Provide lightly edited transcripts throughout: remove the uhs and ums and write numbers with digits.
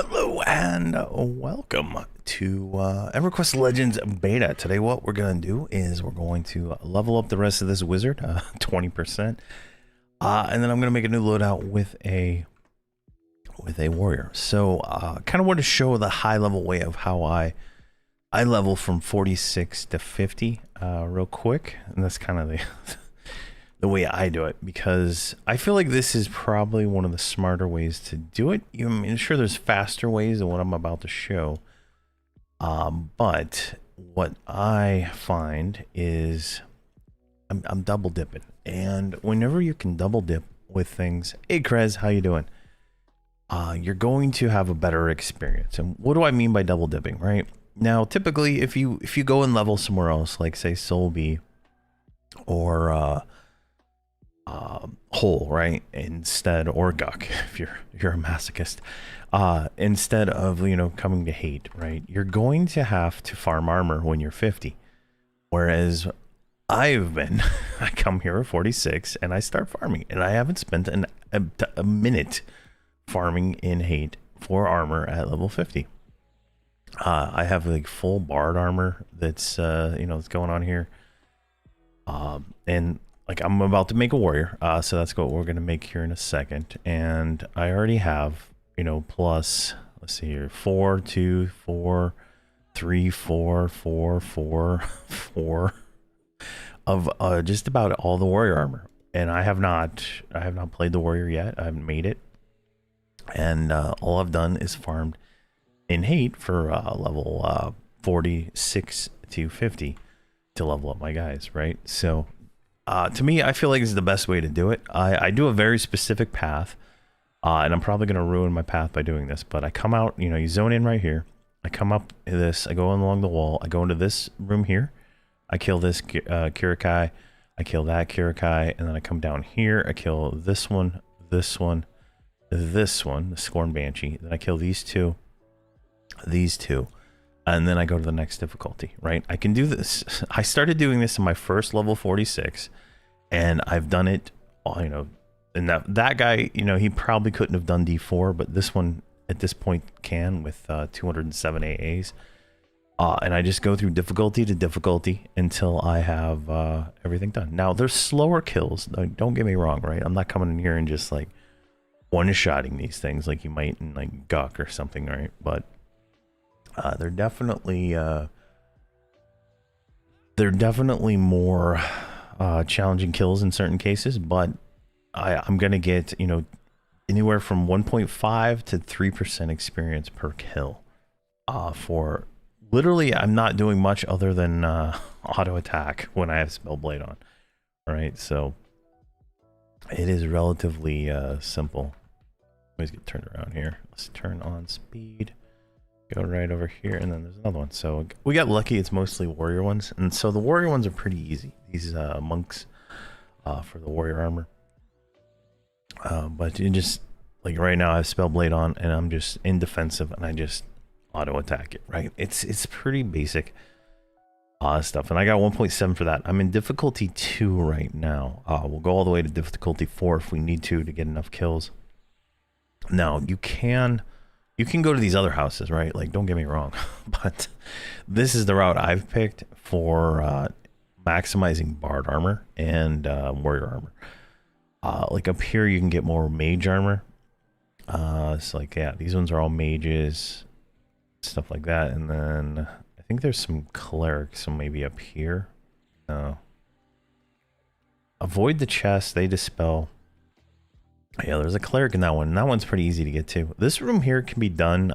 Hello and welcome to Everquest Legends Beta. Today what we're going to do is we're going to level up the rest of this wizard, 20%. And then I'm going to make a new loadout with a warrior. So kind of want to show the high level way of how I level from 46 to 50 real quick. And that's kind of the way I do it, because I feel like this is probably one of the smarter ways to do it. I mean, sure, there's faster ways than what I'm about to show. But what I find is I'm double dipping. And whenever you can double dip with things, hey Krez, how you doing? You're going to have a better experience. And what do I mean by double dipping, right? Now, typically, if you go and level somewhere else, like say Solby or Hole, right, instead, or Guck, if you're a masochist, instead of, you know, coming to Hate, right, you're going to have to farm armor when you're 50, whereas I come here at 46 and I start farming, and I haven't spent a minute farming in Hate for armor at level 50. I have like full bard armor that's you know, that's going on here, and like I'm about to make a warrior, so that's what we're gonna make here in a second. And I already have, you know, plus, let's see here, 4, 2, 4, 3, 4, 4, 4, 4 of just about all the warrior armor. And I have not played the warrior yet. I haven't made it, and all I've done is farmed in Hate for level 46 to 50 to level up my guys, right? So to me, I feel like this is the best way to do it. I do a very specific path, and I'm probably going to ruin my path by doing this, but I come out, you know, you zone in right here. I come up this, I go along the wall, I go into this room here, I kill this Kirakai, I kill that Kirakai, and then I come down here, I kill this one, this one, this one, the Scorn Banshee, then I kill these two, and then I go to the next difficulty, right? I can do this. I started doing this in my first level 46, and I've done it, you know, and that guy, you know, he probably couldn't have done D4, but this one at this point can with 207 AAs. And I just go through difficulty to difficulty until I have everything done. Now, there's slower kills. Don't get me wrong, right? I'm not coming in here and just like one-shotting these things like you might in like Guck or something, right? But they're definitely more challenging kills in certain cases, but I'm gonna get, you know, anywhere from 1.5 to 3% experience per kill. For literally, I'm not doing much other than auto attack when I have Spellblade on. All right, so it is relatively simple. Always get turned around here. Let's turn on speed. Go right over here, and then there's another one. So we got lucky. It's mostly warrior ones, and so the warrior ones are pretty easy. These monks for the warrior armor. But you just, like right now I have Spellblade on, and I'm just in defensive, and I just auto attack it. Right? It's pretty basic stuff, and I got 1.7 for that. I'm in difficulty 2 right now. We'll go all the way to difficulty 4 if we need to get enough kills. Now you can go to these other houses, right? Like, don't get me wrong, but this is the route I've picked for maximizing bard armor and warrior armor. Like up here, you can get more mage armor. It's like, yeah, these ones are all mages, stuff like that. And then I think there's some clerics, so maybe up here. No. Avoid the chest, they dispel. Yeah, there's a cleric in that one. That one's pretty easy to get to. This room here can be done.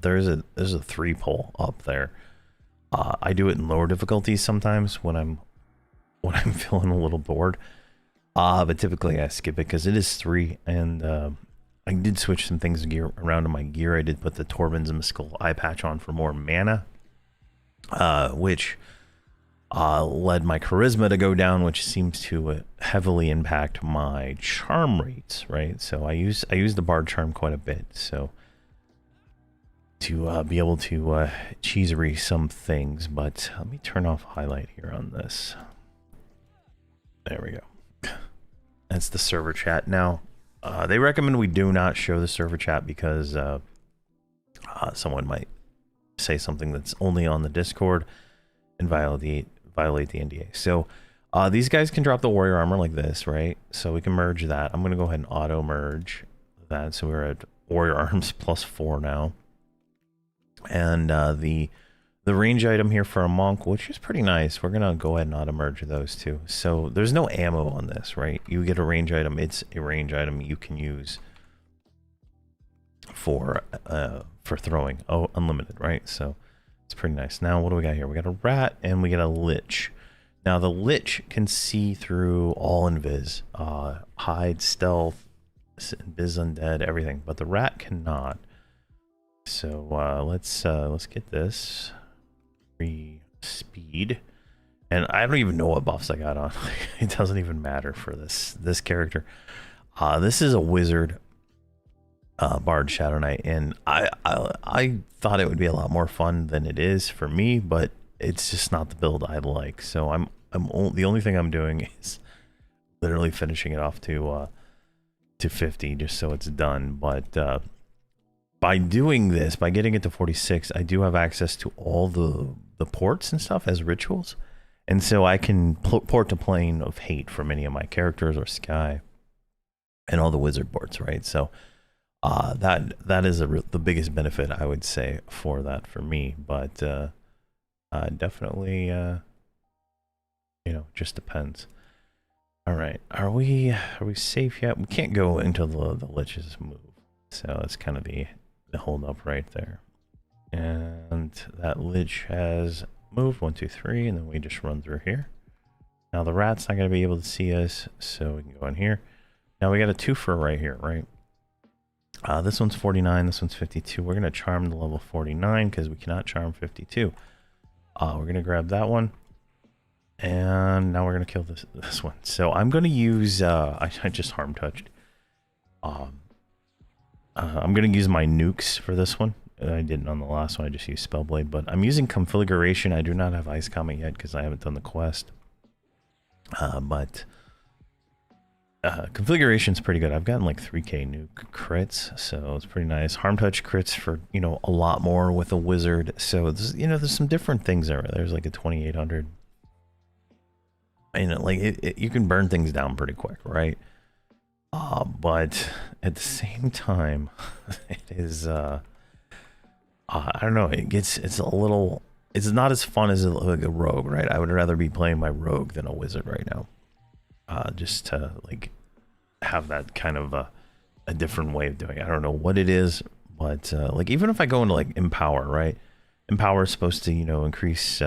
There's a 3-pole up there. I do it in lower difficulties sometimes when I'm feeling a little bored. But typically I skip it because it is 3, and I did switch some things around in my gear. I did put the Torben's and Skull eye patch on for more mana, which led my charisma to go down, which seems to heavily impact my charm rates, right? So I use the bard charm quite a bit, so to be able to cheesery some things. But let me turn off highlight here on this. There we go. That's the server chat. Now, they recommend we do not show the server chat because someone might say something that's only on the Discord and violate the NDA. So these guys can drop the warrior armor like this, right? So we can merge that. I'm gonna go ahead and auto merge that. So we're at warrior arms +4 now. And the range item here for a monk, which is pretty nice. We're gonna go ahead and auto merge those two. So there's no ammo on this, right? You get a range item. It's a range item you can use for throwing. Oh, unlimited, right? So it's pretty nice. Now what do we got here? We got a rat and we got a lich. Now the lich can see through all invis, hide, stealth, biz undead, everything, but the rat cannot. So let's get this free speed, and I don't even know what buffs I got on. It doesn't even matter for this character. This is a wizard bard Shadow Knight, and I thought it would be a lot more fun than it is for me, but it's just not the build I like. So the only thing I'm doing is literally finishing it off to 50 just so it's done. But by doing this, by getting it to 46, I do have access to all the ports and stuff as rituals, and so I can port to Plane of Hate for many of my characters, or Sky, and all the wizard ports, right? So that is the biggest benefit, I would say, for that for me. But definitely, just depends. All right, are we safe yet? We can't go until the liches move, so that's kind of the hold up right there. And that lich has moved 1, 2, 3, and then we just run through here. Now the rat's not going to be able to see us, so we can go in here. Now we got a twofer right here, right? This one's 49, this one's 52. We're going to charm the level 49 because we cannot charm 52. We're going to grab that one, and now we're going to kill this one. So I'm going to use I just harm touched. I'm going to use my nukes for this one. I didn't on the last one. I just used Spellblade, but I'm using Configuration. I do not have Ice Comet yet because I haven't done the quest. But Configuration's pretty good. I've gotten like 3k nuke crits, so it's pretty nice. Harm touch crits for, a lot more with a wizard. So there's some different things there. There's like a 2800. Like you can burn things down pretty quick, right? But at the same time, it is I don't know, it's not as fun as like a rogue, right? I would rather be playing my rogue than a wizard right now, just to like have that kind of a different way of doing it. I don't know what it is, but like even if I go into like Empower, right? Empower is supposed to increase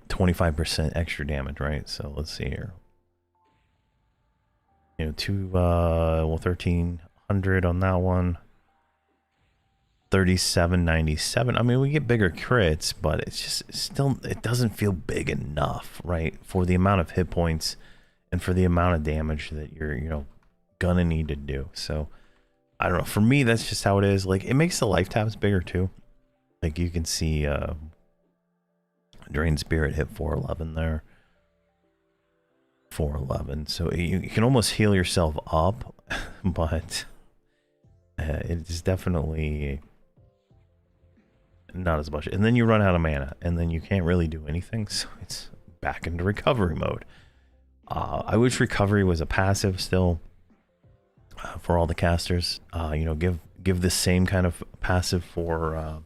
25% extra damage, right? So let's see here. 1300 on that one, 3797. I mean, we get bigger crits, but it's still, it doesn't feel big enough, right, for the amount of hit points and for the amount of damage that you're gonna need to do. So I don't know, for me that's just how it is. Like, it makes the life tabs bigger too. Like you can see Drain Spirit hit 411 there. 411, so you can almost heal yourself up, but it is definitely not as much. And then you run out of mana, and then you can't really do anything, so it's back into recovery mode. I wish recovery was a passive still for all the casters. Give the same kind of passive for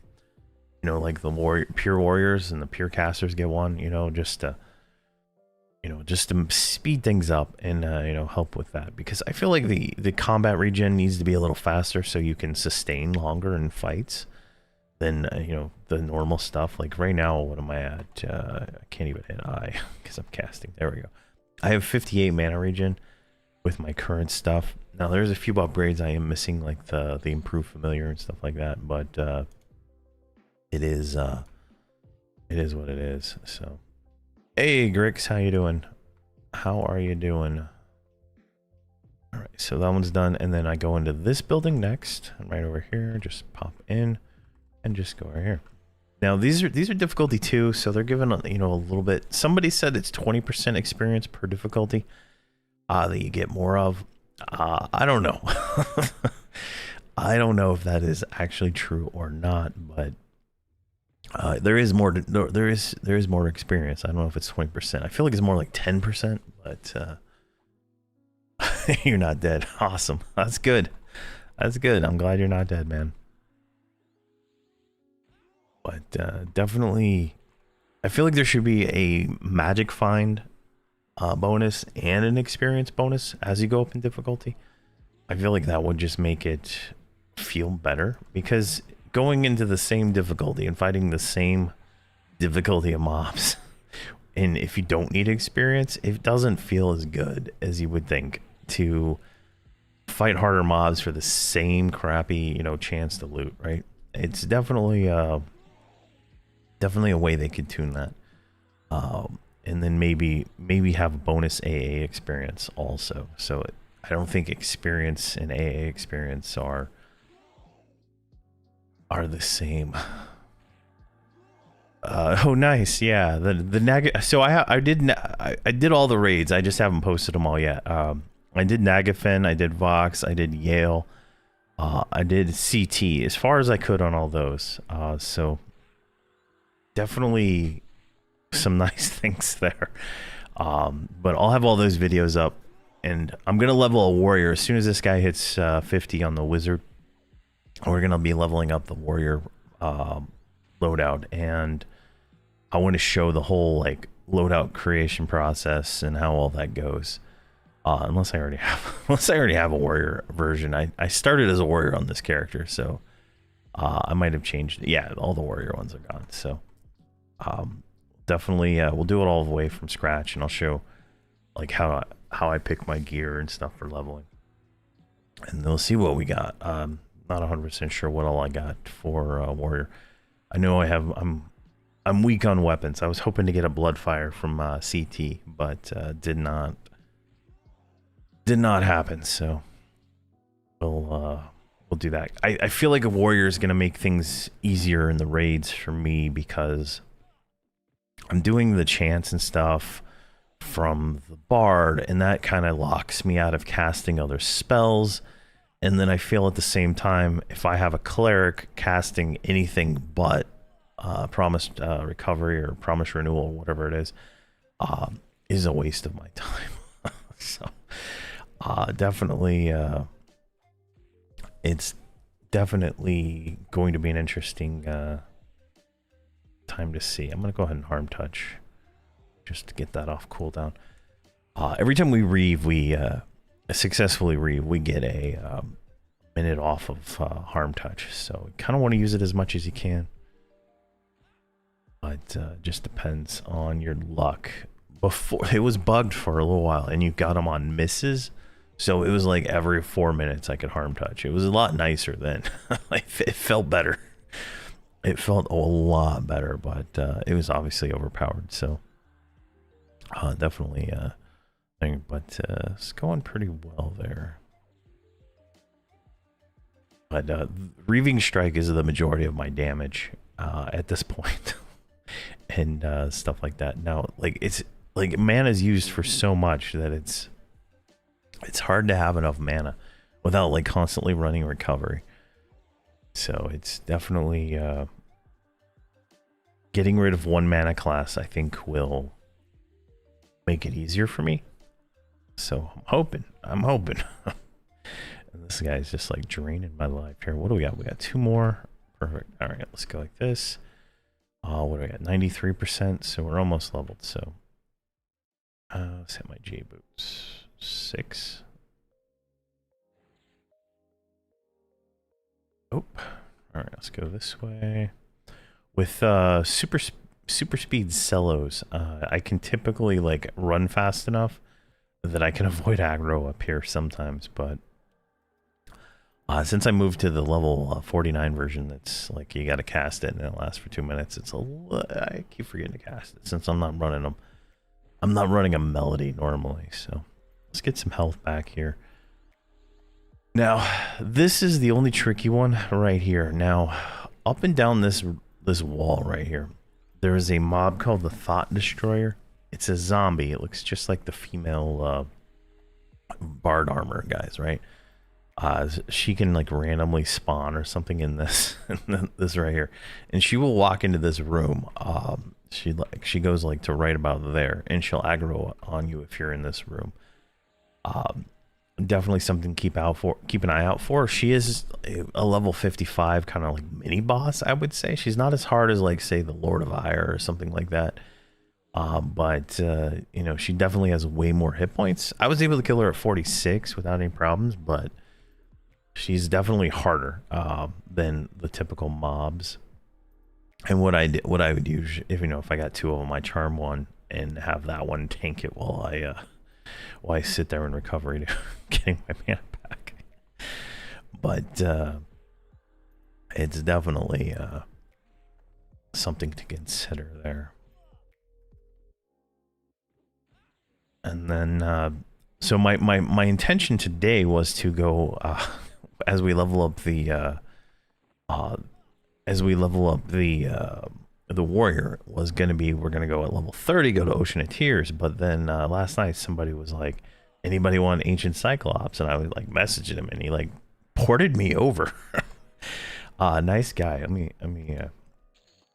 like the pure warriors and the pure casters get one, just to speed things up and help with that, because I feel like the combat regen needs to be a little faster so you can sustain longer in fights than the normal stuff. Like right now, what am I at? I can't even hit I because I'm casting. There we go. I have 58 mana regen with my current stuff. Now there's a few upgrades I am missing, like the improved familiar and stuff like that, but it is what it is. So hey Grix, how you doing? How are you doing? All right, so that one's done, and then I go into this building next, right over here. Just pop in and just go right here. Now these are difficulty 2, so they're given a little bit. Somebody said it's 20% experience per difficulty that you get more of. I don't know. I don't know if that is actually true or not, but there is more. There is more experience. I don't know if it's 20%. I feel like it's more like 10%, but you're not dead. Awesome. That's good. That's good. I'm glad you're not dead, man. But definitely, I feel like there should be a magic find bonus and an experience bonus as you go up in difficulty. I feel like that would just make it feel better, because going into the same difficulty and fighting the same difficulty of mobs, and if you don't need experience, it doesn't feel as good as you would think to fight harder mobs for the same crappy, you know, chance to loot, right? It's definitely definitely a way they could tune that. And then maybe have a bonus AA experience also. So I don't think experience and AA experience are the same. Oh, nice. Yeah, the Naga. So I did all the raids. I just haven't posted them all yet. I did Nagafen, I did Vox, I did Yale, I did CT as far as I could on all those. So definitely some nice things there. But I'll have all those videos up, and I'm gonna level a warrior as soon as this guy hits 50 on the wizard. We're gonna be leveling up the warrior loadout, and I want to show the whole like loadout creation process and how all that goes. Unless I already have a warrior version. I started as a warrior on this character, so I might have changed it. Yeah, all the warrior ones are gone. So definitely we'll do it all the way from scratch, and I'll show like how I pick my gear and stuff for leveling, and they'll see what we got. Not 100% sure what all I got for warrior. I know I'm weak on weapons. I was hoping to get a bloodfire from CT, but did not happen. So we'll do that. I feel like a warrior is gonna make things easier in the raids for me, because I'm doing the chants and stuff from the bard, and that kind of locks me out of casting other spells. And then I feel at the same time, if I have a cleric casting anything but promised recovery or promised renewal, whatever it is a waste of my time. So definitely it's definitely going to be an interesting time to see. I'm gonna go ahead and harm touch just to get that off cooldown. Every time we reeve, we successfully reeve, we get a minute off of harm touch, so you kind of want to use it as much as you can, but just depends on your luck. Before, it was bugged for a little while, and you got them on misses, so it was like every 4 minutes I could harm touch. It was a lot nicer then. Like, it felt better. It felt a lot better, but it was obviously overpowered. So definitely thing, but it's going pretty well there. But Reaving Strike is the majority of my damage at this point. And stuff like that. Now, like, it's like mana is used for so much that it's hard to have enough mana without like constantly running recovery. So it's definitely getting rid of one mana class, I think, will make it easier for me. So I'm hoping. And this guy's just like draining my life here. What do we got? We got 2 more. Perfect. All right, let's go like this. What do we got? 93%. So we're almost leveled. So let's hit my J boots. 6. Oh, all right. Let's go this way. With super speed cellos, I can typically like run fast enough that I can avoid aggro up here sometimes, but since I moved to the level 49 version, that's like you got to cast it and it lasts for 2 minutes. I keep forgetting to cast it since I'm not running them. I'm not running a melody normally, so let's get some health back here. Now, this is the only tricky one right here. Now, up and down this wall right here, there is a mob called the Thought Destroyer. It's a zombie. It looks just like the female bard armor guys, right? She can like randomly spawn or something in this this right here, and she will walk into this room. She goes like to right about there, and she'll aggro on you if you're in this room. Definitely something to keep an eye out for. She is a level 55 kind of like mini boss, I would say. She's not as hard as like say the Lord of Ire or something like that. But you know, she definitely has way more hit points. I was able to kill her at 46 without any problems, but she's definitely harder than the typical mobs. And what I would do if I got two of them, I charm one and have that one tank it while I sit there in recovery to getting my mana back. But it's definitely something to consider there. And then so my intention today was to go as we level up the warrior was going to be, we're going to go at level 30, go to Ocean of Tears. But then last night somebody was like, anybody want Ancient Cyclops? And I was like messaging him, and he like ported me over. Nice guy. Let me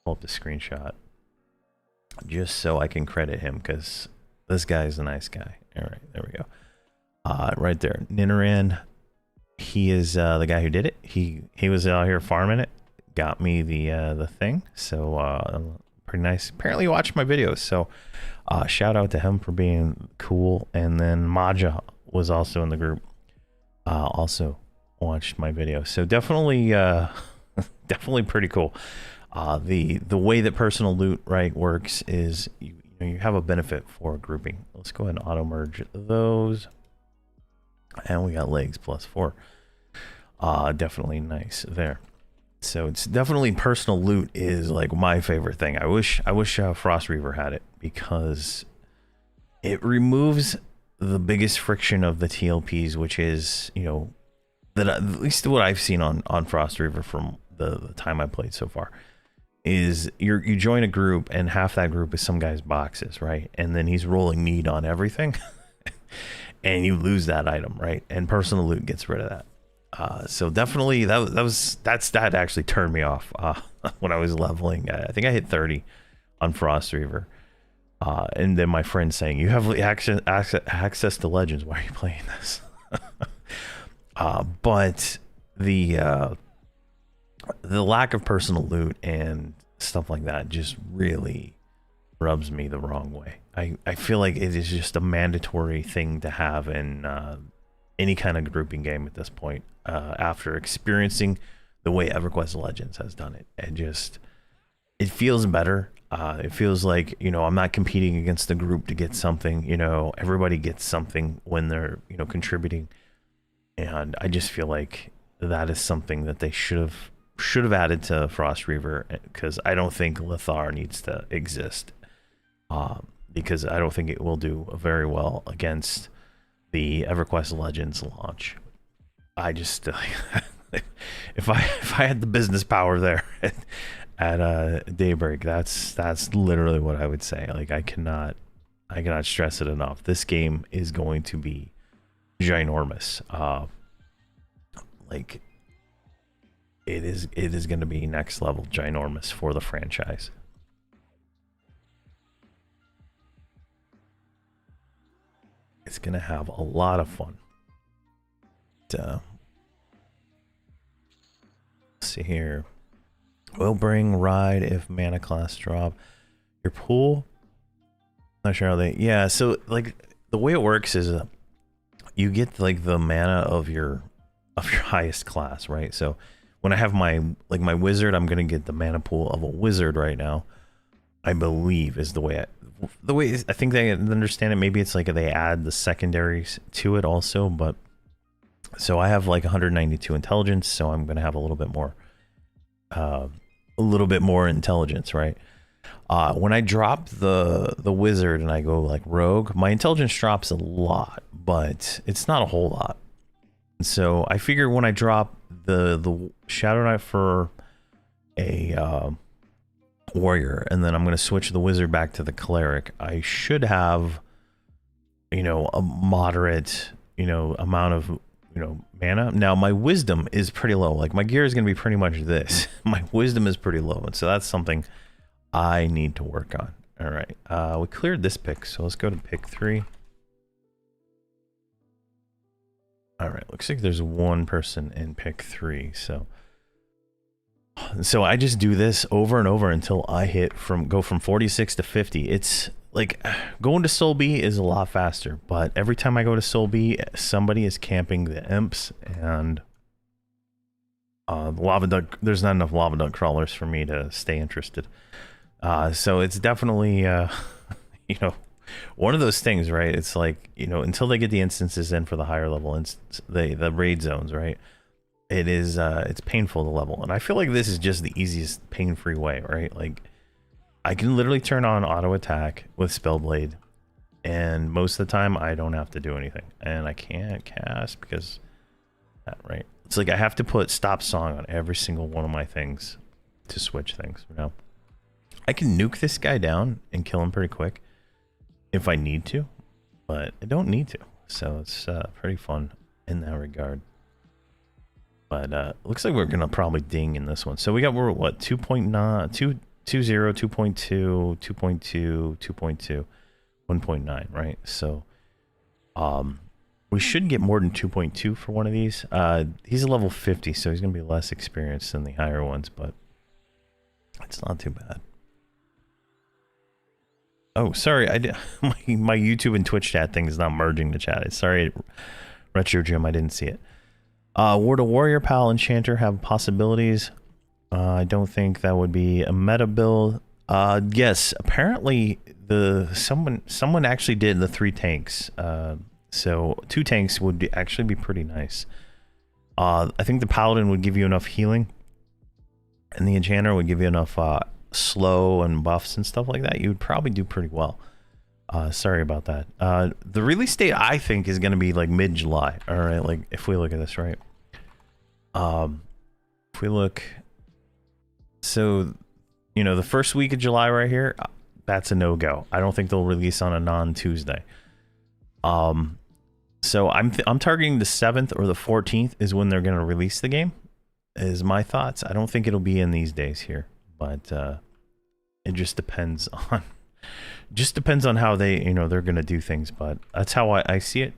pull up the screenshot just so I can credit him, because this guy's a nice guy. All right, there we go. Right there, Ninaran. He is the guy who did it. He was out here farming it, got me the thing. So pretty nice. Apparently watched my videos. So shout out to him for being cool. And then Maja was also in the group. Also watched my video. So definitely definitely pretty cool. The way that personal loot works is you have a benefit for grouping. Let's go ahead and auto merge those. And we got legs +4. Definitely nice there. So it's definitely personal loot is like my favorite thing. I wish Frost Reaver had it, because it removes the biggest friction of the TLPs, which is, you know, that at least what I've seen on Frost Reaver from the time I played so far, is you join a group and half that group is some guy's boxes, right? And then he's rolling meat on everything. And you lose that item, right? And personal loot gets rid of that. So definitely that actually turned me off when I was leveling. I think I hit 30 on Frost Reaver. And then my friend saying, you have access to Legends. Why are you playing this? But the lack of personal loot and stuff like that just really rubs me the wrong way. I feel like it is just a mandatory thing to have in any kind of grouping game at this point, after experiencing the way Everquest Legends has done it. It feels better. It feels like, you know, I'm not competing against the group to get something. You know, everybody gets something when they're, you know, contributing. And I just feel like that is something that they should have added to Frost Reaver, because I don't think Lithar needs to exist. Because I don't think it will do very well against the Everquest Legends launch. I just if I had the business power there at Daybreak, that's literally what I would say. Like I cannot stress it enough. This game is going to be ginormous. Like it is going to be next level ginormous for the franchise. It's gonna have a lot of fun. Let's see here. Will bring ride if mana class drop. Your pool. Not sure how they. Yeah. So like the way it works is you get like the mana of your highest class, right? So when I have my wizard, I'm gonna get the mana pool of a wizard right now. I believe is the way I think they understand it. Maybe it's like they add the secondaries to it also, but so I have like 192 intelligence, so I'm gonna have a little bit more intelligence, right? When I drop the wizard and I go like rogue, my intelligence drops a lot, but it's not a whole lot. And so I figure when I drop the Shadow Knight for a warrior, and then I'm going to switch the wizard back to the cleric, I should have, you know, a moderate, you know, amount of mana. Now my wisdom is pretty low. Like my gear is going to be pretty much this. My wisdom is pretty low, and so that's something I need to work on. All right, we cleared this pick, so let's go to pick 3. All right, looks like there's one person in pick 3, so I just do this over and over until I go from 46 to 50. It's like going to Soul B is a lot faster, but every time I go to Soul B, somebody is camping the imps, and lava duck. There's not enough lava duck crawlers for me to stay interested. So it's definitely one of those things, right? It's like, until they get the instances in for the higher level the raid zones, right? It is it's painful to level, and I feel like this is just the easiest pain-free way, right? Like I can literally turn on auto attack with Spellblade, and most of the time I don't have to do anything, and I can't cast because that, right? It's like I have to put stop song on every single one of my things to switch things. I can nuke this guy down and kill him pretty quick if I need to, but I don't need to, so it's pretty fun in that regard. But looks like we're gonna probably ding in this one. So we're what, 2.9, 2.20, 2.2, 2.2, 2.2, 1.9, right? So we should get more than 2.2 for one of these. He's a level 50, so he's gonna be less experienced than the higher ones, but it's not too bad. Oh, sorry, my YouTube and Twitch chat thing is not merging the chat. Sorry, Retro Jim, I didn't see it. Would a warrior pal enchanter have possibilities? I don't think that would be a meta build. Yes, apparently someone actually did the 3 tanks. So 2 tanks would actually be pretty nice. I think the paladin would give you enough healing, and the enchanter would give you enough slow and buffs and stuff like that. You would probably do pretty well. Sorry about that. The release date I think is going to be like mid-July. All right, like if we look at this, right? If we look, so the first week of July right here, that's a no-go. I don't think they'll release on a non-Tuesday. So I'm targeting the 7th or the 14th is when they're going to release the game. Is my thoughts. I don't think it'll be in these days here, but it just depends on how they they're gonna do things, but that's how I see it.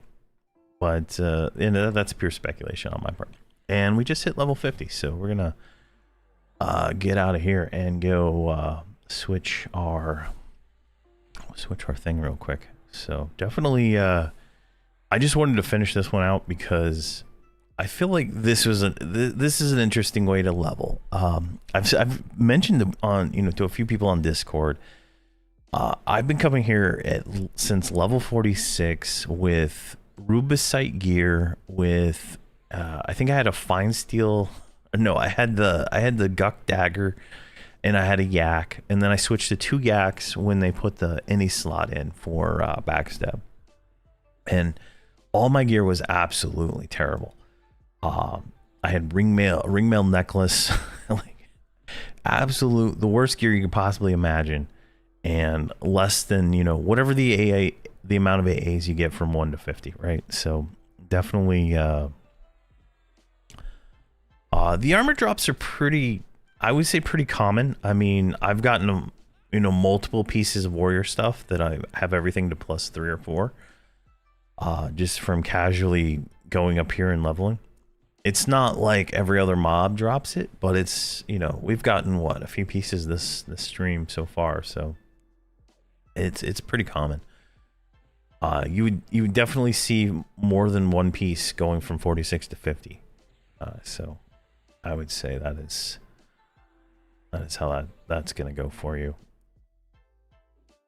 But that's pure speculation on my part. And we just hit level 50, so we're gonna get out of here and go switch our thing real quick. So definitely I just wanted to finish this one out because I feel like this is an interesting way to level. I've mentioned on to a few people on Discord. I've been coming here since level 46 with Rubicite gear. With I think I had a fine steel. No, I had the Guck dagger, and I had a yak, and then I switched to 2 yaks when they put the any slot in for backstab, and all my gear was absolutely terrible. I had ringmail necklace, like the worst gear you could possibly imagine, and less than whatever the amount of AAs you get from 1 to 50, right? So definitely the armor drops are I would say pretty common. I mean, I've gotten multiple pieces of warrior stuff that I have everything to +3 or 4, just from casually going up here and leveling. It's not like every other mob drops it, but it's we've gotten a few pieces this stream so far, so it's pretty common. You would definitely see more than one piece going from 46 to 50. So I would say that is how that's gonna go for you.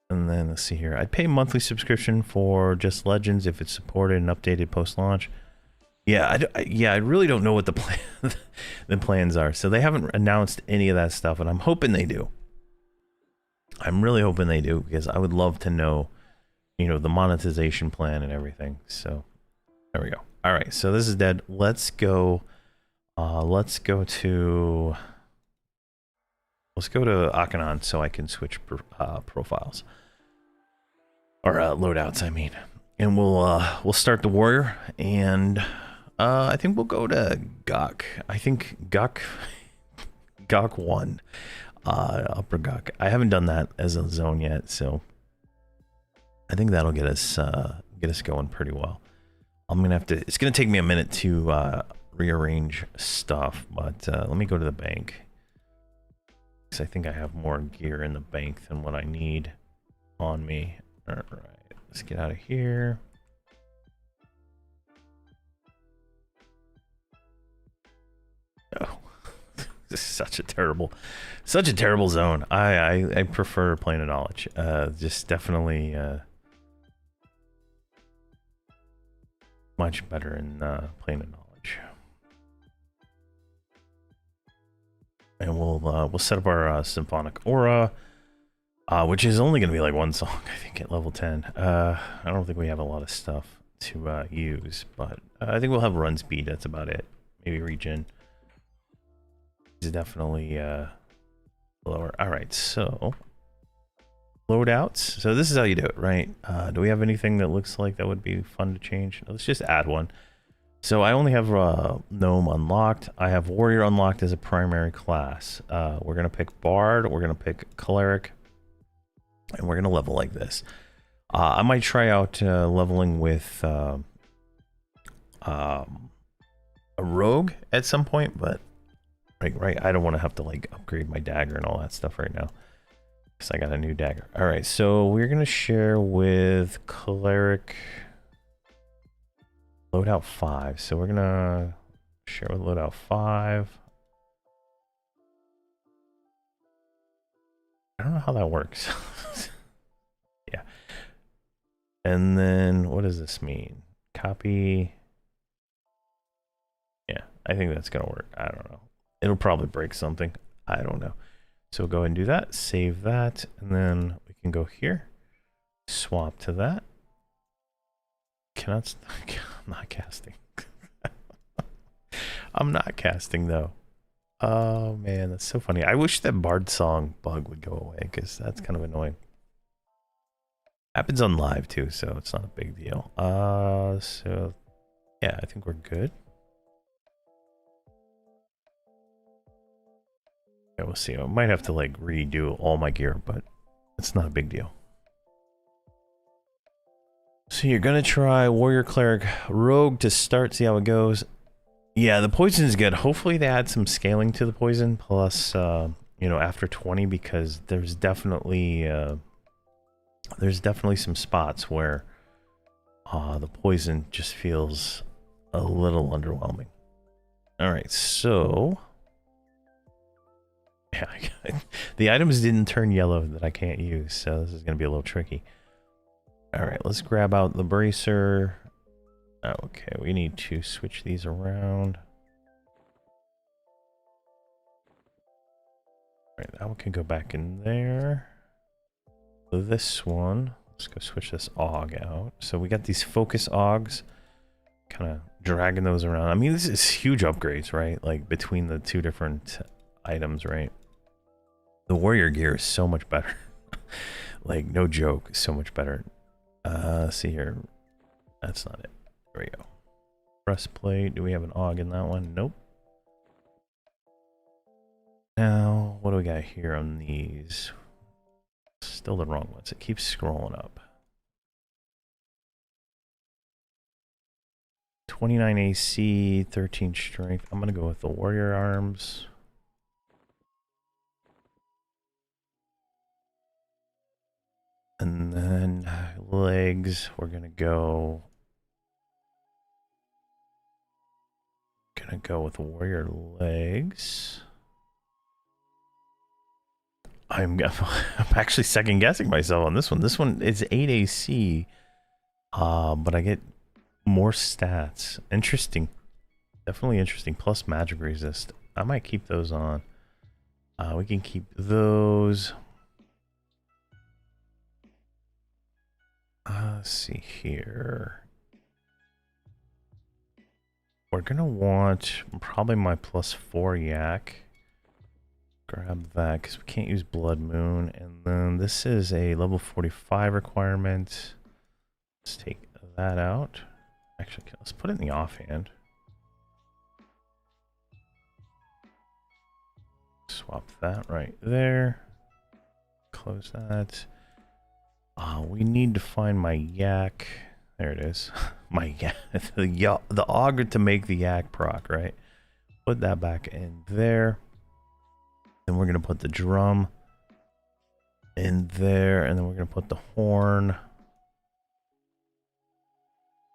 And then let's see here. I'd pay monthly subscription for just Legends if it's supported and updated post-launch. Yeah, I really don't know what the plans are. So they haven't announced any of that stuff, and I'm hoping they do. I'm really hoping they do, because I would love to know, the monetization plan and everything. So there we go. All right, so this is dead. Let's go to Akanon so I can switch profiles or loadouts, I mean. And we'll start the warrior, and I think we'll go to Gok. I think Gok, Gok 1, Upper Gok. I haven't done that as a zone yet, so I think that'll get us going pretty well. I'm gonna have to. It's gonna take me a minute to rearrange stuff, but let me go to the bank because I think I have more gear in the bank than what I need on me. All right, let's get out of here. Oh, this is such a terrible zone. I prefer Plane of Knowledge. Just definitely much better in Plane of Knowledge. And we'll set up our symphonic aura, which is only going to be like one song, I think, at level 10. I don't think we have a lot of stuff to use, but I think we'll have run speed. That's about it. Maybe regen. Is definitely lower. All right, so loadouts. So this is how you do it, right? Do we have anything that looks like that would be fun to change? Let's just add one. So I only have gnome unlocked. I have warrior unlocked as a primary class. We're gonna pick bard. We're gonna pick cleric, and we're gonna level like this. I might try out leveling with a rogue at some point, but right, I don't want to have to like upgrade my dagger and all that stuff right now because I got a new dagger. All right, so we're gonna share with cleric loadout 5. So we're gonna share with loadout 5. I don't know how that works. Yeah. And then what does this mean? Copy. Yeah, I think that's gonna work. I don't know. It'll probably break something. I don't know. So go ahead and do that. Save that. And then we can go here. Swap to that. I'm not casting. I'm not casting though. Oh man, that's so funny. I wish that bard song bug would go away because that's kind of annoying. Happens on live too, so it's not a big deal. So yeah, I think we're good. Yeah, we'll see. I might have to like redo all my gear, but it's not a big deal. So you're gonna try warrior, cleric, rogue to start, see how it goes. Yeah, the poison is good. Hopefully they add some scaling to the poison plus you know, after 20, because there's definitely some spots where the poison just feels a little underwhelming. All right, so yeah, the items didn't turn yellow that I can't use, so this is gonna be a little tricky. All right, let's grab out the bracer. Okay, we need to switch these around. All right, that one can go back in there. This one, let's go switch this AUG out. So we got these focus AUGs, kind of dragging those around. I mean, this is huge upgrades, right? Like between the two different items, right? The warrior gear is so much better. Like, no joke, so much better. See here. That's not it. There we go. Breastplate. Do we have an AUG in that one? Nope. Now, what do we got here on these? Still the wrong ones. It keeps scrolling up. 29 AC, 13 strength. I'm going to go with the warrior arms. And then legs, we're gonna go with warrior legs. I'm actually second guessing myself on this one. This one is 8 AC, but I get more stats. Interesting, definitely interesting. Plus magic resist. I might keep those on. We can keep those. Let's see here. We're gonna want probably my +4 yak. Grab that because we can't use Blood Moon. And then this is a level 45 requirement. Let's take that out. Actually, let's put it in the offhand. swap that right there. Close that. We need to find my yak. There it is. My yak. The auger to make the yak proc, right? Put that back in there. Then we're going to put the drum in there. And then we're going to put the horn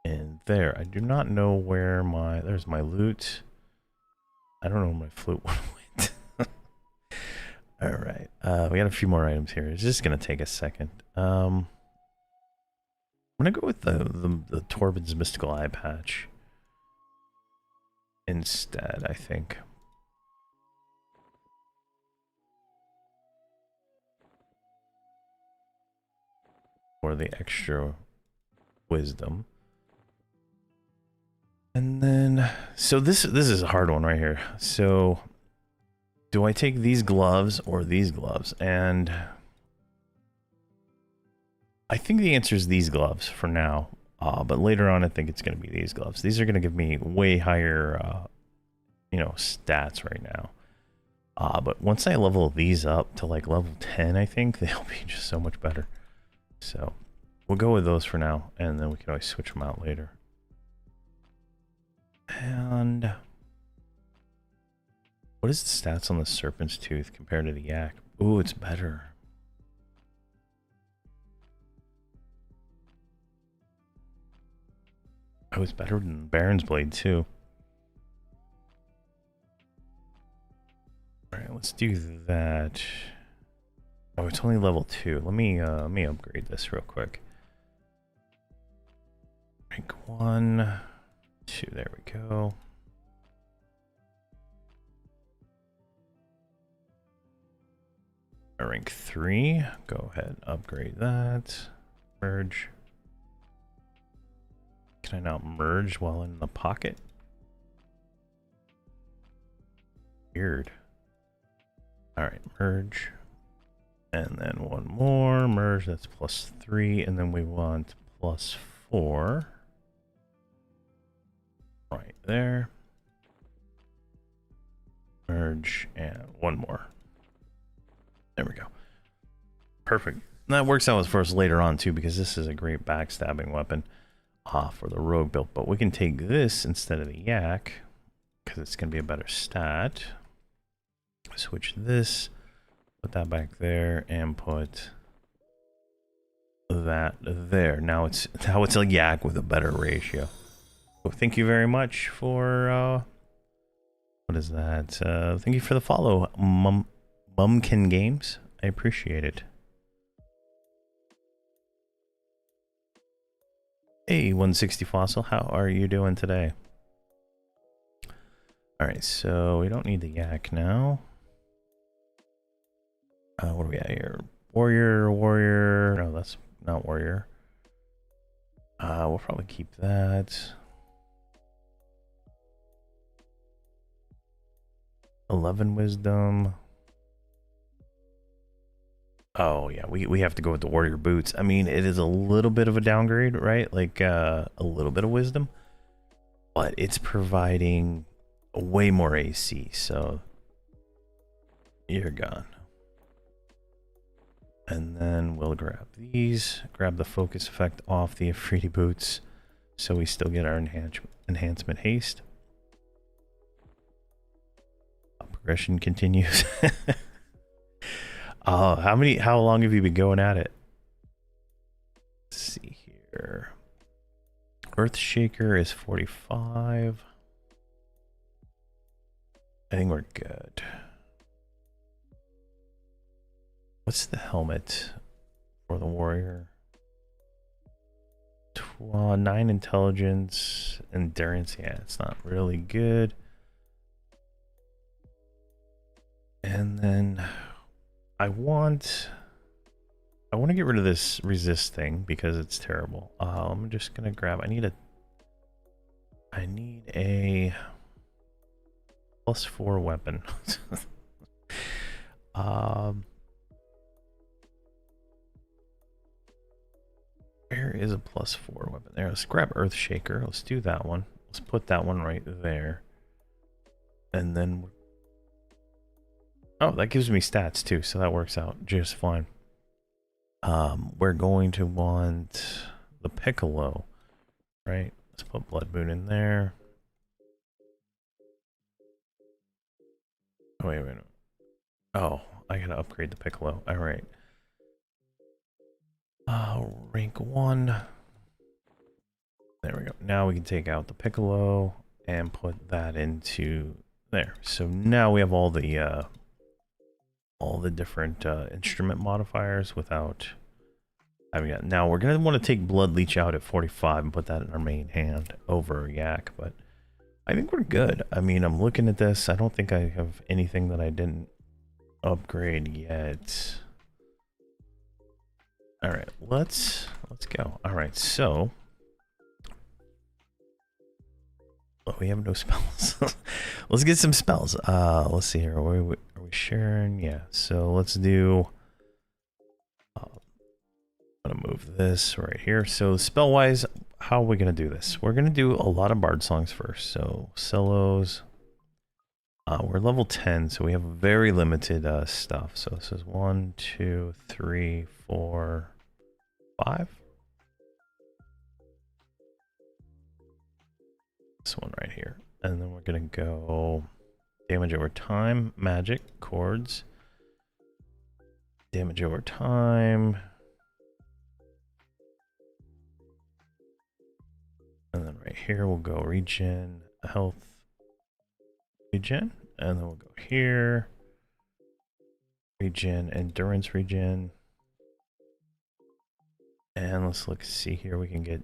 in there. I do not know where there's my lute. I don't know where my flute went. All right. We got a few more items here. It's just going to take a second. I'm going to go with the Torben's Mystical Eye Patch instead, I think. For the extra wisdom. And then, so this is a hard one right here. So, do I take these gloves or these gloves? And I think the answer is these gloves for now. But later on, I think it's going to be these gloves. These are going to give me way higher, stats right now. But once I level these up to like level 10, I think they'll be just so much better. So we'll go with those for now, and then we can always switch them out later. And what is the stats on the Serpent's Tooth compared to the Yak? Ooh, it's better. Oh, it's better than Baron's Blade too. All right, let's do that. Oh, it's only level 2. Let me upgrade this real quick. Rank 1, 2. There we go. Rank 3. Go ahead, upgrade that. Merge. Can I now merge while in the pocket? Weird. All right, merge. And then one more merge. That's +3, and then we want +4. Right there. Merge and one more. There we go. Perfect. And that works out for us later on too, because this is a great backstabbing weapon for the rogue build. But we can take this instead of the yak because it's going to be a better stat. Switch this, put that back there, and put that there. Now it's a yak with a better ratio. So thank you very much for what is that? Thank you for the follow, Mumkin Games. I appreciate it. Hey, 160 Fossil, how are you doing today? All right, so we don't need the yak now. What do we got here? Warrior. No, that's not warrior. We'll probably keep that. 11 wisdom. Oh yeah, we have to go with the warrior boots. I mean, it is a little bit of a downgrade, right? Like a little bit of wisdom, but it's providing way more AC, so you're gone. And then we'll grab these, grab the focus effect off the Afridi boots, so we still get our enhancement haste. Progression continues. How long have you been going at it? Let's see here. Earthshaker is 45. I think we're good. What's the helmet for the warrior? 9 intelligence, endurance. Yeah, it's not really good. And then I want to get rid of this resist thing because it's terrible. I'm just gonna grab. I need a +4 weapon. Where is a +4 weapon? There. Let's grab Earthshaker. Let's do that one. Let's put that one right there, and then Oh, that gives me stats too, so that works out just fine. We're going to want the piccolo, right? Let's put Blood Moon in there. Oh, wait. Oh, I gotta upgrade the piccolo. All right. Rank 1. There we go. Now we can take out the piccolo and put that into there. So now we have all the different instrument modifiers without having it. Now we're gonna want to take Blood Leech out at 45 and put that in our main hand over Yak, but I think we're good. I mean, I'm looking at this. I don't think I have anything that I didn't upgrade yet. All right, let's go. All right, so we have no spells. Let's get some spells. Let's see here. Are we sharing? Yeah. So let's do. I'm gonna move this right here. So spell wise, how are we gonna do this? We're gonna do a lot of bard songs first. So solos. We're level 10, so we have very limited stuff. So this is 1, 2, 3, 4, 5. This one right here. And then we're gonna go damage over time, magic, chords, damage over time. And then right here we'll go regen, health, regen, and then we'll go here, regen, endurance regen. And let's see here, we can get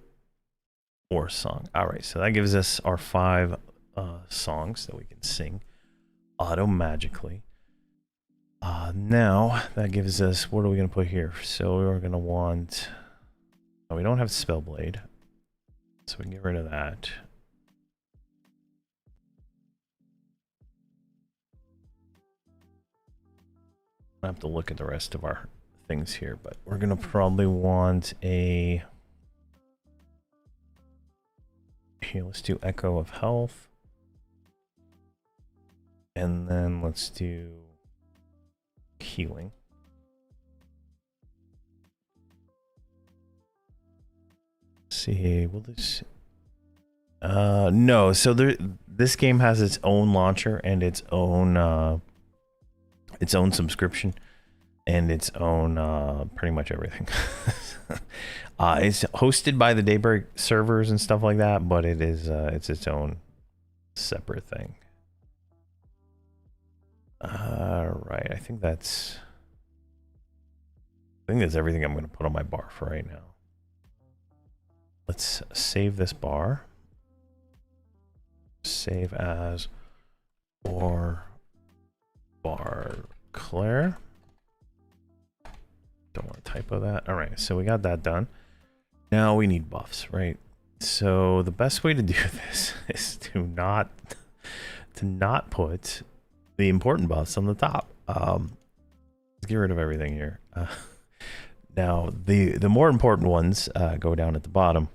4 song. All right, so that gives us our 5 songs that we can sing auto-magically. Now that gives us, what are we gonna put here? So we're gonna want, oh, we don't have Spellblade, so we can get rid of that. I have to look at the rest of our things here, but we're gonna probably want a, here, let's do Echo of Health. And then let's do healing. Let's see, will this, no, so this game has its own launcher and its own subscription and its own pretty much everything. It's hosted by the Daybreak servers and stuff like that, but it is it's its own separate thing. Right, I think that's everything I'm going to put on my bar for right now. Let's save this bar. Save as or bar Claire. Don't want to typo that. All right, so we got that done. Now we need buffs, right? So the best way to do this is to not put the important buffs on the top. Let's get rid of everything here. Now the more important ones go down at the bottom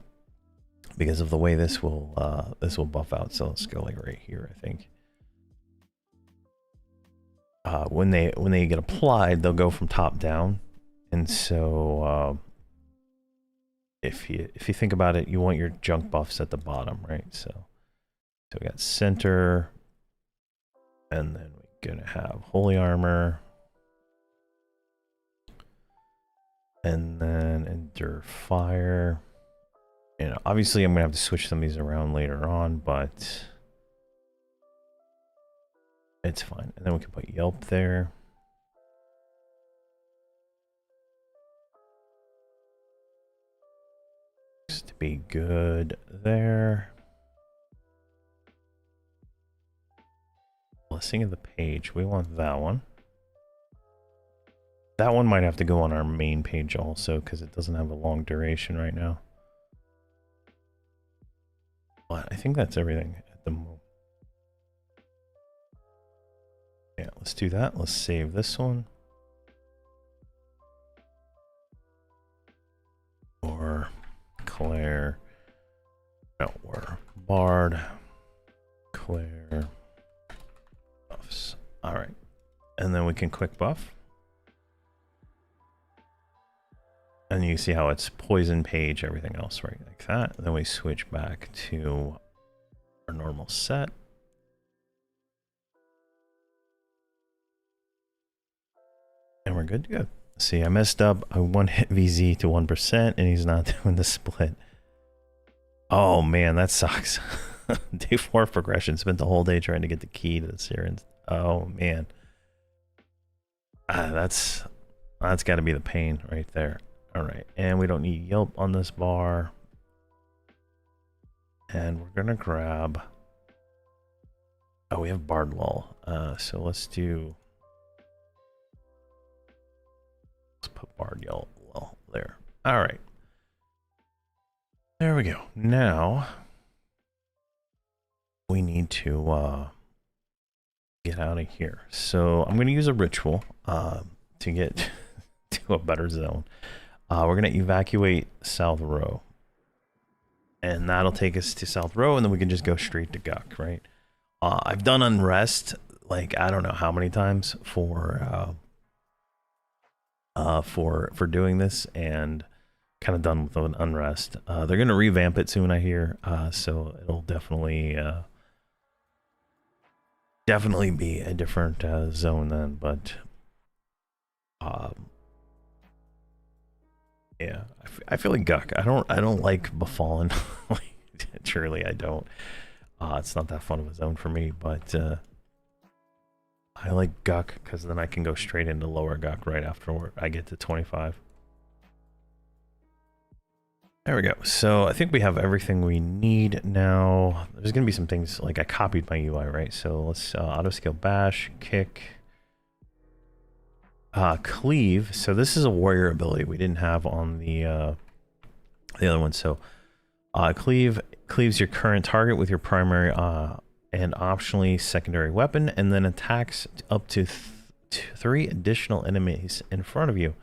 because of the way this will buff out. So let's go like right here, I think. When they get applied, they'll go from top down, and so if you think about it, you want your junk buffs at the bottom, right? So we got center, and then we're gonna have holy armor, and then endure fire. You know, obviously I'm gonna have to switch some of these around later on, but it's fine. And then we can put Yelp there. Looks to be good there. Blessing of the Page, we want that one. That one might have to go on our main page also because it doesn't have a long duration right now. But I think that's everything at the moment. Yeah, let's do that. Let's save this one. Or Claire. No, or Bard. Claire. Buffs. All right. And then we can quick buff. And you see how it's poison page, everything else, right? Like that. And then we switch back to our normal set. And we're good to go. See, I messed up. I one hit VZ to 1%, and he's not doing the split. Oh man, that sucks. Day 4 of progression. Spent the whole day trying to get the key to the Sirens. Oh man. That's got to be the pain right there. All right, and we don't need Yelp on this bar. And we're gonna grab. Oh, we have Bardwell. So let's do. Let's put Bard Yelp there. All right. There we go. Now we need to get out of here. So I'm going to use a ritual to get to a better zone. We're going to evacuate South Row. And that'll take us to South Row, and then we can just go straight to Guck, right? I've done Unrest, like, I don't know how many times for doing this, and kind of done with an Unrest. They're going to revamp it soon, I hear, so it'll definitely be a different zone then, but yeah, I feel like Guck. I don't like Befallen. Truly, I don't. It's not that fun of a zone for me, but I like Guck because then I can go straight into lower Guck right after I get to 25. There we go. So I think we have everything we need now. There's going to be some things, like I copied my UI, right? So let's auto-scale bash, kick, cleave. So this is a warrior ability we didn't have on the other one. So cleave cleaves your current target with your primary and optionally secondary weapon, and then attacks up to 3 additional enemies in front of you.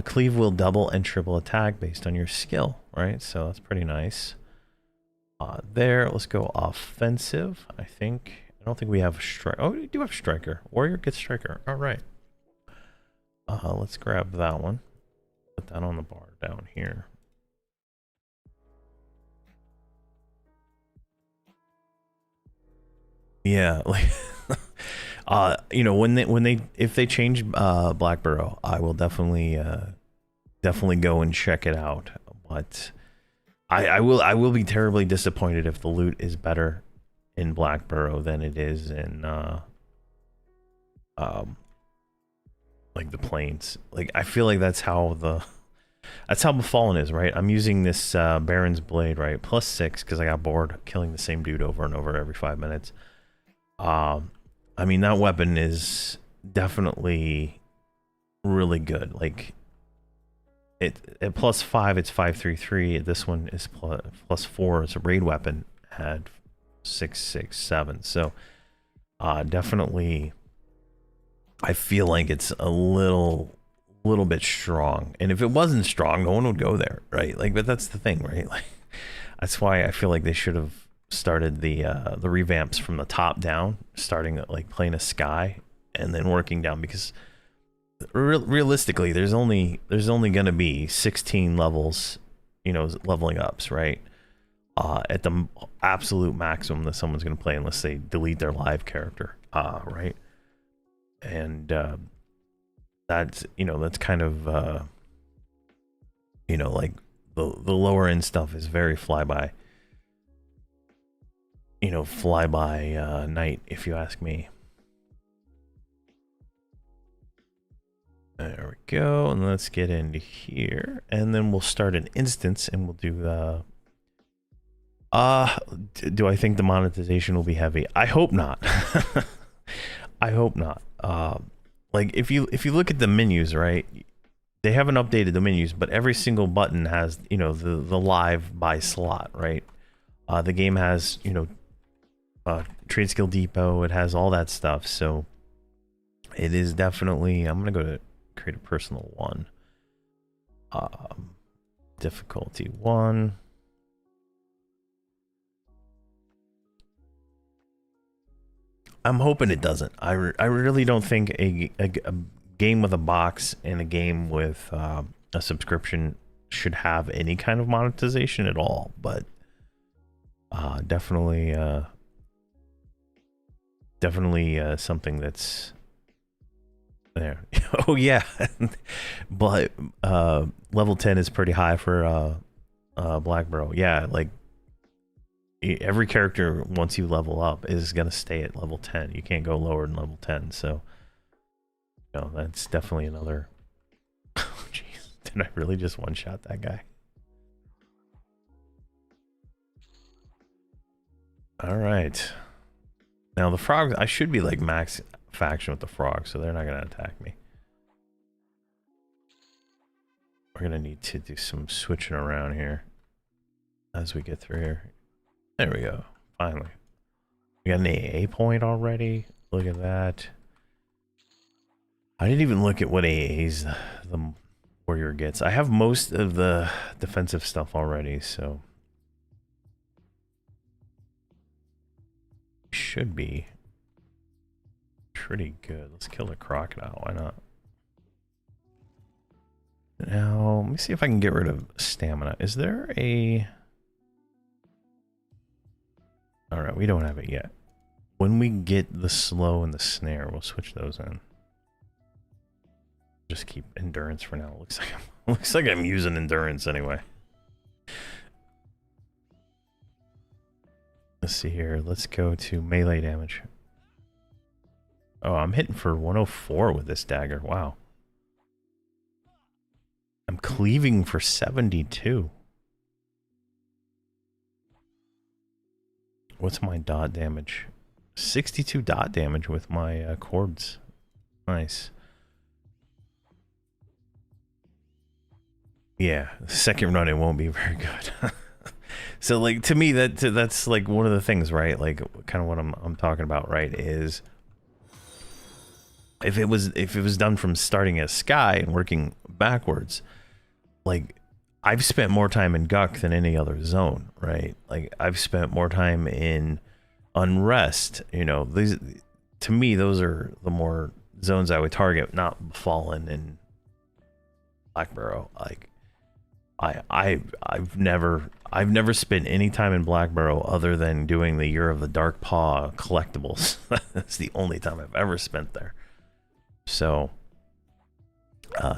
Cleave will double and triple attack based on your skill, right? So that's pretty nice. There, let's go offensive. I don't think we have striker. Oh, we do have striker. Warrior gets striker. All right. Let's grab that one. Put that on the bar down here. Yeah, like you know, if they change Blackborough, I will definitely go and check it out. But I will be terribly disappointed if the loot is better in Blackborough than it is in like the Plains. Like I feel like that's how Befallen is, right? I'm using this Baron's Blade, right? +6 because I got bored killing the same dude over and over every 5 minutes. I mean, that weapon is definitely really good. Like at +5, it's 533. This one is +4. It's a raid weapon at 667. So definitely, I feel like it's a little bit strong. And if it wasn't strong, no one would go there, right? Like, but that's the thing, right? Like, that's why I feel like they should have started the revamps from the top down, starting at like Plane of Sky and then working down, because realistically there's only gonna be 16 levels, you know, leveling ups, right? At the absolute maximum that someone's gonna play, unless they delete their live character, right? And that's, you know, that's kind of you know, like the lower end stuff is very flyby, you know, night, if you ask me. There we go, and let's get into here, and then we'll start an instance, and we'll do do I think the monetization will be heavy? I hope not. I hope not. Like if you look at the menus, right, they haven't updated the menus, but every single button has, you know, the live by slot, right? The game has, you know, Trade Skill Depot, it has all that stuff. So it is definitely, I'm gonna go to create a personal one. Difficulty 1. I'm hoping it doesn't. I really don't think a game with a box and a game with a subscription should have any kind of monetization at all. But definitely something that's there. Oh yeah, but level 10 is pretty high for Black Bro. Yeah, like every character once you level up is gonna stay at level 10. You can't go lower than level 10. So, you know, that's definitely another. Oh jeez, did I really just one shot that guy? All right. Now the frogs, I should be like max faction with the frogs, so they're not gonna attack me. We're gonna need to do some switching around here as we get through here. There we go. Finally. We got an AA point already. Look at that. I didn't even look at what AAs the warrior gets. I have most of the defensive stuff already, so should be pretty good. Let's kill the crocodile. Why not? Now, let me see if I can get rid of stamina. Is there a... Alright, we don't have it yet. When we get the slow and the snare, we'll switch those in. Just keep endurance for now. Looks like I'm using endurance anyway. Let's see here. Let's go to melee damage. Oh, I'm hitting for 104 with this dagger. Wow. I'm cleaving for 72. What's my dot damage? 62 dot damage with my cords. Nice. Yeah, the second run it won't be very good. So like to me that's like one of the things, right? Like kind of what I'm talking about, right? Is if it was done from starting as Sky and working backwards, like I've spent more time in Guck than any other zone, right? Like I've spent more time in Unrest, you know, these to me those are the more zones I would target, not Fallen and Black Burrow. Like I've never spent any time in Black Burrow other than doing the Year of the Dark Paw collectibles. That's the only time I've ever spent there. So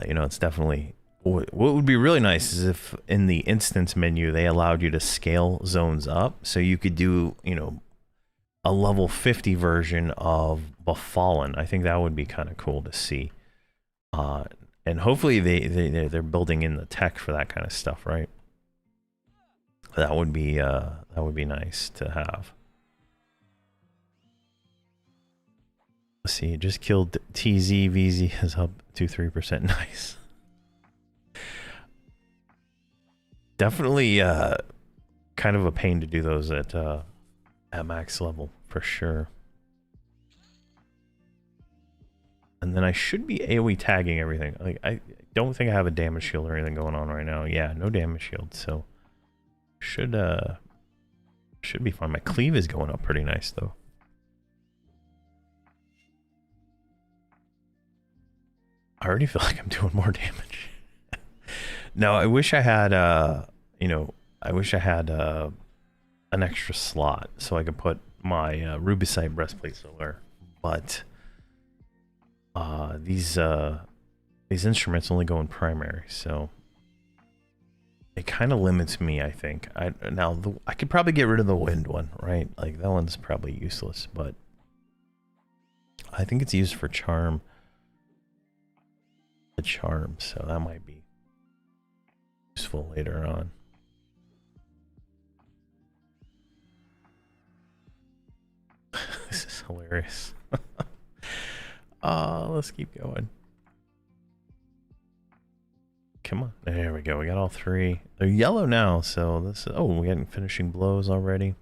you know, it's definitely what would be really nice is if in the instance menu they allowed you to scale zones up, so you could do, you know, a level 50 version of Befallen. I think that would be kind of cool to see. And hopefully they're building in the tech for that kind of stuff, right? That would be nice to have. Let's see, just killed TZ. VZ is up to 3%. Nice. Definitely kind of a pain to do those at max level for sure. And then I should be AoE tagging everything. Like I don't think I have a damage shield or anything going on right now. Yeah, no damage shield, so should be fine. My cleave is going up pretty nice though. I already feel like I'm doing more damage. No, I wish I had you know, I wish I had an extra slot so I could put my Rubicite breastplate somewhere, but these instruments only go in primary, so it kind of limits me, I think. I could probably get rid of the wind one, right? Like that one's probably useless, but I think it's used for charm. The charm, so that might be useful later on. This is hilarious. Let's keep going. Come on. There we go. We got all three. They're yellow now, so this... Oh, we got finishing blows already.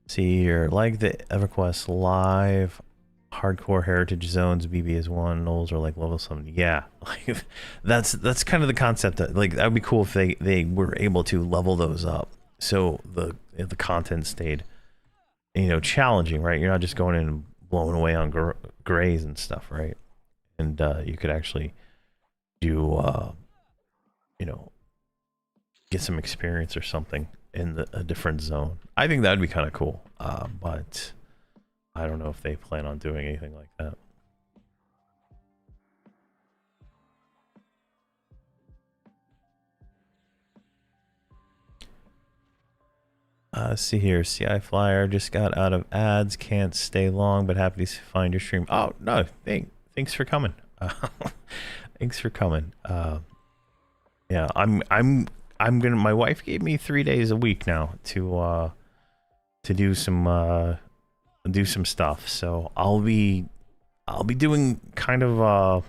See here, like the EverQuest Live, hardcore heritage zones, BB is 1, Knolls are like level 7. Yeah, like that's kind of the concept. That, like, that would be cool if they were able to level those up, so the content stayed you know, challenging, right? You're not just going in and blowing away on grays and stuff, right? And you could actually do, you know, get some experience or something in a different zone. I think that'd be kind of cool, but I don't know if they plan on doing anything like that. See here, CI Flyer just got out of ads. Can't stay long, but happy to find your stream. Oh no, thanks for coming. Thanks for coming. Yeah, I'm gonna. My wife gave me 3 days a week now to do some stuff. So I'll be doing kind of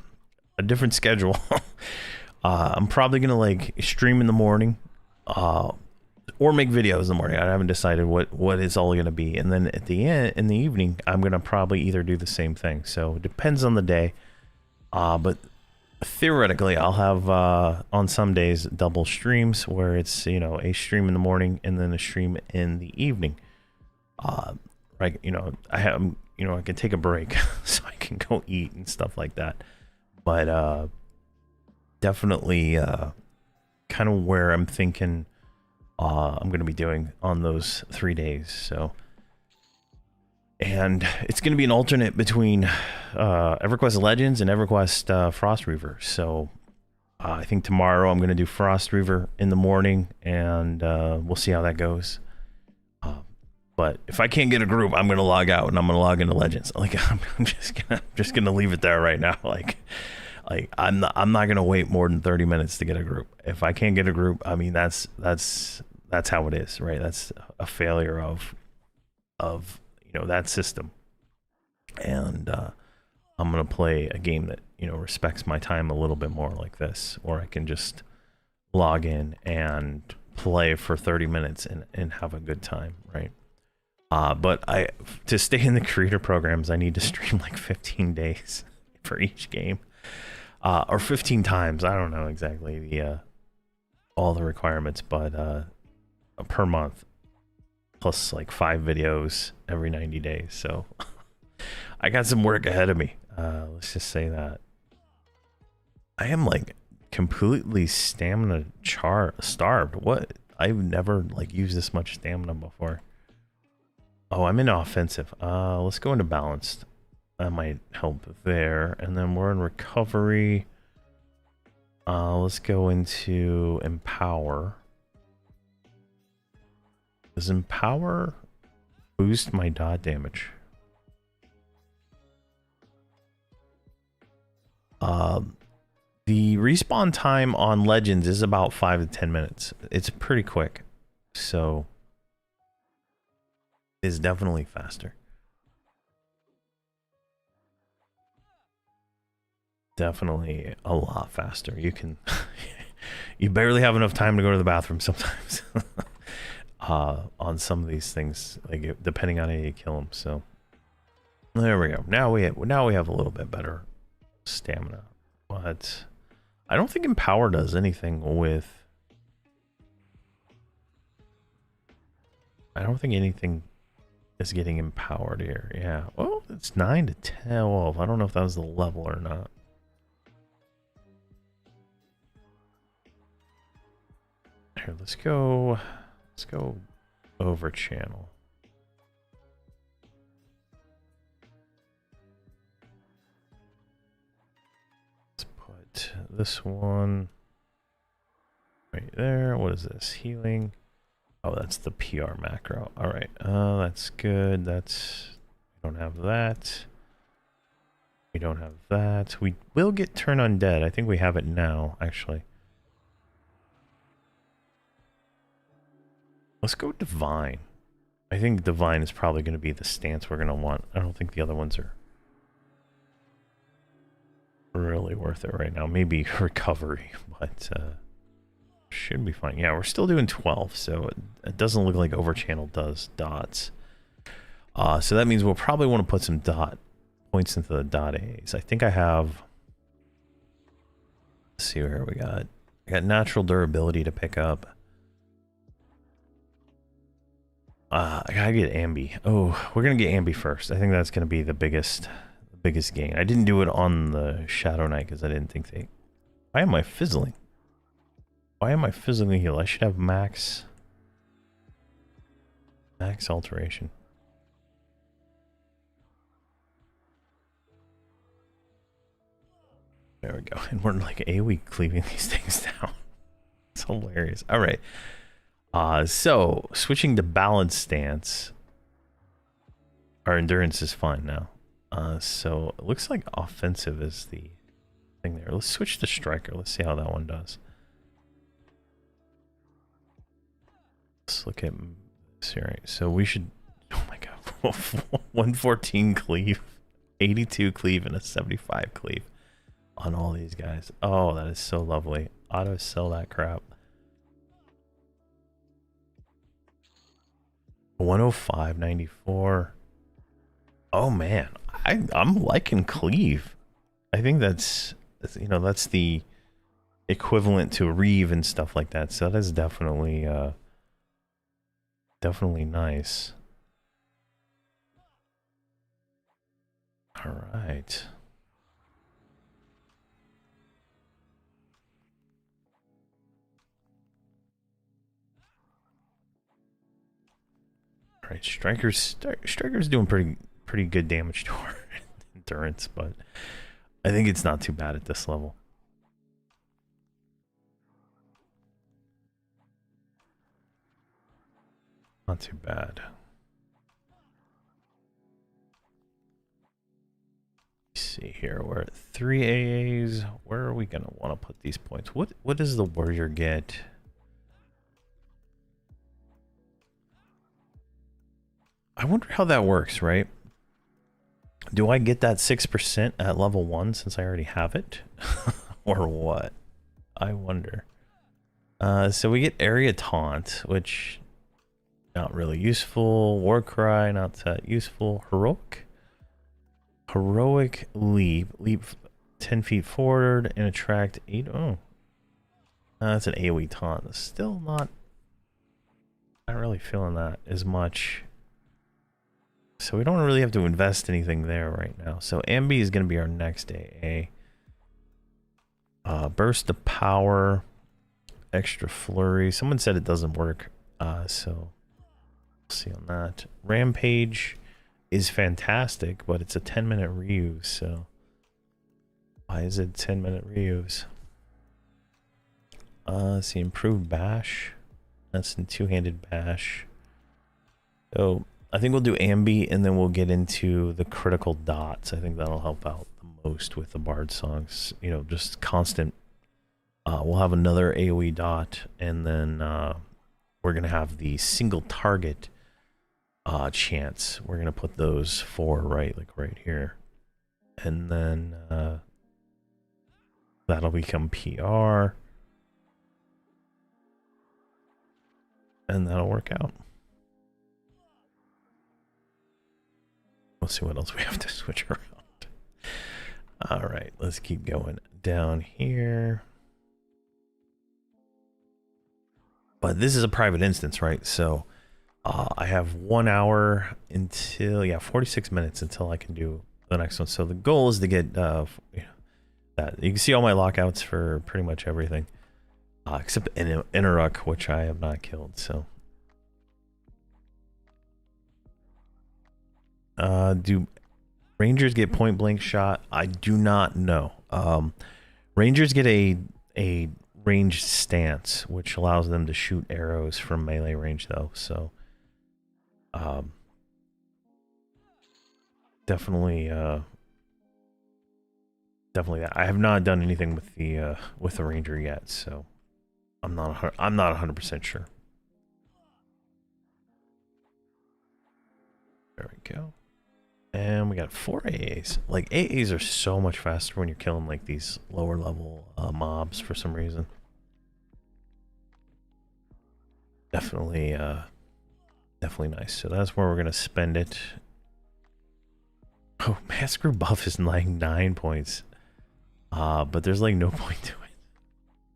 a different schedule. I'm probably gonna like stream in the morning. Or make videos in the morning. I haven't decided what it's all going to be. And then at the end, in the evening, I'm going to probably either do the same thing. So it depends on the day. But theoretically, I'll have on some days double streams where it's, you know, a stream in the morning and then a stream in the evening. Right, you know, I can take a break so I can go eat and stuff like that. But definitely kind of where I'm thinking I'm going to be doing on those 3 days. So, and it's going to be an alternate between Everquest Legends and Everquest Frost Reaver. So I think tomorrow I'm going to do Frost Reaver in the morning, and we'll see how that goes. But if I can't get a group, I'm going to log out and I'm going to log into Legends. Like I'm just gonna leave it there right now. Like I'm not gonna wait more than 30 minutes to get a group. If I can't get a group, I mean that's how it is, right? That's a failure of you know, that system. And I'm gonna play a game that, you know, respects my time a little bit more like this, or I can just log in and play for 30 minutes and have a good time, right? But to stay in the creator programs, I need to stream like 15 days for each game. Or 15 times. I don't know exactly the all the requirements, but per month, plus like 5 videos every 90 days. So I got some work ahead of me. Let's just say that. I am like completely stamina starved. What? I've never like used this much stamina before. Oh, I'm in offensive. Let's go into balanced. That might help there. And then we're in recovery. Let's go into empower. Does empower boost my dot damage? The respawn time on Legends is about 5 to 10 minutes. It's pretty quick. So it's definitely faster. Definitely a lot faster. You can you barely have enough time to go to the bathroom sometimes on some of these things, like depending on how you kill them. So there we go. Now we have a little bit better stamina, but I don't think empower does anything with. I don't think anything is getting empowered here. Yeah. Well, it's 9 to 12. I don't know if that was the level or not. Here, let's go over channel. Let's put this one right there. What is this? Healing. Oh, that's the PR macro. All right. That's good. We don't have that. We don't have that. We will get turn undead. I think we have it now, actually. Let's go divine. I think divine is probably going to be the stance we're going to want. I don't think the other ones are really worth it right now. Maybe recovery, but should be fine. Yeah, we're still doing 12, so it doesn't look like overchannel does dots. So that means we'll probably want to put some dot points into the dot A's. I think I have. Let's see where we got. I got natural durability to pick up. I gotta get Ambi. Oh, we're gonna get Ambi first. I think that's gonna be the biggest gain. I didn't do it on the Shadow Knight because I didn't think they. Why am I fizzling? Why am I fizzling heal? I should have max alteration. There we go. And we're like AoE cleaving these things down. It's hilarious. All right. So switching to balance stance. Our endurance is fine now. So it looks like offensive is the thing there. Let's switch to striker. Let's see how that one does. Let's look at this here. Right? So we should. Oh my god, 114 cleave, 82 cleave, and a 75 cleave on all these guys. Oh, that is so lovely. Auto sell that crap. 105.94. Oh man, I'm liking cleave. I think that's that's the equivalent to Reeve and stuff like that. So that is definitely definitely nice. All right. All right, Striker's doing pretty good damage to our endurance, but I think it's not too bad at this level. Not too bad. Let's see here, we're at 3 AAs. Where are we gonna want to put these points? What does the warrior get? I wonder how that works, right? Do I get that 6% at level 1 since I already have it? Or what? I wonder. So we get area taunt, which not really useful. War cry, not that useful. Heroic leap 10 feet forward and attract 8. Oh, that's an AoE taunt. Still not really feeling that as much. So we don't really have to invest anything there right now. So Ambi is going to be our next AA. Burst of power, extra flurry. Someone said it doesn't work, so we'll see on that. Rampage is fantastic, but it's a 10-minute reuse. So why is it 10-minute reuse? Let's see, improved bash. That's a two-handed bash. So I think we'll do Ambi and then we'll get into the critical dots. I think that'll help out the most with the Bard songs. You know, just constant. We'll have another AoE dot, and then we're going to have the single target chance. We're going to put those 4 right here. And then that'll become PR. And that'll work out. Let's see what else we have to switch around. All right, let's keep going down here. But this is a private instance, right? So I have 1 hour until, 46 minutes until I can do the next one. So the goal is to get that. You can see all my lockouts for pretty much everything, except Interruck, which I have not killed. So do Rangers get point blank shot? I do not know. Rangers get a ranged stance, which allows them to shoot arrows from melee range, though. So definitely that. I have not done anything with the ranger yet, so I'm not 100% sure. There we go. And we got 4 AAs. Like, AAs are so much faster when you're killing like these lower level mobs for some reason. Definitely nice. So that's where we're gonna spend it. Oh, mass group buff is like 9 points. But there's like no point to it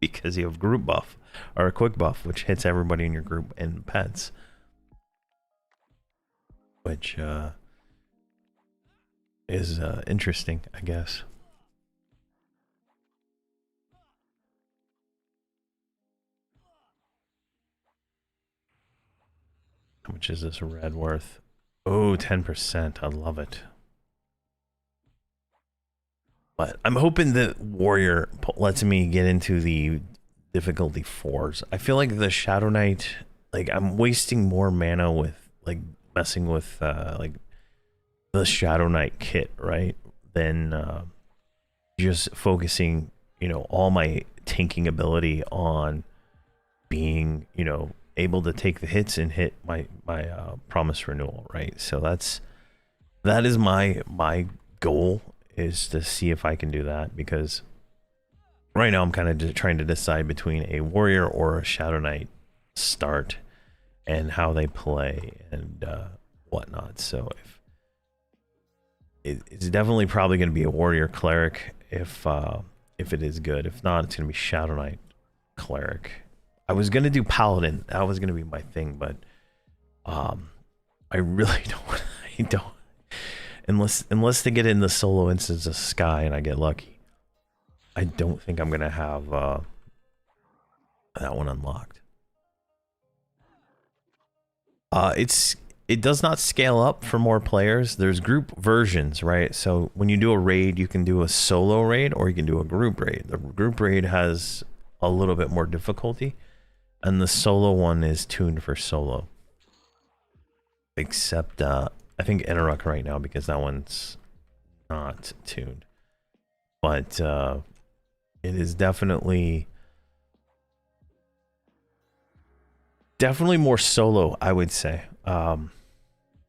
because you have group buff or a quick buff, which hits everybody in your group and pets. which is interesting, I guess. How much is this red worth? Oh, 10%. I love it. But I'm hoping that Warrior lets me get into the difficulty 4s. I feel like the Shadow Knight, like I'm wasting more mana with like messing with like the Shadow Knight kit, right? Than just focusing, you know, all my tanking ability on being, you know, able to take the hits and hit my promise renewal, right? So that is my goal, is to see if I can do that, because right now I'm kind of trying to decide between a Warrior or a Shadow Knight start and how they play and whatnot. So it's definitely probably going to be a Warrior Cleric if it is good. If not, it's going to be Shadow Knight Cleric. I was going to do Paladin. That was going to be my thing, but I really don't. I don't. Unless they get in the solo instance of Sky and I get lucky, I don't think I'm going to have that one unlocked. It does not scale up for more players. There's group versions, right? So when you do a raid, you can do a solo raid or you can do a group raid. The group raid has a little bit more difficulty, and the solo one is tuned for solo. Except I think Interrupt right now, because that one's not tuned. But it is definitely more solo, I would say.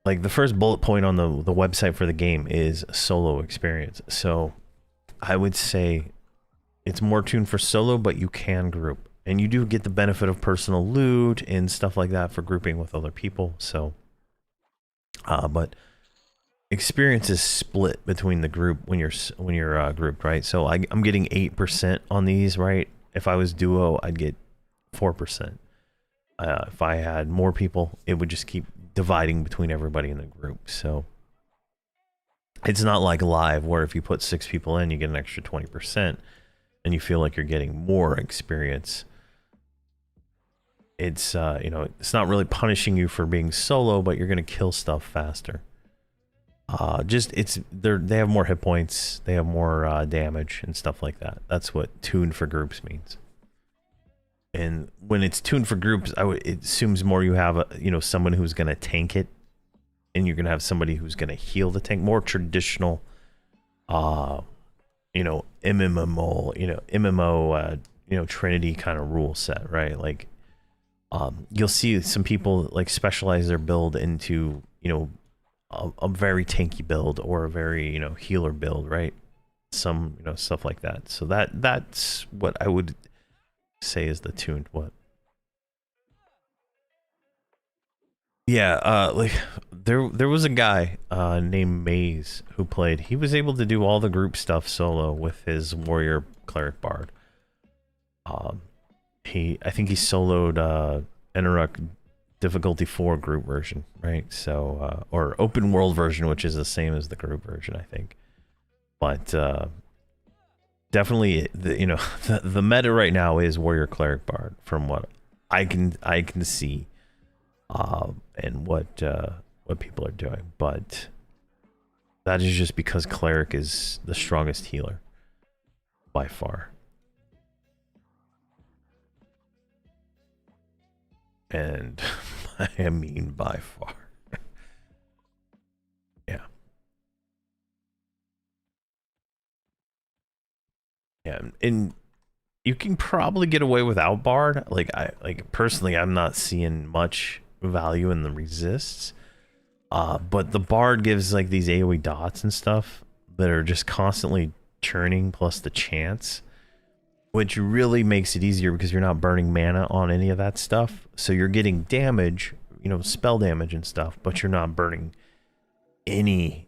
Like the first bullet point on the website for the game is solo experience. So I would say it's more tuned for solo, but you can group. And you do get the benefit of personal loot and stuff like that for grouping with other people. So but experience is split between the group when you're grouped, right? So I'm getting 8% on these, right? If I was duo, I'd get 4%. If I had more people, it would just keep dividing between everybody in the group. So it's not like live, where if you put 6 people in, you get an extra 20% and you feel like you're getting more experience. It's you know, it's not really punishing you for being solo, but you're gonna kill stuff faster. Just they have more hit points, they have more damage and stuff like that. That's what tuned for groups means. And when it's tuned for groups, it assumes more you have someone who's gonna tank it, and you're gonna have somebody who's gonna heal the tank. More traditional, MMO, Trinity kind of rule set, right? Like, you'll see some people like specialize their build into, a very tanky build or a very, healer build, right? Some, stuff like that. So that's what I would say is the tuned what. Yeah, like there was a guy named Maze who played. He was able to do all the group stuff solo with his Warrior Cleric Bard. I think he soloed Interrupt difficulty 4 group version, right? So or open world version, which is the same as the group version, I think. But definitely, the meta right now is Warrior Cleric Bard, from what I can see, and what people are doing. But that is just because Cleric is the strongest healer by far. And I mean by far. Yeah. Yeah, and you can probably get away without Bard. Personally, I'm not seeing much value in the resists. But the Bard gives like these AoE dots and stuff that are just constantly churning, plus the chance, which really makes it easier because you're not burning mana on any of that stuff. So you're getting damage, spell damage and stuff, but you're not burning any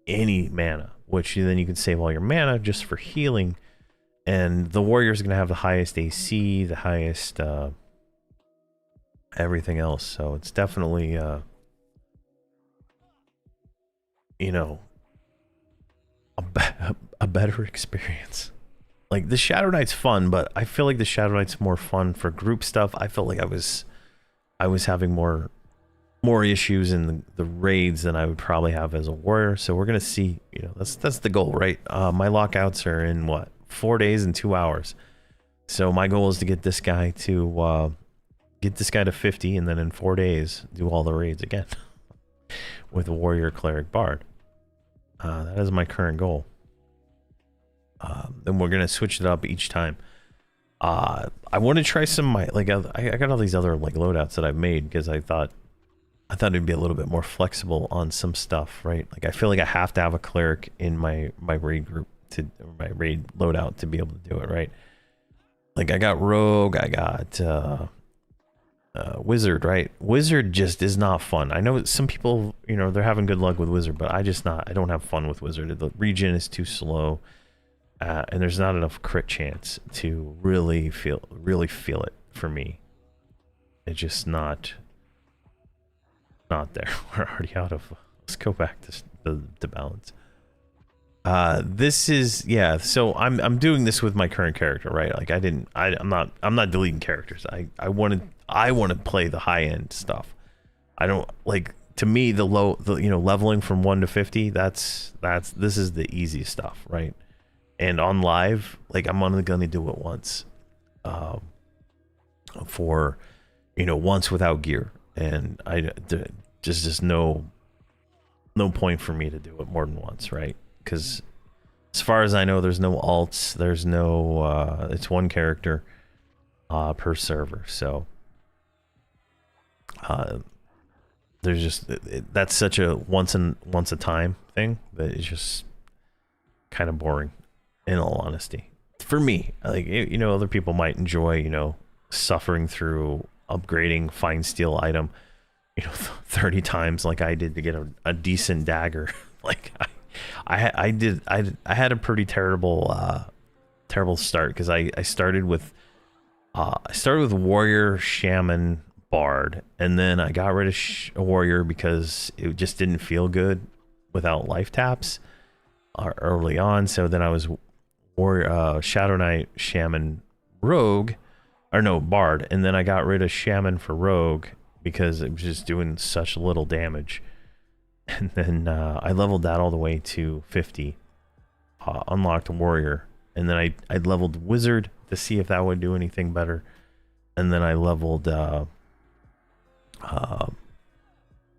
mana, which then you can save all your mana just for healing. And the Warrior's going to have the highest AC, the highest everything else. So it's definitely you know, a better experience. Like the Shadow Knight's fun, but I feel like the Shadow Knight's more fun for group stuff. I felt like I was having more issues in the raids than I would probably have as a warrior. So we're gonna see. You know, that's the goal, right? My lockouts are in what, 4 days and 2 hours. So my goal is to get this guy to 50, and then in 4 days do all the raids again with a warrior, cleric, bard. That is my current goal. Then we're gonna switch it up each time. I want to try some I got all these other like loadouts that I've made because I thought it'd be a little bit more flexible on some stuff, right? Like I feel like I have to have a cleric in my raid group my raid loadout to be able to do it, right? Like I got rogue, I got wizard, right? Wizard just is not fun. I know some people, you know, they're having good luck with wizard, but I don't have fun with wizard. The regen is too slow. And there's not enough crit chance to really feel it for me. It's just not there. We're already out of. Let's go back to balance. This is, yeah. So I'm doing this with my current character, right? Like I'm not deleting characters. I want to play the high end stuff. I don't like, to me, the leveling from 1 to 50. This is the easy stuff, right? And on live, like I'm only gonna do it once, for once without gear, and just no point for me to do it more than once, right? Because as far as I know, there's no alts, there's no it's one character per server, so there's just that's such a once a time thing that it's just kind of boring. In all honesty, for me, like, other people might enjoy, suffering through upgrading fine steel item, 30 times like I did to get a decent dagger. Like I had a pretty terrible start because I started with warrior, shaman, bard, and then I got rid of warrior because it just didn't feel good without life taps early on. So then I was Shadow Knight, Shaman, Rogue, or no, Bard, and then I got rid of Shaman for Rogue because it was just doing such little damage. And then I leveled that all the way to 50, unlocked Warrior, and then I leveled Wizard to see if that would do anything better, and then I leveled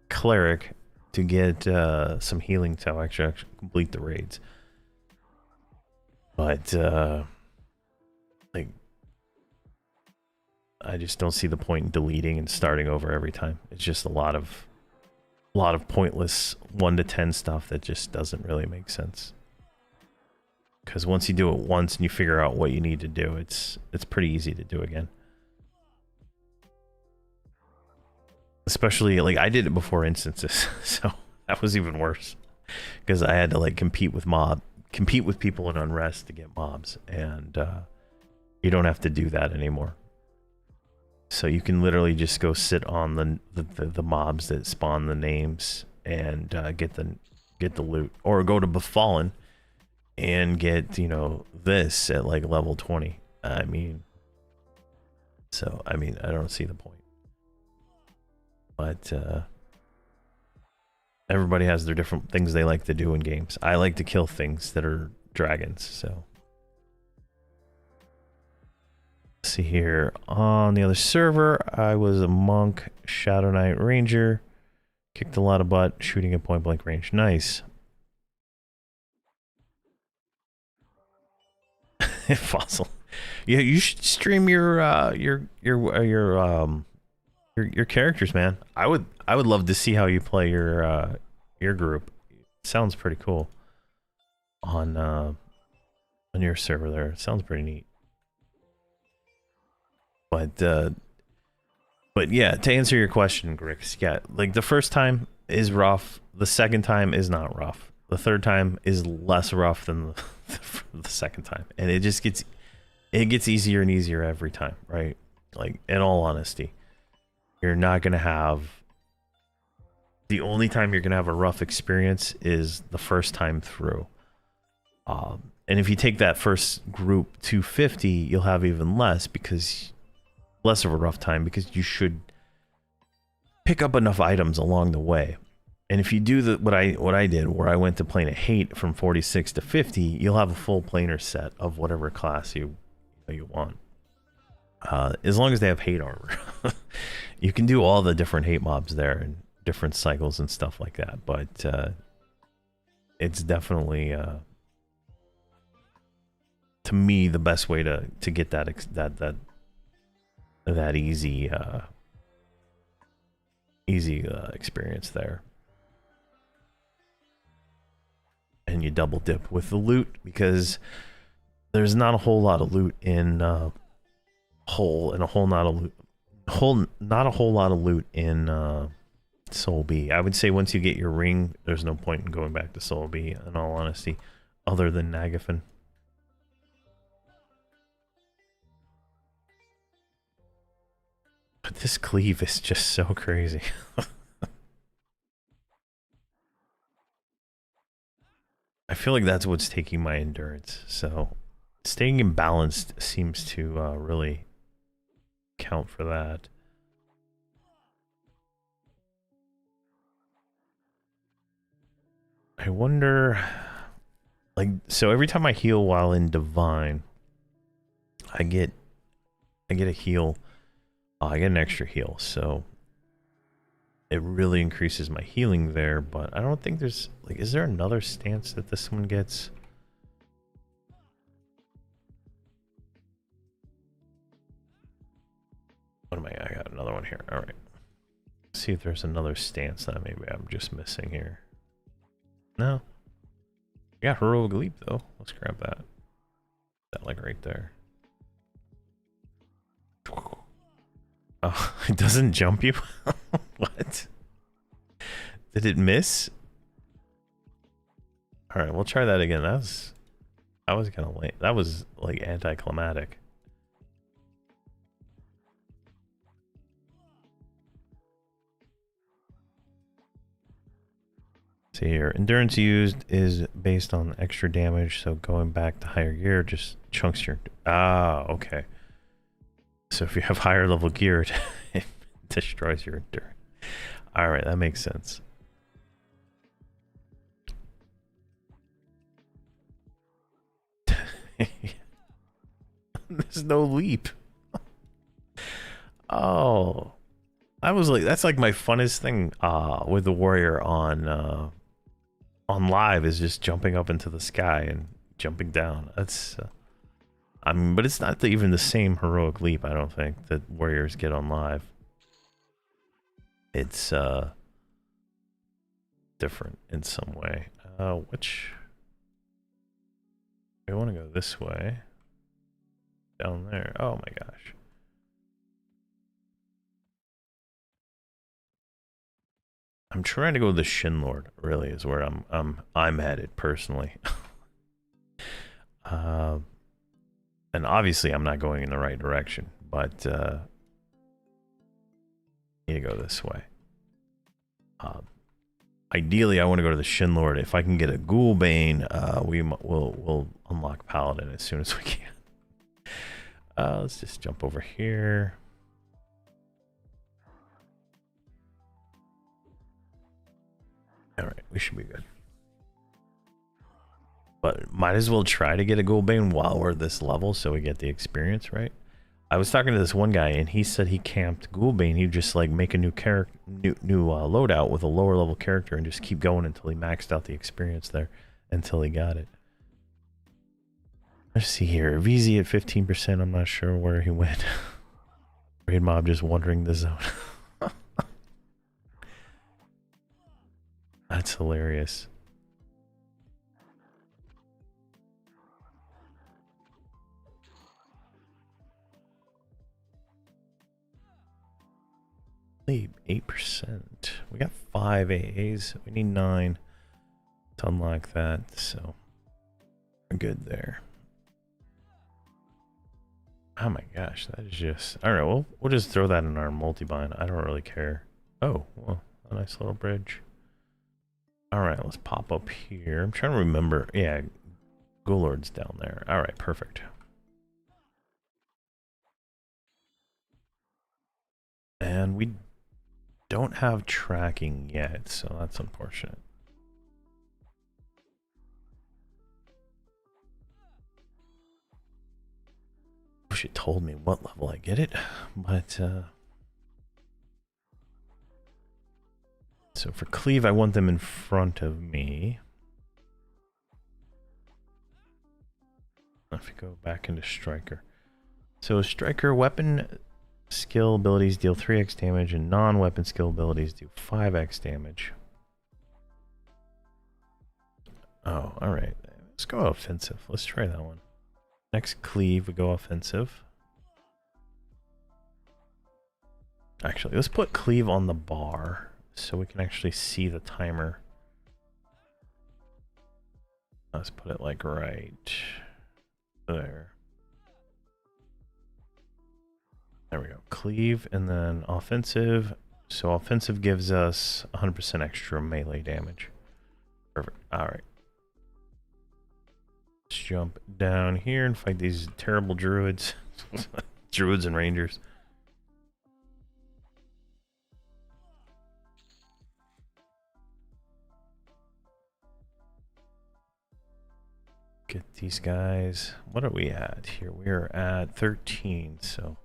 Cleric to get some healing to actually complete the raids. But like, I just don't see the point in deleting and starting over every time. It's just a lot of pointless 1 to 10 stuff that just doesn't really make sense. Because once you do it once and you figure out what you need to do, it's pretty easy to do again. Especially, like, I did it before instances, so that was even worse. Because I had to, like, compete with people in Unrest to get mobs, and you don't have to do that anymore. So you can literally just go sit on the mobs that spawn the names and get the loot, or go to Befallen and get this at like level 20. I mean, I don't see the point. But everybody has their different things they like to do in games. I like to kill things that are dragons, so. Let's see here. On the other server, I was a monk, Shadow Knight Ranger. Kicked a lot of butt, shooting at point blank range. Nice. Fossil. Yeah, you should stream your characters, man. I would love to see how you play your group. Sounds pretty cool on your server there. It sounds pretty neat. But yeah, to answer your question, Grix, yeah, like the first time is rough. The second time is not rough. The third time is less rough than the second time, and it just gets easier and easier every time, right? Like, in all honesty, you're not gonna have The only time you're gonna have a rough experience is the first time through. And if you take that first group to 50, you'll have even less less of a rough time because you should pick up enough items along the way. And if you do what I did, where I went to plane of hate from 46 to 50, you'll have a full planar set of whatever class you want. As long as they have hate armor, you can do all the different hate mobs there and different cycles and stuff like that. But it's definitely to me the best way to get that easy experience there. And you double dip with the loot because there's not a whole lot of loot in not a whole lot of loot in Soul B. I would say once you get your ring, there's no point in going back to Soul B, in all honesty, other than Nagafin. But this cleave is just so crazy. I feel like that's what's taking my endurance, so staying imbalanced seems to really count for that. I wonder, like, so every time I heal while in Divine, I get a heal. I get an extra heal, so it really increases my healing there, but I don't think there's, like, is there another stance that this one gets? What am I got another one here. All right. Let's see if there's another stance that maybe I'm just missing here. No. We got Heroic Leap, though. Let's grab that. That, like, right there. Oh, it doesn't jump you? What? Did it miss? Alright, we'll try that again. That was kind of late. That was, like, anticlimactic. See here, endurance used is based on extra damage, so going back to higher gear just chunks your... Ah, okay. So if you have higher level gear, it destroys your endurance. Alright, that makes sense. There's no leap. Oh. That's like my funnest thing with the warrior on live is just jumping up into the sky and jumping down. That's I mean, but it's not even the same heroic leap, I don't think, that warriors get on live. It's different in some way. Which I want to go this way. Down there. Oh my gosh. I'm trying to go to the Shin Lord, really, is where I'm headed personally. And obviously I'm not going in the right direction, but need to go this way. Ideally I want to go to the Shin Lord. If I can get a Ghoulbane, we'll unlock Paladin as soon as we can. Let's just jump over here. Alright, we should be good. But might as well try to get a Ghoulbane while we're at this level so we get the experience, right? I was talking to this one guy and he said he camped Ghoulbane. He'd just like make a new character, new loadout with a lower level character and just keep going until he maxed out the experience there until he got it. Let's see here. VZ at 15%. I'm not sure where he went. Raid mob just wandering the zone. That's hilarious. Leap 8%. We got 5 AAs. We need 9 to unlock that, so we're good there. Oh my gosh, that is just... Alright, well, we'll just throw that in our multi-bind. I don't really care. Oh, well, A nice little bridge. All right, let's pop up here. I'm trying to remember. Yeah, Ghoulord's down there. All right, perfect. And we don't have tracking yet, so that's unfortunate. Wish it told me what level I get it, but so for cleave, I want them in front of me. If we go back into striker, so striker weapon skill abilities deal 3x damage, and non-weapon skill abilities do 5x damage. Oh, all right. Let's go offensive. Let's try that one. Next cleave, we go offensive. Actually, let's put cleave on the bar so we can actually see the timer. Let's put it like right there. There we go. Cleave and then offensive. So offensive gives us 100% extra melee damage. Perfect. All right. Let's jump down here and fight these terrible druids. Druids and rangers. Get these guys. What are we at here? We're at 13, so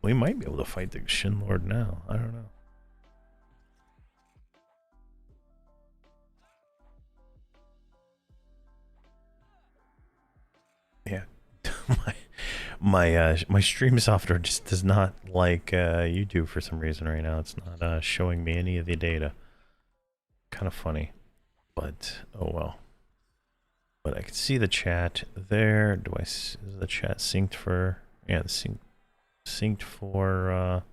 we might be able to fight the Shin Lord now. I don't know. Yeah, my stream software just does not like YouTube for some reason right now. It's not showing me any of the data. Kind of funny, but oh well. But I can see the chat there. Is the chat synced for? Yeah, synced for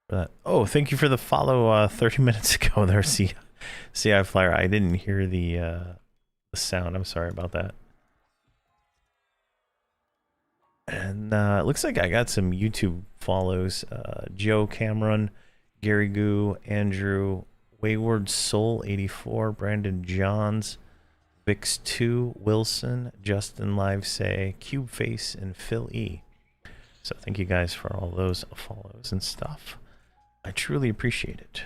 that. Oh, thank you for the follow 30 minutes ago there, CI Flyer. I didn't hear the sound. I'm sorry about that. And it looks like I got some YouTube follows. Joe Cameron, Gary Goo, Andrew, Wayward Soul 84, Brandon Johns, Vix2, Wilson, Justin Livesay, Cubeface, and Phil E. So thank you guys for all those follows and stuff. I truly appreciate it.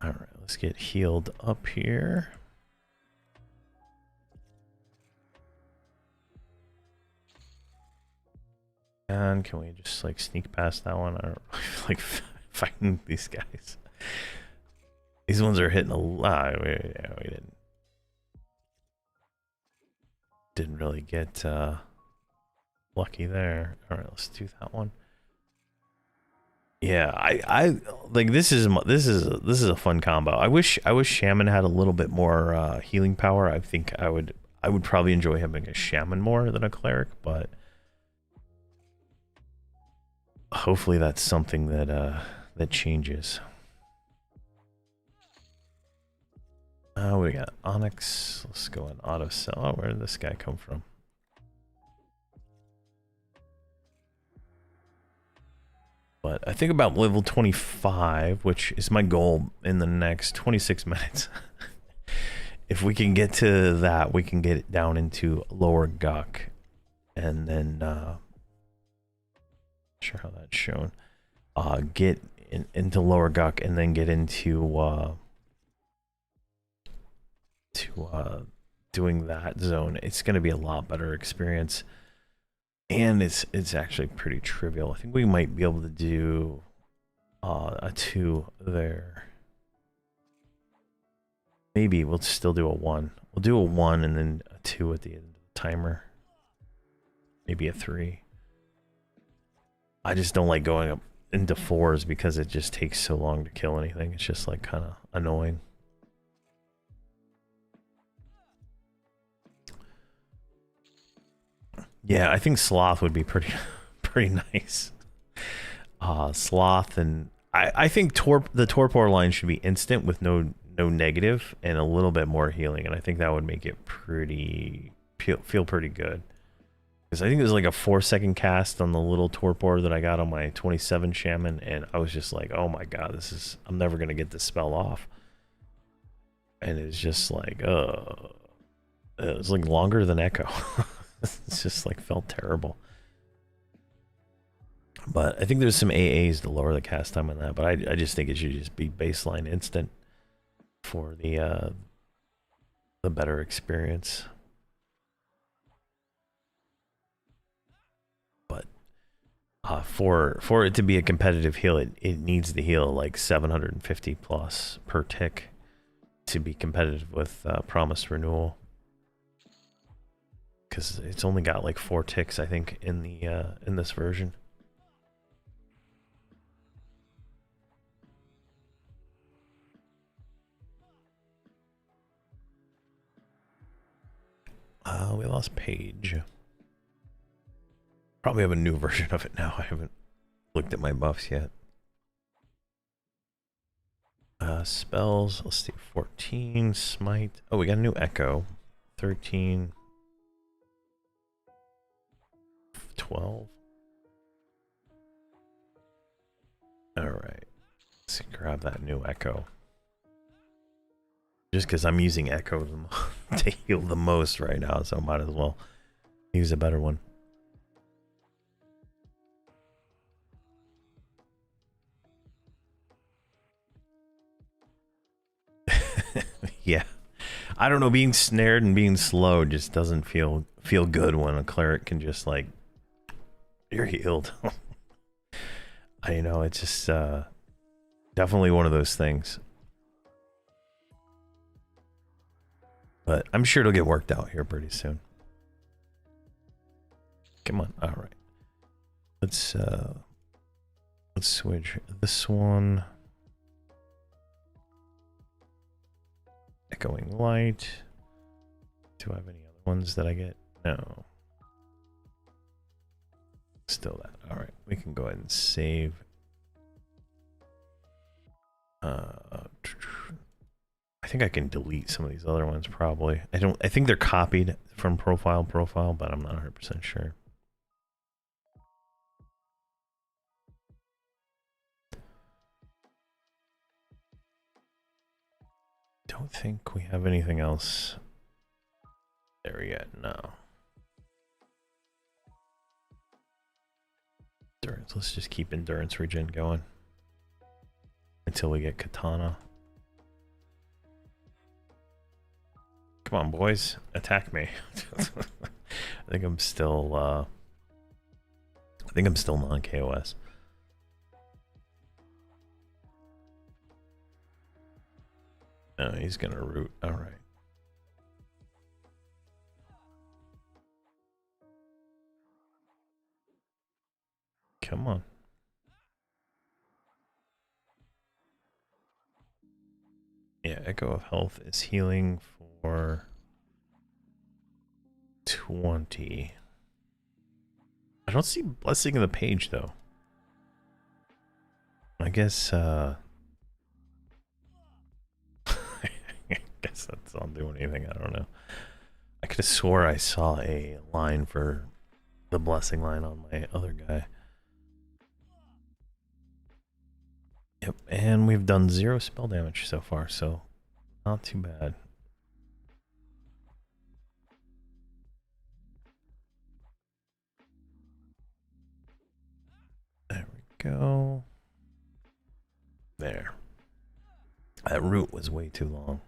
All right, let's get healed up here. And can we just like sneak past that one? I don't like fighting these guys. These ones are hitting a lot. We didn't really get lucky there. All right, let's do that one. Yeah, I like this is a fun combo. I wish Shaman had a little bit more healing power. I think I would probably enjoy having a Shaman more than a cleric, but hopefully that's something that that changes. We got Onyx. Let's go in auto sell. Oh, where did this guy come from? But I think about level 25, which is my goal in the next 26 minutes. If we can get to that, we can get it down into lower Guk, and then not sure how that's shown. Get into lower Guk, and then get into doing that zone. It's going to be a lot better experience, and it's actually pretty trivial. I think we might be able to do a 2 there. Maybe we'll still do a 1. We'll do a 1 and then a 2 at the end of the timer. Maybe a 3. I just don't like going up into 4s because it just takes so long to kill anything. It's just like kind of annoying. Yeah, I think Sloth would be pretty nice. Sloth, and I think the Torpor line should be instant with no negative and a little bit more healing, and I think that would make it feel pretty good. Because I think there's like a 4-second cast on the little torpor that I got on my 27 shaman, and I was just like, oh my god, I'm never gonna get this spell off. And it's just like, it was like longer than Echo. It's just like felt terrible. But I think there's some AAs to lower the cast time on that, but I just think it should just be baseline instant for the better experience. But for it to be a competitive heal, it needs to heal like 750 plus per tick to be competitive with Promised Renewal. Because it's only got like 4 ticks, I think, in the in this version. We lost Paige. Probably have a new version of it now. I haven't looked at my buffs yet. Spells, let's see, 14, Smite. Oh, we got a new Echo. 13, 12. Alright. Let's grab that new Echo. Just because I'm using Echo to heal the most right now, so I might as well use a better one. Yeah. I don't know, being snared and being slow just doesn't feel good when a cleric can just like, you're healed. I know, it's just definitely one of those things. But I'm sure it'll get worked out here pretty soon. Come on, all right. Let's switch this one. Echoing Light. Do I have any other ones that I get? No. Still that. All right, we can go ahead and save. I think I can delete some of these other ones probably. I think they're copied from profile, but I'm not 100% sure. Don't think we have anything else there yet, no. Endurance, let's just keep endurance regen going until we get katana. Come on, boys, attack me. I think I'm still non-KOS. No, he's gonna root. All right. Come on. Yeah, Echo of Health is healing for 20. I don't see Blessing of the Page though. I guess I guess that's not doing anything, I don't know. I could have swore I saw a line for the blessing line on my other guy. Yep, and we've done 0 spell damage so far, so not too bad. There we go. There. That route was way too long.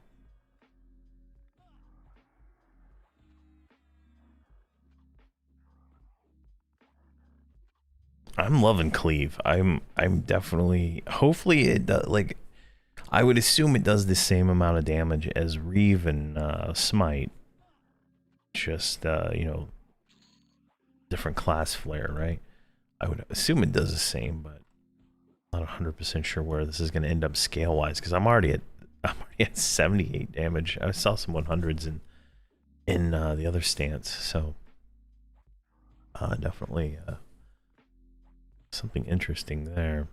I'm loving Cleave. I'm definitely, hopefully it does, like, I would assume it does the same amount of damage as Reeve and Smite. Just you know, different class flare, right? I would assume it does the same, but I'm not 100% sure where this is going to end up scale wise, because I'm already at 78 damage. I saw some 100s in the other stance, so definitely something interesting there.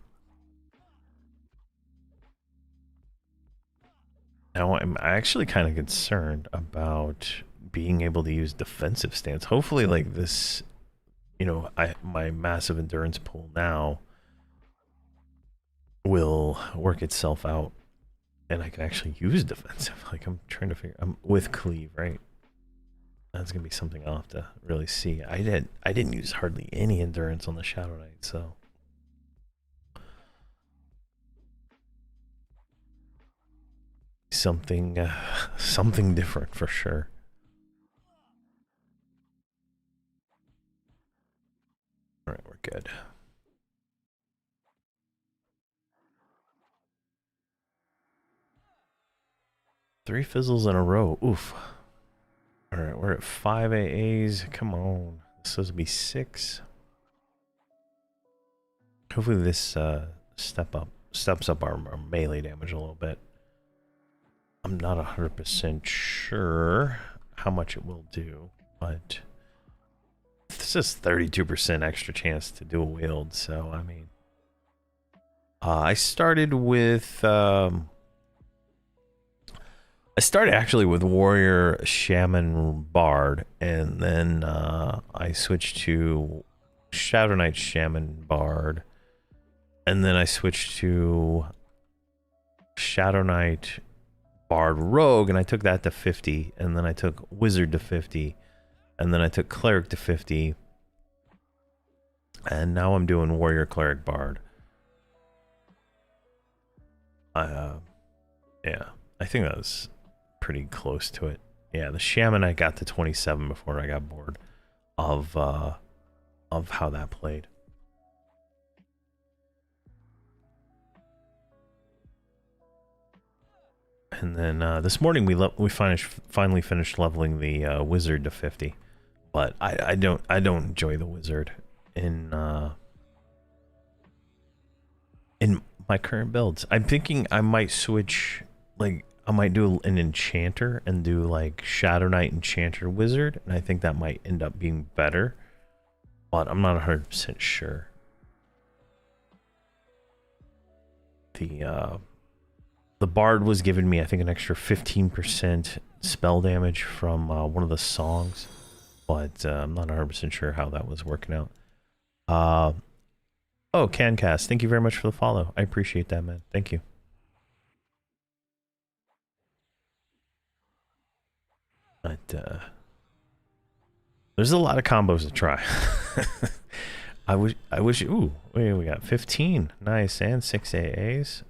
Now I'm actually kind of concerned about being able to use defensive stance. Hopefully, like, this you know, my massive endurance pool now will work itself out, and I can actually use defensive. Like I'm trying to figure. I'm with cleave, right? That's gonna be something I'll have to really see. I didn't use hardly any endurance on the Shadow Knight, so something something different for sure. All right, we're good. Three fizzles in a row. Oof. All right, we're at 5 AAs. Come on. This is supposed to be 6. Hopefully this steps up our melee damage a little bit. I'm not 100% sure how much it will do, but this is 32% extra chance to dual wield, so I mean, I started actually with Warrior, Shaman, Bard, and then I switched to Shadow Knight, Shaman, Bard, and then I switched to Shadow Knight, Bard, Rogue, and I took that to 50, and then I took Wizard to 50, and then I took Cleric to 50, and now I'm doing Warrior, Cleric, Bard. Yeah, I think that was pretty close to it. Yeah, the Shaman I got to 27 before I got bored of how that played. And then this morning we finally finished leveling the Wizard to 50, but I don't enjoy the Wizard in my current builds. I'm thinking I might switch, like I might do an Enchanter and do like Shadow Knight, Enchanter, Wizard, and I think that might end up being better, but I'm not 100% sure. The Bard was giving me, I think, an extra 15% spell damage from one of the songs, but I'm not 100% sure how that was working out. Oh, CanCast, thank you very much for the follow. I appreciate that, man. Thank you. But there's a lot of combos to try. I wish. Ooh, wait, we got 15, nice, and 6 AAs.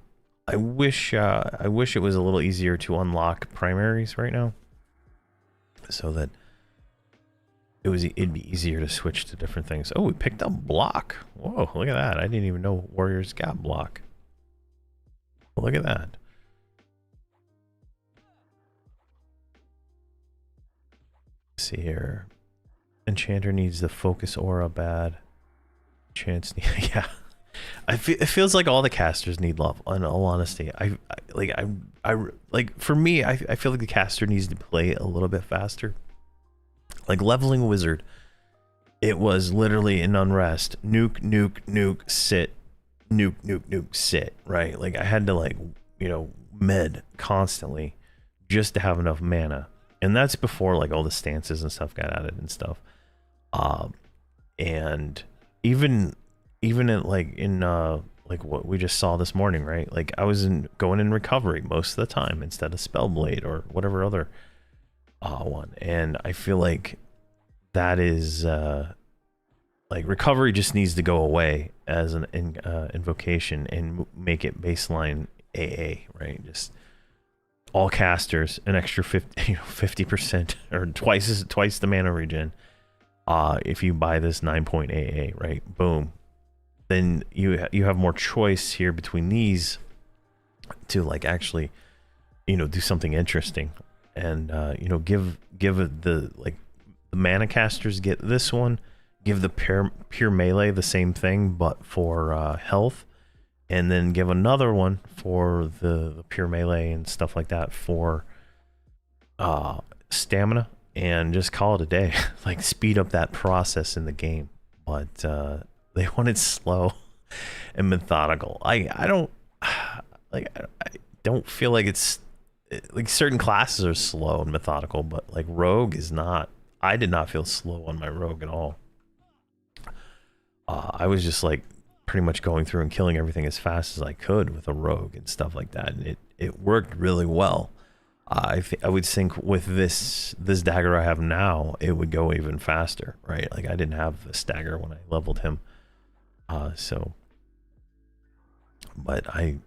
I wish it was a little easier to unlock primaries right now, so that it'd be easier to switch to different things. Oh, we picked up block. Whoa, look at that! I didn't even know warriors got block. Look at that. Let's see here. Enchanter needs the focus aura bad. Chance, yeah. It feels like all the casters need love. In all honesty, I like for me, I feel like the caster needs to play a little bit faster. Like leveling Wizard, it was literally an unrest. Nuke, nuke, nuke, sit, nuke, nuke, nuke, sit. Right? Like I had to like med constantly just to have enough mana, and that's before like all the stances and stuff got added and stuff. And even in like what we just saw this morning, right? Like I was going in recovery most of the time instead of Spellblade or whatever other one, and I feel like that is like recovery just needs to go away as an invocation and make it baseline AA, right? Just all casters an extra 50% or twice the mana regen. If you buy this 9-point AA, right? Boom. Then you have more choice here between these to like actually, do something interesting, and give the mana casters get this one, give the pure melee the same thing but for health, and then give another one for the pure melee and stuff like that for stamina, and just call it a day. Like speed up that process in the game, but they want it slow and methodical. I don't like. I don't feel like it's like certain classes are slow and methodical, but like Rogue is not. I did not feel slow on my Rogue at all. I was just like pretty much going through and killing everything as fast as I could with a rogue and stuff like that, and it worked really well. I would think with this dagger I have now, it would go even faster, right? Like I didn't have this dagger when I leveled him, so. But I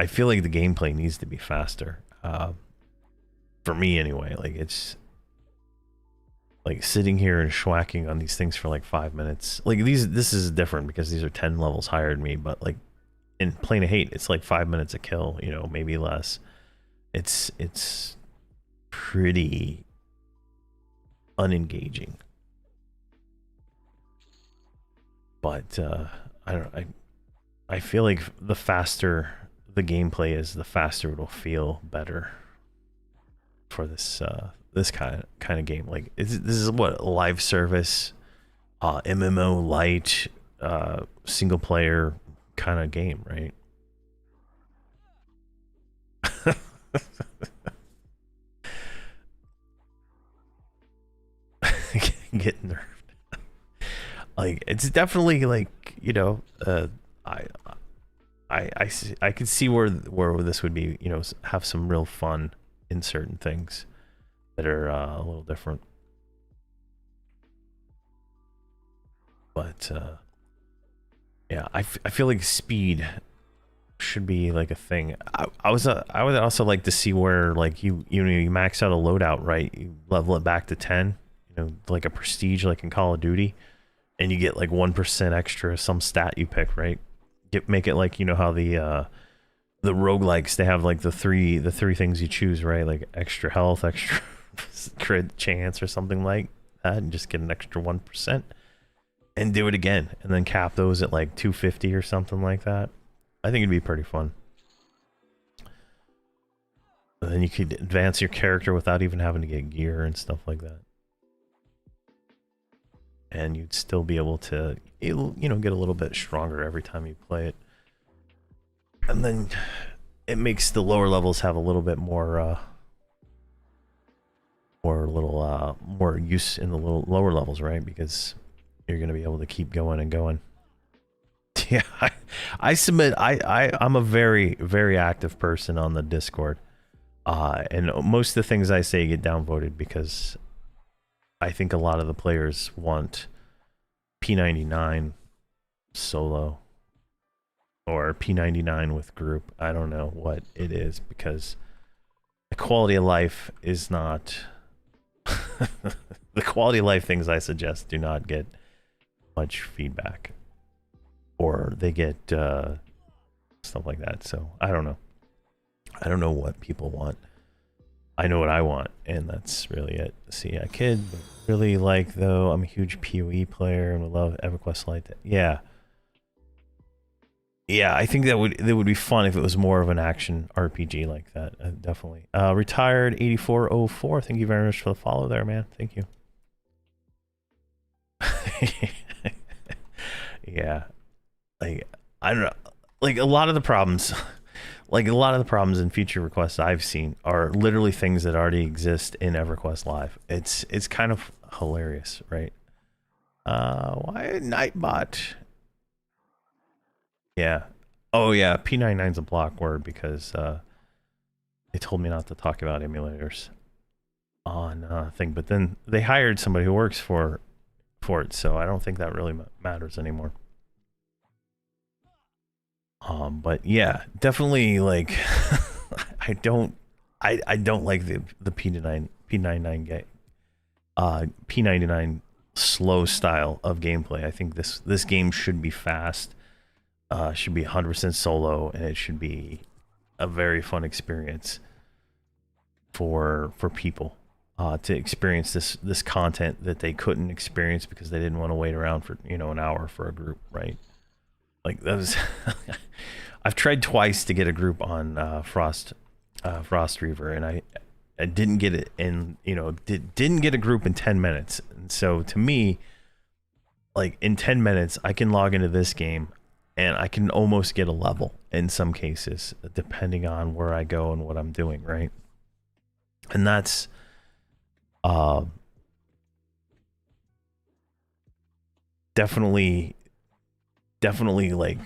feel like the gameplay needs to be faster, for me anyway. Like it's like sitting here and schwacking on these things for like 5 minutes. Like this is different because these are 10 levels higher than me, but like in Plane of Hate, it's like 5 minutes a kill, you know, maybe less. It's pretty unengaging. But I don't I feel like the faster the gameplay is, the faster it'll feel better for this kind of game. Like this is what live service, MMO light, single player kind of game, right? Get nerfed. Like it's definitely like, you know, I I could see where this would be, you know, have some real fun in certain things that are a little different. But yeah, I feel like speed should be like a thing. I would also like to see where like you know you max out a loadout, right? You level it back to 10, you know, like a prestige like in Call of Duty, and you get like 1% extra some stat you pick, right? Make it like, you know, how the roguelikes, they have like the three things you choose, right? Like extra health, extra crit chance or something like that, and just get an extra 1% and do it again, and then cap those at like 250 or something like that. I think it'd be pretty fun. And then you could advance your character without even having to get gear and stuff like that. And you'd still be able to, you know, get a little bit stronger every time you play it. And then it makes the lower levels have a little bit more more use in the little lower levels, right? Because you're going to be able to keep going and going. Yeah, I submit. I'm a very, very active person on the Discord, and most of the things I say get downvoted because I think a lot of the players want P99 solo or P99 with group. I don't know what it is, because the quality of life is not the quality of life things I suggest do not get much feedback, or they get stuff like that. So I don't know what people want. I know what I want, and that's really it. See, I kid, but really like, though, I'm a huge PoE player and would love Everquest like that. Yeah, I think that would be fun if it was more of an action RPG like that. Definitely. Retired 8404. Thank you very much for the follow there, man. Thank you. Yeah, like I don't know, like a lot of the problems. Like a lot of the problems in feature requests I've seen are literally things that already exist in EverQuest Live. It's kind of hilarious, right? Why Nightbot? Yeah. Oh yeah, P99's a block word because they told me not to talk about emulators on thing, but then they hired somebody who works for it, so I don't think that really matters anymore. But yeah, definitely like I don't like the P99 game, P99 slow style of gameplay. I think this game should be fast, should be 100% solo, and it should be a very fun experience for people to experience this content that they couldn't experience because they didn't want to wait around for, you know, an hour for a group, right? Like those. I've tried twice to get a group on Frost Reaver, and I didn't get it in, you know, didn't get a group in 10 minutes. And so to me, like in 10 minutes, I can log into this game and I can almost get a level in some cases, depending on where I go and what I'm doing, right? And that's definitely definitely like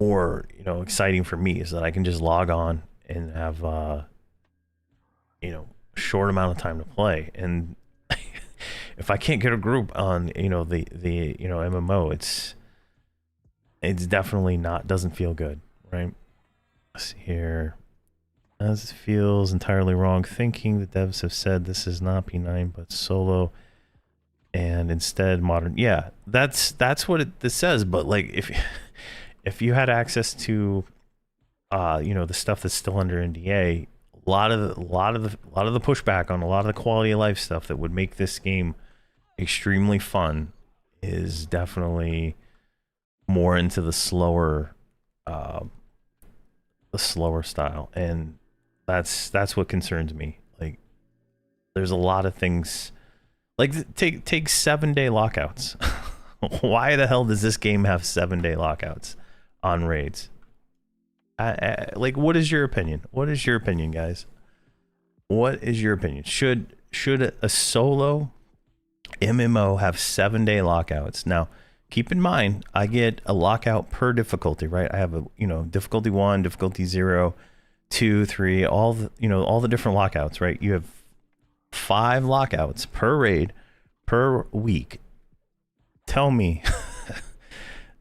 more, exciting for me is that I can just log on and have, a short amount of time to play. And if I can't get a group on, the MMO, it's definitely doesn't feel good, right? Let's see here. As it feels entirely wrong thinking the devs have said this is not P9 but solo and instead modern. Yeah, that's what this says. But like if you had access to the stuff that's still under NDA, a lot of the pushback on a lot of the quality of life stuff that would make this game extremely fun is definitely more into the slower style, and that's what concerns me. Like there's a lot of things like take 7-day lockouts. Why the hell does this game have 7-day lockouts on raids? Like, what is your opinion? What is your opinion, guys? What is your opinion? Should a solo MMO have 7-day lockouts? Now, keep in mind, I get a lockout per difficulty, right? I have a difficulty 1, difficulty 0, 2, 3, all the different lockouts, right? You have 5 lockouts per raid per week. Tell me,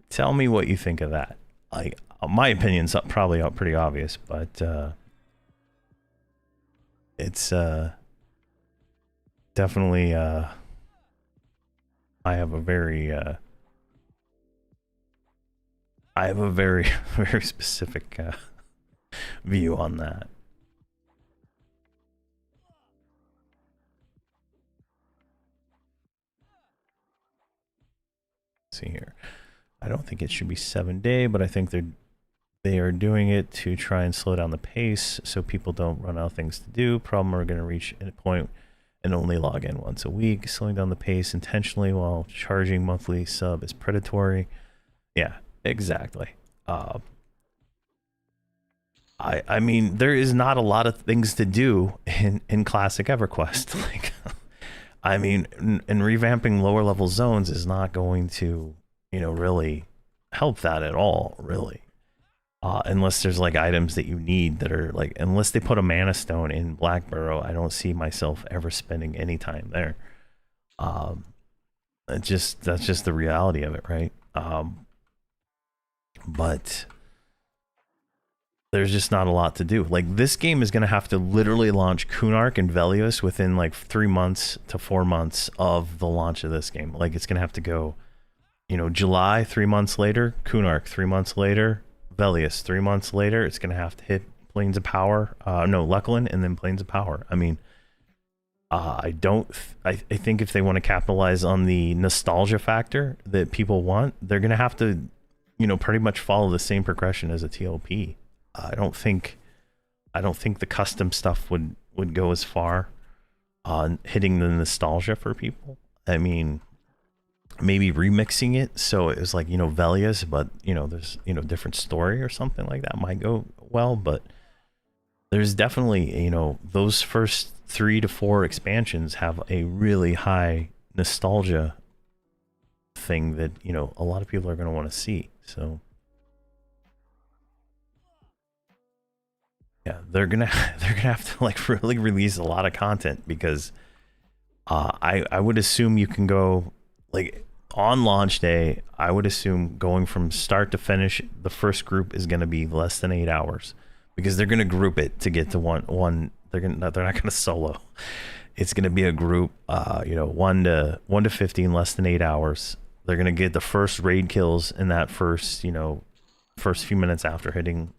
tell me what you think of that. Like, my opinion's probably pretty obvious, but it's definitely I have a very very specific view on that. Let's see here. I don't think it should be 7-day, but I think they are doing it to try and slow down the pace so people don't run out of things to do. Problem, we're going to reach a point and only log in once a week. Slowing down the pace intentionally while charging monthly sub is predatory. Yeah, exactly. I mean, there is not a lot of things to do in classic EverQuest. Like, I mean, and revamping lower level zones is not going to, really help that at all, really. Unless there's like items that you need that are like, unless they put a mana stone in Blackburrow, I don't see myself ever spending any time there. That's just the reality of it, right? But there's just not a lot to do. Like, this game is going to have to literally launch Kunark and Velius within like 3 months to 4 months of the launch of this game. Like, it's going to have to go, July, 3 months later, Kunark, 3 months later, Velius, 3 months later. It's going to have to hit Plains of Power, Lucklin, and then Plains of Power. I mean, I think if they want to capitalize on the nostalgia factor that people want, they're going to have to, pretty much follow the same progression as a TLP. I don't think the custom stuff would go as far on hitting the nostalgia for people. I mean, maybe remixing it so it was like, Velius, but there's different story or something like that might go well. But there's definitely, those first 3 to 4 expansions have a really high nostalgia thing that a lot of people are going to want to see. So yeah, they're gonna have to like really release a lot of content, because I would assume you can go like on launch day. I would assume going from start to finish, the first group is going to be less than 8 hours, because they're going to group it to get to one. They're not going to solo. It's going to be a group, 1 to 15, less than 8 hours. They're going to get the first raid kills in that first few minutes after hitting.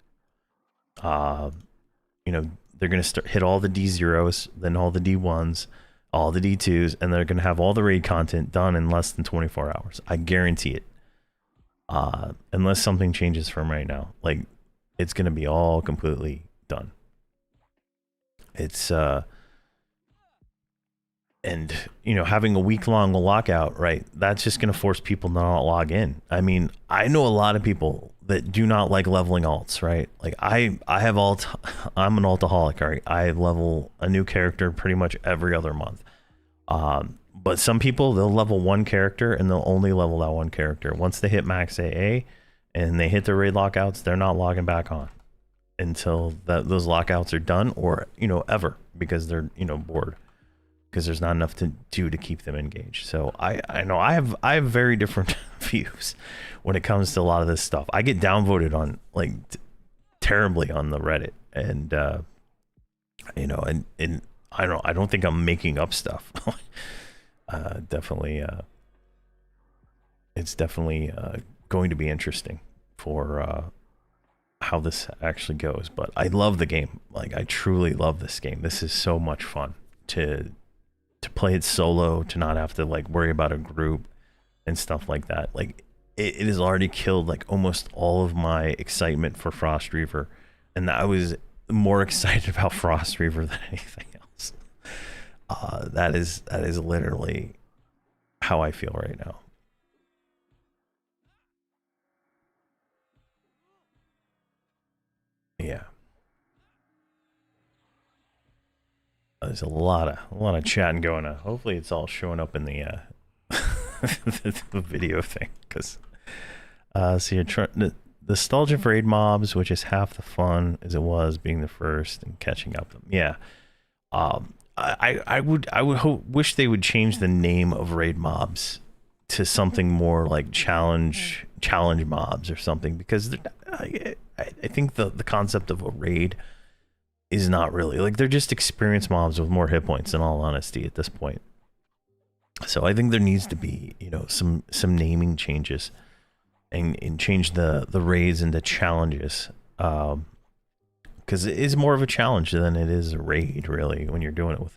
They're going to hit all the D0s, then all the D1s, all the D2s, and they're going to have all the raid content done in less than 24 hours. I guarantee it. Unless something changes from right now. Like, it's going to be all completely done. It's, and, having a week-long lockout, right, that's just going to force people to not log in. I mean, I know a lot of people that do not like leveling alts, right? Like, I have I'm an altaholic, right? I level a new character pretty much every other month. But some people, they'll level one character and they'll only level that one character. Once they hit max AA, and they hit their raid lockouts, they're not logging back on until those lockouts are done, or ever, because they're bored, because there's not enough to do to keep them engaged. So I know I have very different views when it comes to a lot of this stuff. I get downvoted on like terribly on the Reddit, and and I don't think I'm making up stuff. Definitely it's definitely going to be interesting for how this actually goes. But I love the game. Like, I truly love this game. This is so much fun to play it solo, to not have to like worry about a group and stuff like that. Like, it has already killed like almost all of my excitement for Frost Reaver, and I was more excited about Frost Reaver than anything else. That is literally how I feel right now. Yeah. There's a lot of chatting going on. Hopefully it's all showing up in the the video thing, because so you're trying the nostalgia for raid mobs, which is half the fun as it was being the first and catching up them. Yeah. I would wish they would change the name of raid mobs to something more like challenge mobs or something, because I think the concept of a raid is not really, like, they're just experience mobs with more hit points, in all honesty, at this point. So I think there needs to be, some naming changes, and change the raids into challenges, because it is more of a challenge than it is a raid, really, when you're doing it with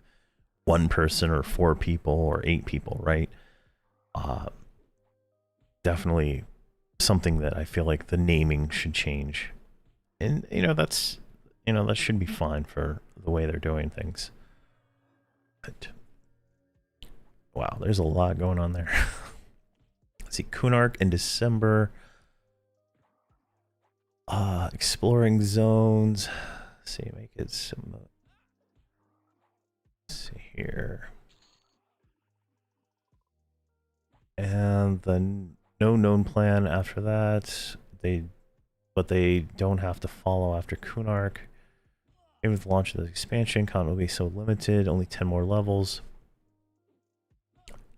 one person or 4 people or 8 people, right? Definitely something that I feel like the naming should change, and that's that should be fine for the way they're doing things. But wow, there's a lot going on there. Let's see, Kunark in December. Exploring zones. Let's see, make it some. Let's see here. And the no known plan after that. But they don't have to follow after Kunark. Maybe with the launch of the expansion, content will be so limited, only 10 more levels.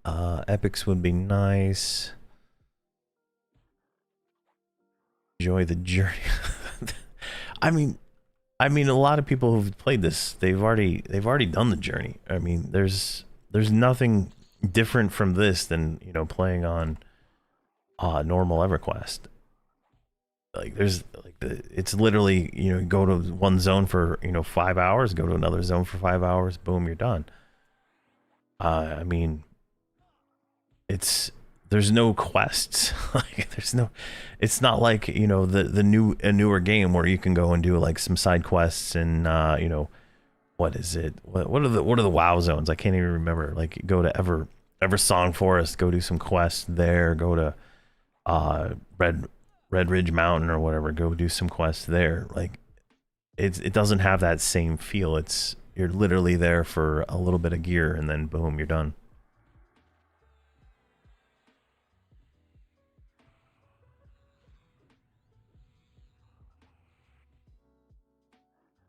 Epics would be nice. Enjoy the journey. I mean, a lot of people who've played this, they've already done the journey. I mean, there's nothing different from this than playing on normal Everquest. Like, there's like it's literally go to one zone for 5 hours, go to another zone for 5 hours, boom, you're done. I mean, there's no quests. Like, it's not like a newer game where you can go and do like some side quests and what is it, what are the WoW zones? I can't even remember. Like, go to Eversong Forest, go do some quests there, go to Red Ridge Mountain or whatever, go do some quests there. Like, it doesn't have that same feel. You're literally there for a little bit of gear and then boom, you're done.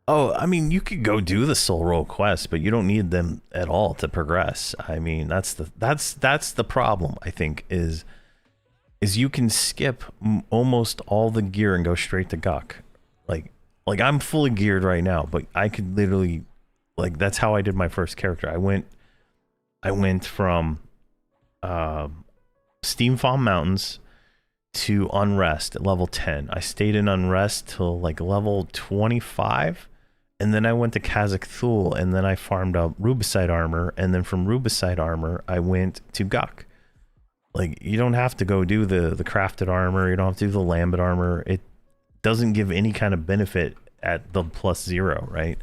Oh, I mean, you could go do the soul roll quests, but you don't need them at all to progress. I mean, that's the problem, I think, is you can skip almost all the gear and go straight to Guk. Like I'm fully geared right now, but I could literally, like, that's how I did my first character. I went from Steamfall Mountains to Unrest at level 10. I stayed in Unrest till like level 25, and then I went to Kazakh Thul, and then I farmed up Rubicide armor, and then from Rubicide armor I went to Guk. Like, you don't have to go do the crafted armor, you don't have to do the Lambent armor. It doesn't give any kind of benefit at the +0, right?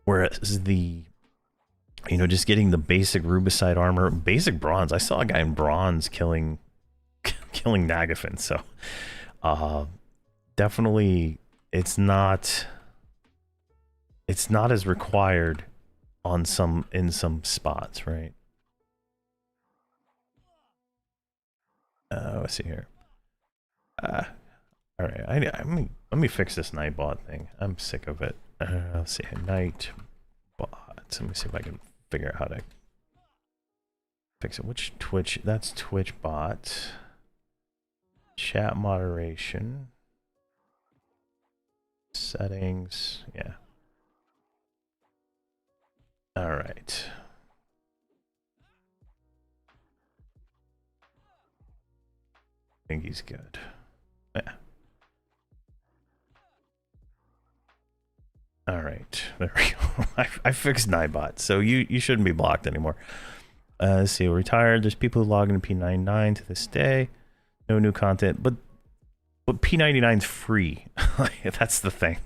Whereas the just getting the basic Rubicide armor, basic bronze. I saw a guy in bronze killing Nagafen, so definitely it's not as required in some spots, right? Let's see here. All right, let me fix this Nightbot thing. I'm sick of it. Let's see, Nightbot. Let me see if I can figure out how to fix it. Which Twitch? That's Twitch bot. Chat moderation. Settings. Yeah. All right. I think he's good. Yeah. All right. There we go. I fixed Nightbot, so you shouldn't be blocked anymore. Let's see. Retired. There's people who log into P99 to this day. No new content, but P99's free. That's the thing.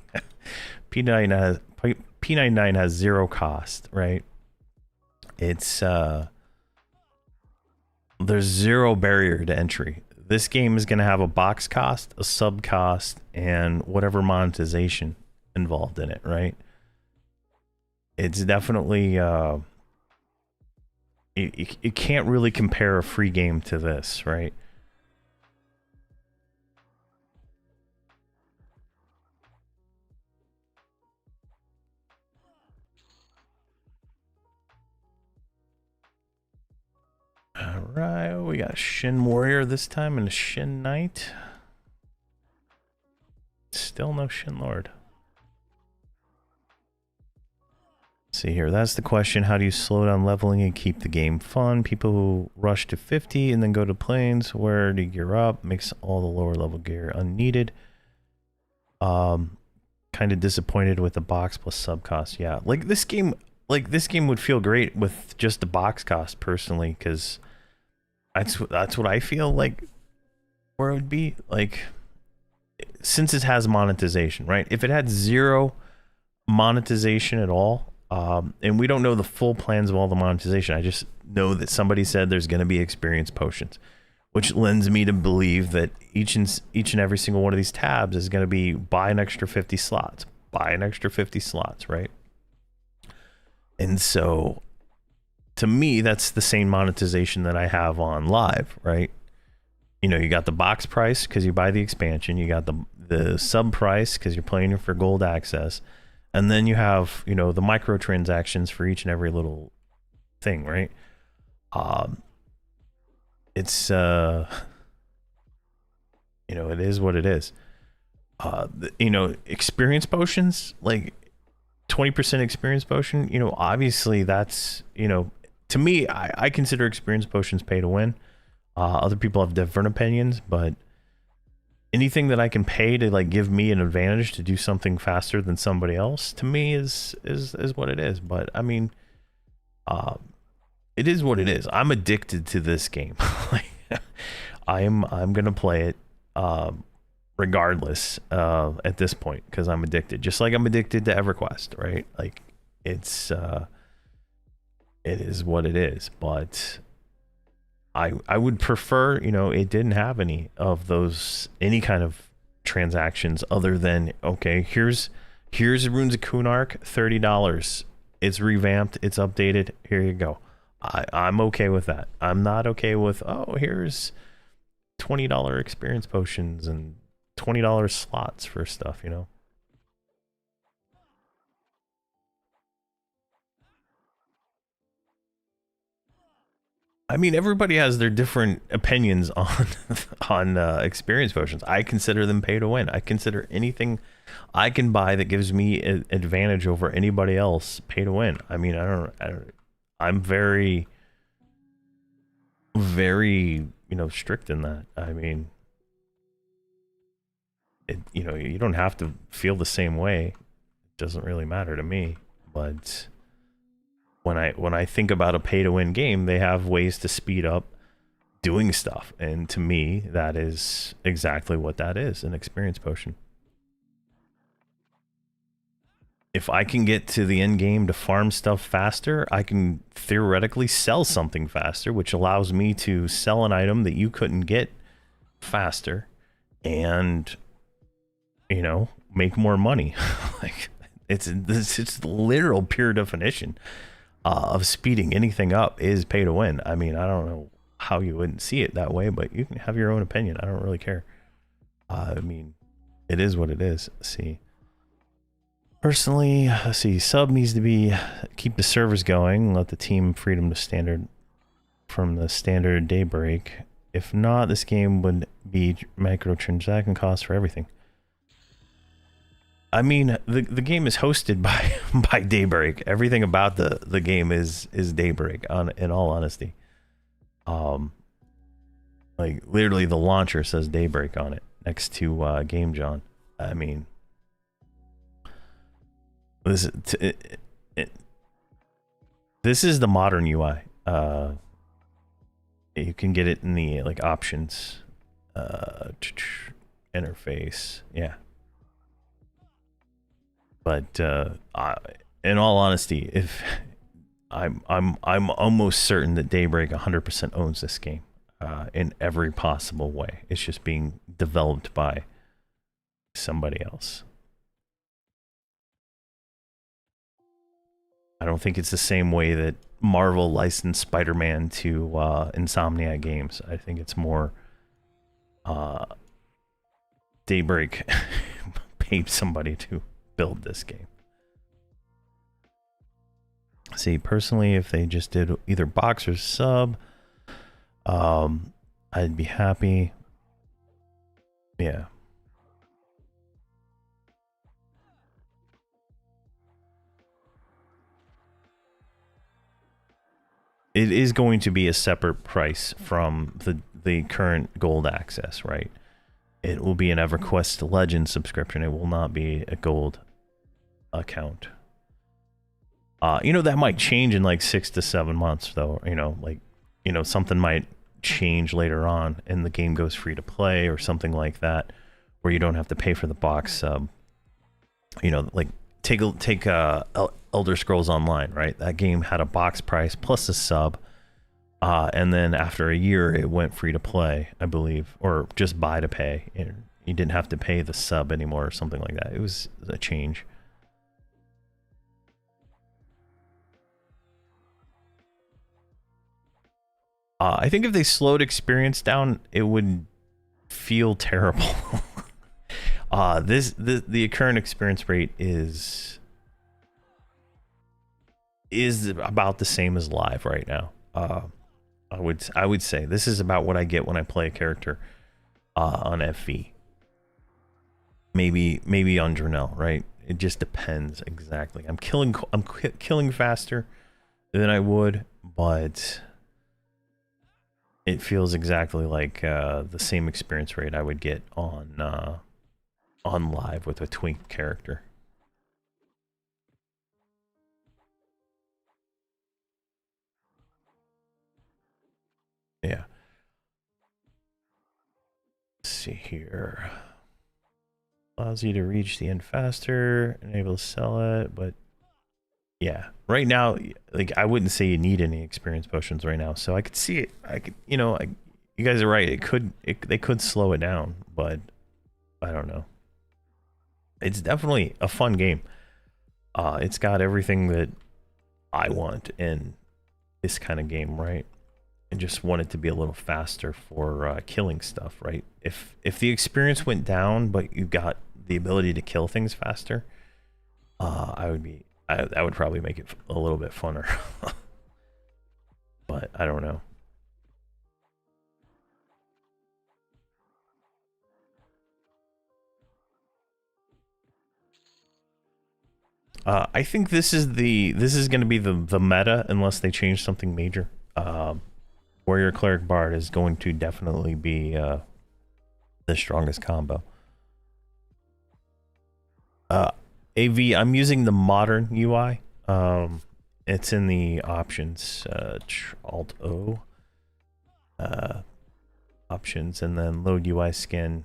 P99 has zero cost, right? It's there's zero barrier to entry. This game is going to have a box cost, a sub cost, and whatever monetization involved in it, right? It's definitely you can't really compare a free game to this, right? All right, we got a Shin Warrior this time and a Shin Knight. Still no Shin Lord. Let's see here, that's the question. How do you slow down leveling and keep the game fun? People who rush to 50 and then go to planes where to gear up makes all the lower level gear unneeded. Kind of disappointed with the box plus sub cost. Yeah, like this game would feel great with just the box cost personally, because that's what I feel like where it would be. Like, since it has monetization, right? If it had zero monetization at all, and we don't know the full plans of all the monetization, I just know that somebody said there's going to be experience potions, which lends me to believe that each and every single one of these tabs is going to be buy an extra 50 slots, buy an extra 50 slots, right? And so, to me, that's the same monetization that I have on live, right? You know, you got the box price because you buy the expansion, you got the sub price because you're playing it for gold access, and then you have, you know, the microtransactions for each and every little thing, right? It's you know, it is what it is. You know, experience potions, like 20% experience potion, you know, obviously that's, you know, to me, I consider experience potions pay to win. Other people have different opinions, but anything that I can pay to like give me an advantage to do something faster than somebody else, to me is what it is. But I mean, it is what it is. I'm addicted to this game. I'm gonna play it regardless at this point, because I'm addicted, just like I'm addicted to Everquest, right? Like, it's it is what it is. But I would prefer, you know, it didn't have any of those, any kind of transactions other than, okay, here's Runes of Kunark, $30. It's revamped, it's updated, here you go. I'm okay with that. I'm not okay with, oh, here's $20 experience potions and $20 slots for stuff, you know. I mean, everybody has their different opinions on on experience potions. I consider them pay to win. I consider anything I can buy that gives me an advantage over anybody else pay to win. I mean, I'm very, very, you know, strict in that. I mean, you know, you don't have to feel the same way. It doesn't really matter to me. But when I think about a pay to win game, they have ways to speed up doing stuff, and to me, that is exactly what that is, an experience potion. If I can get to the end game to farm stuff faster, I can theoretically sell something faster, which allows me to sell an item that you couldn't get faster, and, you know, make more money. Like, it's the literal pure definition of speeding anything up is pay to win. I mean, I don't know how you wouldn't see it that way, but you can have your own opinion. I don't really care. I mean, it is what it is. Let's see. Personally, let's see. Sub needs to be keep the servers going. Let the team freedom to standard from the standard Daybreak. If not, this game would be microtransaction costs for everything. I mean, the game is hosted by by Daybreak. Everything about the game is Daybreak. In all honesty, like literally the launcher says Daybreak on it next to Game John. I mean, this is the modern UI. You can get it in the like options, interface. Yeah. But in all honesty, if I'm almost certain that Daybreak 100% owns this game in every possible way. It's just being developed by somebody else. I don't think it's the same way that Marvel licensed Spider-Man to Insomniac Games. I think it's more Daybreak paid somebody to build this game. See, personally, if they just did either box or sub, I'd be happy. Yeah. It is going to be a separate price from the current gold access, right? It will be an Everquest Legends subscription. It will not be a gold account. You know, that might change in like 6 to 7 months, though. You know, like, you know, something might change later on and the game goes free to play or something like that, where you don't have to pay for the box sub. You know, like take Elder Scrolls Online, right? That game had a box price plus a sub. And then after a year, it went free to play, I believe, or just buy to pay. You didn't have to pay the sub anymore or something like that. It was a change. I think if they slowed experience down, it would feel terrible. The current experience rate is about the same as live right now. I would say this is about what I get when I play a character on FV. Maybe on Dronell, right? It just depends exactly. I'm killing faster than I would, but it feels exactly like the same experience rate I would get on live with a twink character. Yeah. Let's see here. Allows you to reach the end faster and able to sell it, but yeah, right now, like I wouldn't say you need any experience potions right now. So I could see it. I could, you know, you guys are right. They could slow it down, but I don't know. It's definitely a fun game. It's got everything that I want in this kind of game, right? I just want it to be a little faster for killing stuff, right? If the experience went down, but you got the ability to kill things faster, I would probably make it a little bit funner. But I don't know. I think this is going to be the meta unless they change something major. Warrior Cleric Bard is going to definitely be the strongest combo. AV, I'm using the modern UI. It's in the options, Alt O, options, and then load UI skin,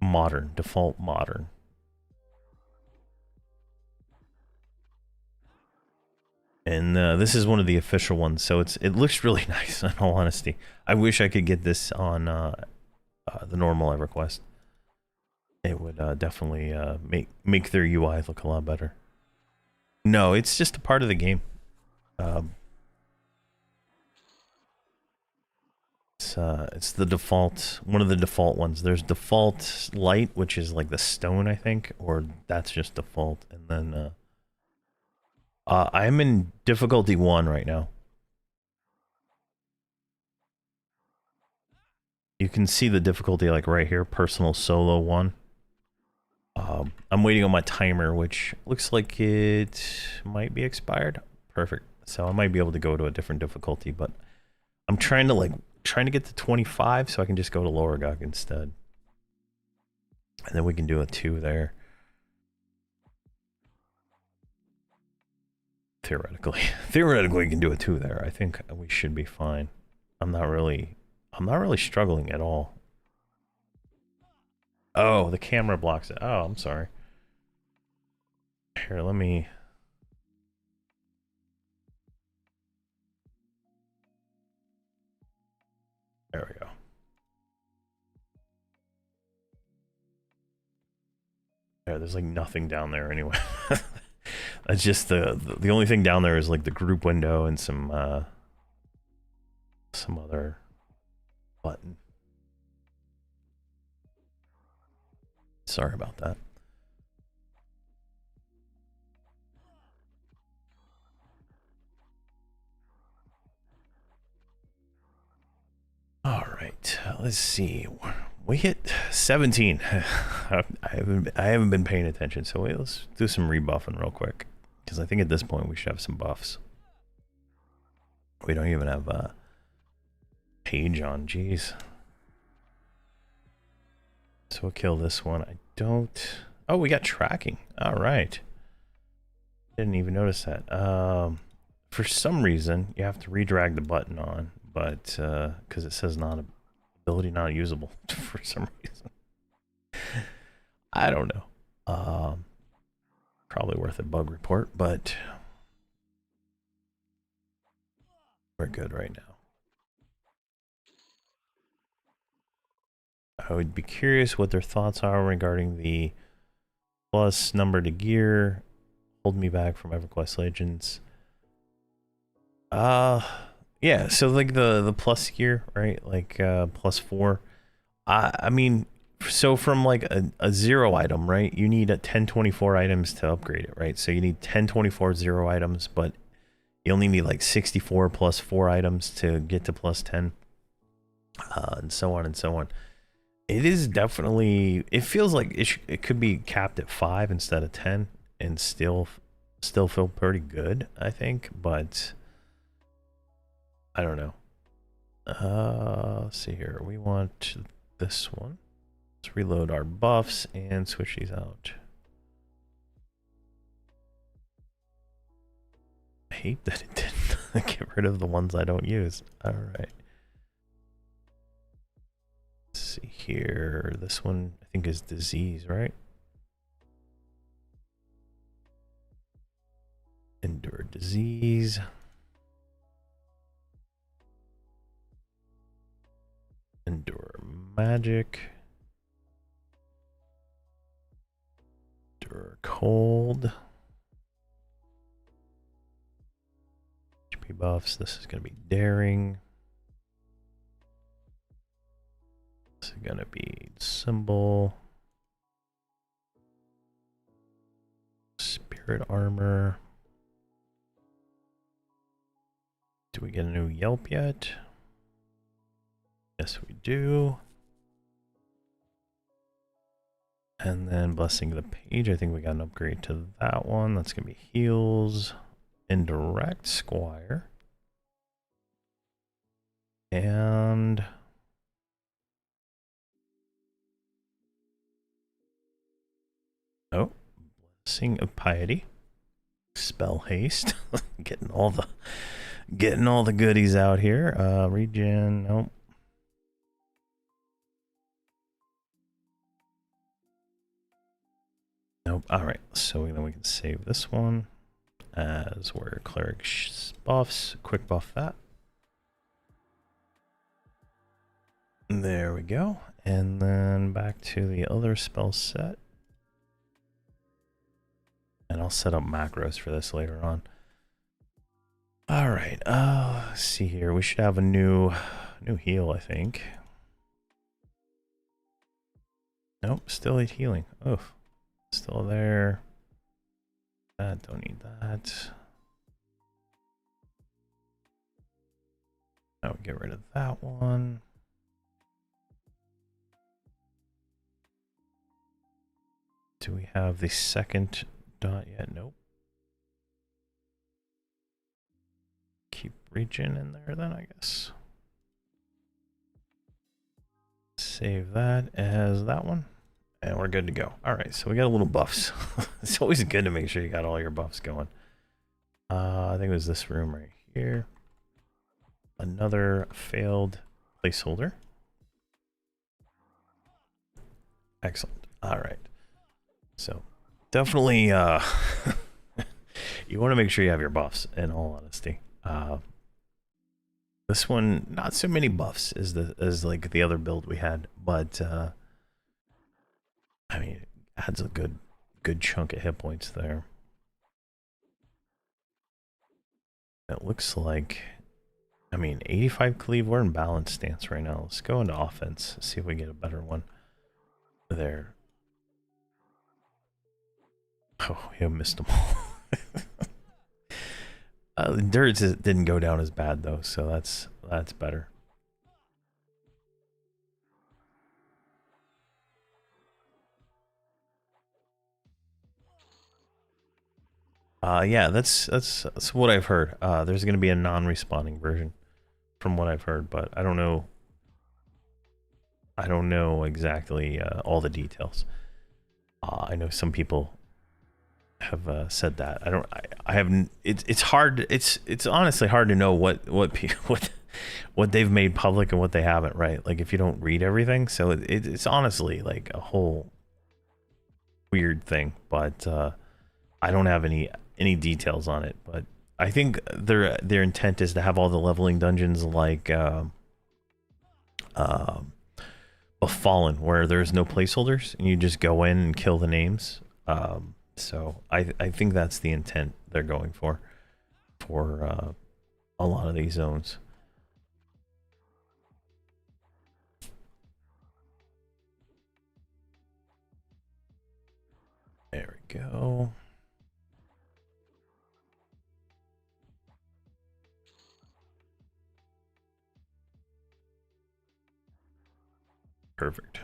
modern, default modern. And this is one of the official ones, so it looks really nice. In all honesty, I wish I could get this on the normal EverQuest. It would definitely make their UI look a lot better. No, it's just a part of the game. It's it's the default, one of the default ones. There's default light, which is like the stone, I think, or that's just default. And then I'm in difficulty 1 right now. You can see the difficulty like right here, personal solo 1. I'm waiting on my timer, which looks like it might be expired. Perfect. So I might be able to go to a different difficulty, but I'm trying to get to 25 so I can just go to lower GOG instead. And then we can do a 2 there. Theoretically. Theoretically we can do a 2 there. I think we should be fine. I'm not really struggling at all. Oh, the camera blocks it. Oh, I'm sorry. Here, let me... There we go. There's like nothing down there anyway. That's just the only thing down there is like the group window and some other button. Sorry about that. All right, let's see. We hit 17. I haven't been paying attention, so let's do some rebuffing real quick, because I think at this point we should have some buffs. We don't even have a page on. Jeez. So we'll kill this one. I don't. Oh, we got tracking. All right. Didn't even notice that. For some reason, you have to redrag the button on, but because it says ability not usable for some reason. I don't know. Probably worth a bug report, but we're good right now. I would be curious what their thoughts are regarding the plus number to gear. Hold me back from Everquest Legends. Yeah, so like the plus gear, right? Like +4. I mean, so from like a 0 item, right? You need a 1024 items to upgrade it, right? So you need 1024 0 items, but you only need like 64 plus 4 items to get to +10, and so on and so on. It is definitely, it feels like it could be capped at 5 instead of 10 and still feel pretty good, I think, but I don't know. Let's see here. We want this one. Let's reload our buffs and switch these out. I hate that it didn't get rid of the ones I don't use. All right. Let's see here. This one I think is disease, right? Endure disease. Endure magic. Endure cold. HP buffs. This is going to be daring. This is going to be symbol. Spirit armor. Do we get a new Yelp yet? Yes, we do. And then blessing of the page. I think we got an upgrade to that one. That's going to be heals. Indirect squire. And oh, blessing of piety. Spell haste. getting all the goodies out here. Regen. Nope. Nope. All right. So then we can save this one as where cleric buffs. Quick buff that. There we go. And then back to the other spell set. And I'll set up macros for this later on. All right. Let's see here. We should have a new new heal, I think. Nope, still 8 healing. Oh, still there. That, don't need that. Now we get rid of that one. Do we have the second dot yet? Nope. Keep reaching in there then, I guess. Save that as that one. And we're good to go. All right, so we got a little buffs. It's always good to make sure you got all your buffs going. I think it was this room right here. Another failed placeholder. Excellent. All right. So definitely you want to make sure you have your buffs, in all honesty. This one, not so many buffs as like the other build we had, but I mean, it adds a good chunk of hit points there. It looks like, I mean, 85 cleave, we're in balanced stance right now. Let's go into offense, see if we get a better one there. Oh, we have missed them all. Endurance didn't go down as bad though, so that's better. Yeah, that's what I've heard. There's going to be a non-respawning version, from what I've heard, but I don't know. I don't know exactly all the details. I know some people have said that. I haven't. It's hard. It's honestly hard to know what they've made public and what they haven't. Right? Like if you don't read everything, so it's honestly like a whole weird thing. But I don't have any details on it. But I think their intent is to have all the leveling dungeons like Fallen, where there's no placeholders and you just go in and kill the names. So I think that's the intent they're going for a lot of these zones. There we go. Perfect.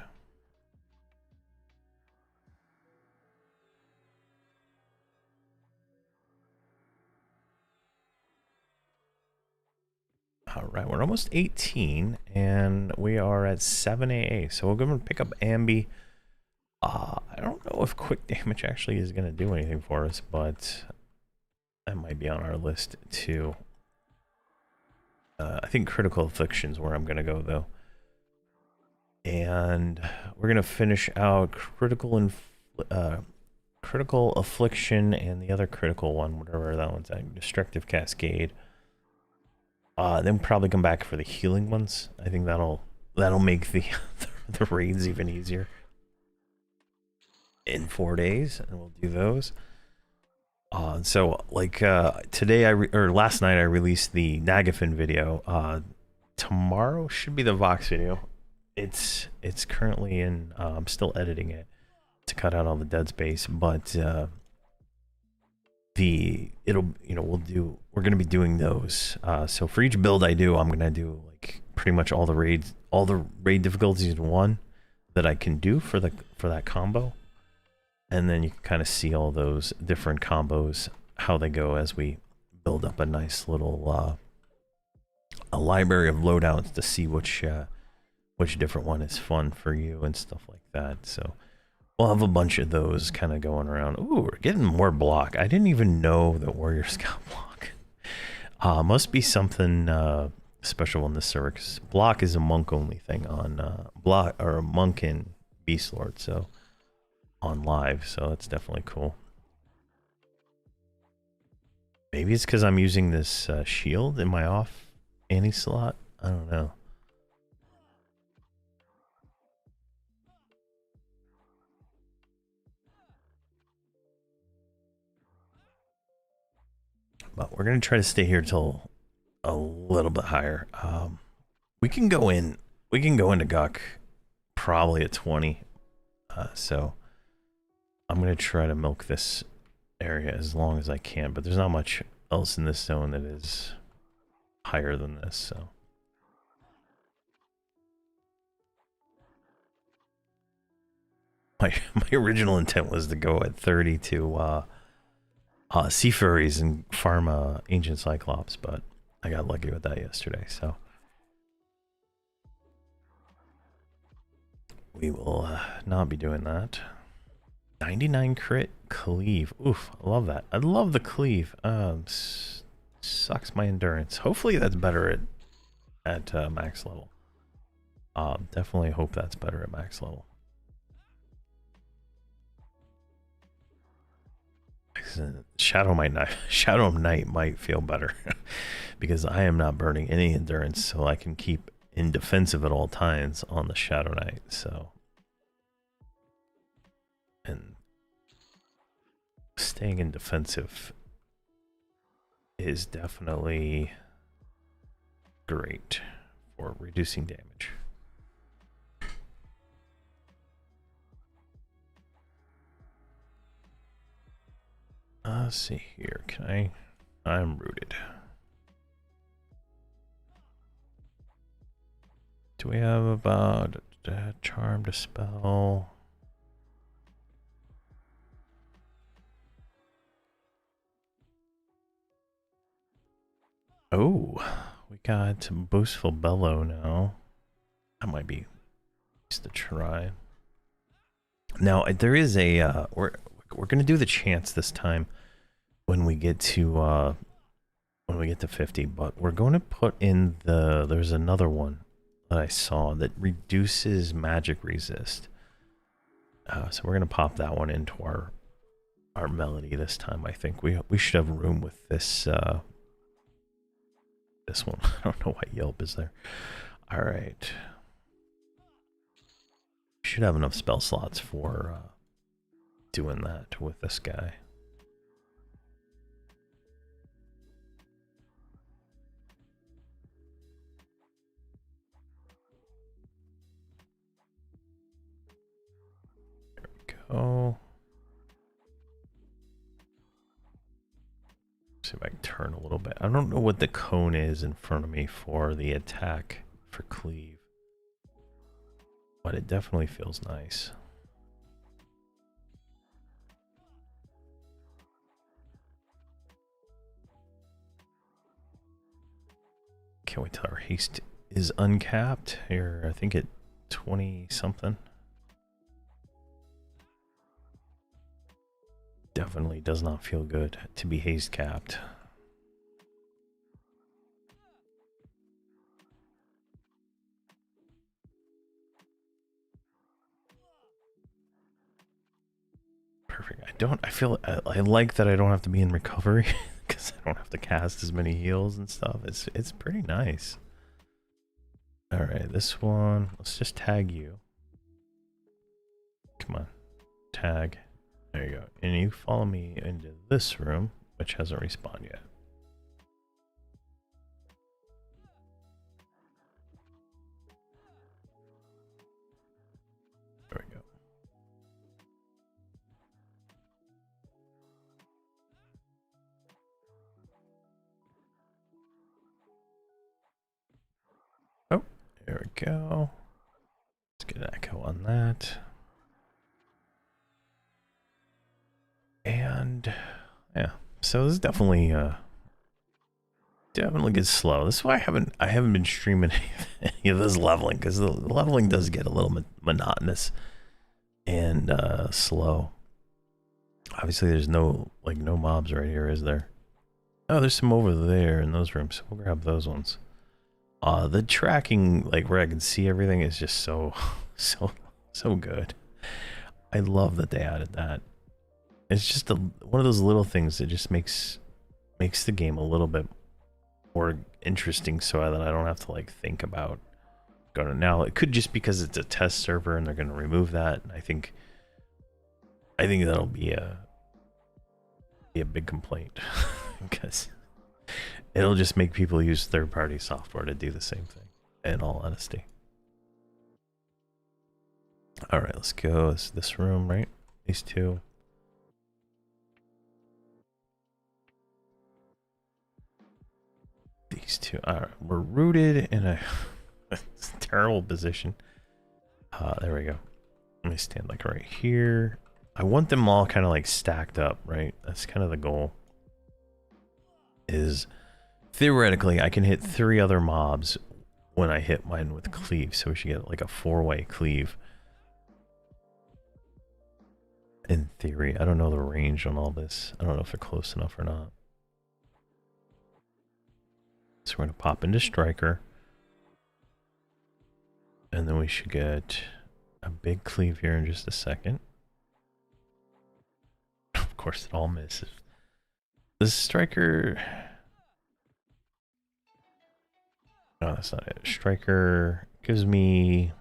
All right, we're almost 18, and we are at 7 AA. So we're going to pick up Ambi. I don't know if quick damage actually is going to do anything for us, but that might be on our list too. I think critical affliction is where I'm going to go though. And we're going to finish out critical affliction and the other critical one, whatever that one's at, destructive cascade. Then probably come back for the healing ones. I think that'll make the the raids even easier in 4 days, and we'll do those. So like today or last night I released the Nagafin video. Tomorrow should be the Vox video. It's currently in. I'm still editing it to cut out all the dead space, but we're gonna be doing those. So for each build I do, I'm gonna do like pretty much all the raid difficulties in one that I can do for that combo, and then you can kind of see all those different combos, how they go as we build up a nice little a library of loadouts to see which different one is fun for you and stuff like that. So we'll have a bunch of those kind of going around. Ooh, we're getting more block. I didn't even know that warriors got block. Must be something special on this server, because block is a monk only thing on block, or a monk in Beast Lord, so on live, so that's definitely cool. Maybe it's because I'm using this shield in my off anti slot. I don't know. But we're going to try to stay here till a little bit higher. We can go in. We can go into Guk probably at 20. So I'm gonna try to milk this area as long as I can, but there's not much else in this zone that is higher than this, so. My original intent was to go at 30 to Sea Furries and farm Ancient Cyclops, but I got lucky with that yesterday, so. We will not be doing that. 99 crit cleave. Oof, I love that. I love the cleave. Sucks my endurance. Hopefully that's better at max level. Definitely hope that's better at max level. Shadow Knight might feel better because I am not burning any endurance, so I can keep in defensive at all times on the Shadow Knight. So, and staying in defensive is definitely great for reducing damage. Let's see here. I'm rooted. Do we have about charm to spell? Oh, we got boastful bellow now. That might be just to try. Now there is a we're gonna do the chance this time when we get to 50, but we're going to put in there's another one that I saw that reduces magic resist. So we're gonna pop that one into our melody this time. I think we should have room with this this one. I don't know why Yelp is there. All right, should have enough spell slots for doing that with this guy. There we go. See if I can turn a little bit. I don't know what the cone is in front of me for the attack for cleave, but it definitely feels nice. Can't wait till our haste is uncapped here. I think at 20 something. Definitely does not feel good to be haste capped. Perfect. I like that I don't have to be in recovery because I don't have to cast as many heals and stuff. It's pretty nice. All right, this one, let's just tag you. Come on, tag. There you go. And you follow me into this room, which hasn't respawned yet. There we go. Oh, there we go. Let's get an echo on that. And yeah, so this is definitely gets slow. This is why I haven't been streaming any of this leveling, because the leveling does get a little monotonous and slow. Obviously there's no mobs right here, is there? Oh, there's some over there in those rooms. We'll grab those ones. The tracking, like where I can see everything, is just so good. I love that they added that. It's just one of those little things that just makes the game a little bit more interesting, so that I don't have to like think about going to. Now it could just because it's a test server and they're going to remove that. I think that'll be a big complaint because it'll just make people use third-party software to do the same thing. in all honesty. All right, let's go. It's this room, right? These two. These two. All right, we're rooted in a terrible position. There we go. Let me stand like right here. I want them all kind of like stacked up, right? That's kind of the goal. Is theoretically I can hit 3 other mobs when I hit mine with cleave, so we should get like a 4-way cleave. In theory, I don't know the range on all this. I don't know if they're close enough or not. So we're gonna pop into Striker, and then we should get a big cleave here in just a second. Of course, it all misses. The Striker. No, that's not it. Striker gives me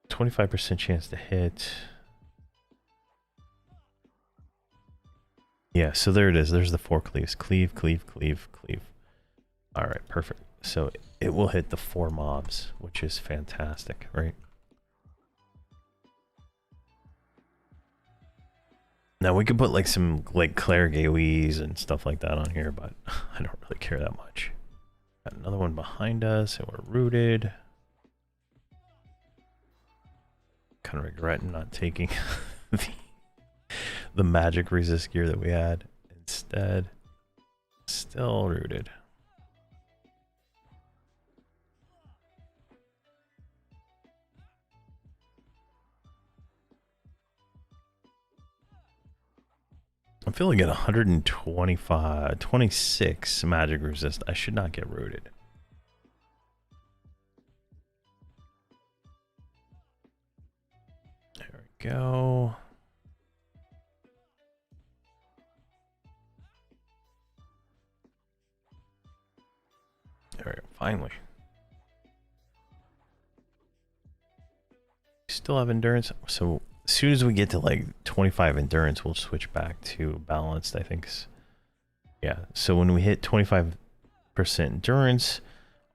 25% chance to hit. Yeah, so there it is. There's the 4 cleaves. Cleave, cleave, cleave, cleave. All right, perfect. So it will hit the 4 mobs, which is fantastic, right? Now we could put like some like Claire Gawees and stuff like that on here, but I don't really care that much. Got another one behind us, and we're rooted. Kind of regretting not taking the magic resist gear that we had. Instead, still rooted. I'm feeling at 26 magic resist. I should not get rooted. There we go. There we go. Finally. Still have endurance. So as soon as we get to like 25 endurance, we'll switch back to balanced, I think. Yeah. So when we hit 25% endurance,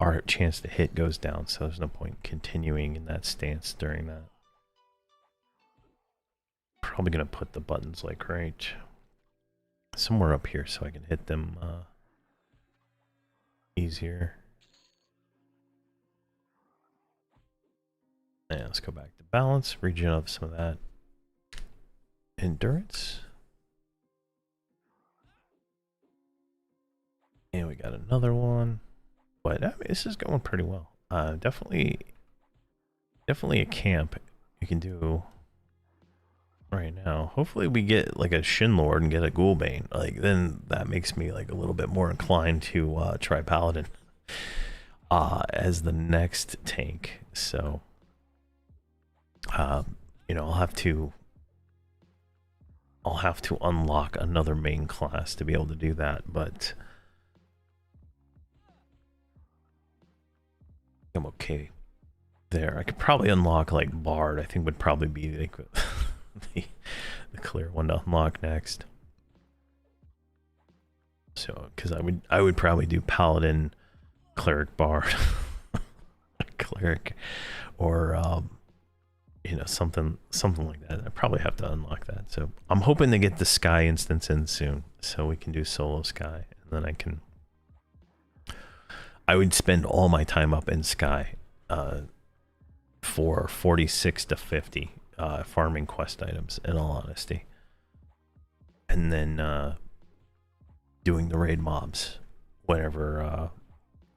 our chance to hit goes down. So there's no point continuing in that stance during that. Probably going to put the buttons like right somewhere up here so I can hit them easier. And let's go back to balance, regen up some of that endurance. And we got another one. But I mean, this is going pretty well. Definitely a camp you can do right now. Hopefully we get like a Shin Lord and get a Ghoulbane. Like then that makes me like a little bit more inclined to try Paladin as the next tank. So you know, I'll have to unlock another main class to be able to do that, but I'm okay there. I could probably unlock like Bard. I think would probably be like the clear one to unlock next. So, because I would probably do Paladin, Cleric, Bard, Cleric, or you know, something like that. I probably have to unlock that. So I'm hoping to get the Sky instance in soon, so we can do solo Sky, and then I would spend all my time up in Sky for 46 to 50 farming quest items, in all honesty, and then doing the raid mobs whenever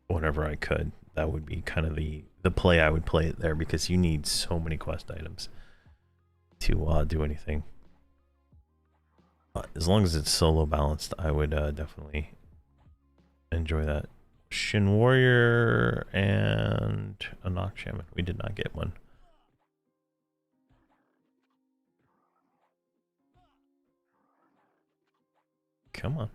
I could. That would be kind of the play I would play it there, because you need so many quest items to do anything. As long as it's solo balanced, I would definitely enjoy that. Shin Warrior and a Nock Shaman. We did not get one. Come on.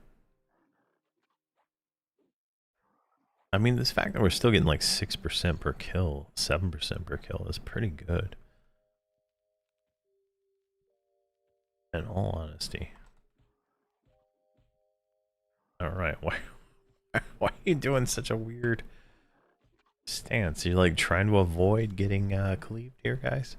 I mean, this fact that we're still getting like 6% per kill, 7% per kill is pretty good. In all honesty. All right. Why are you doing such a weird stance? You're like trying to avoid getting cleaved here, guys?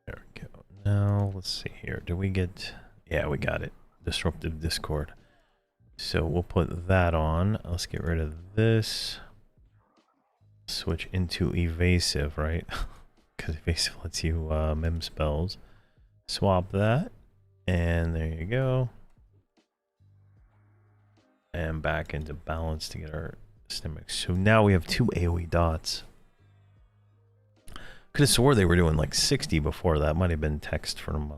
There we go. Now, let's see here. Do we get... Yeah, we got it. Disruptive Discord. So we'll put that on. Let's get rid of this. Switch into evasive, right? Because evasive lets you mem spells. Swap that. And there you go. And back into balance to get our stomach. So now we have 2 AoE dots. Could have swore they were doing like 60 before that. Might have been text from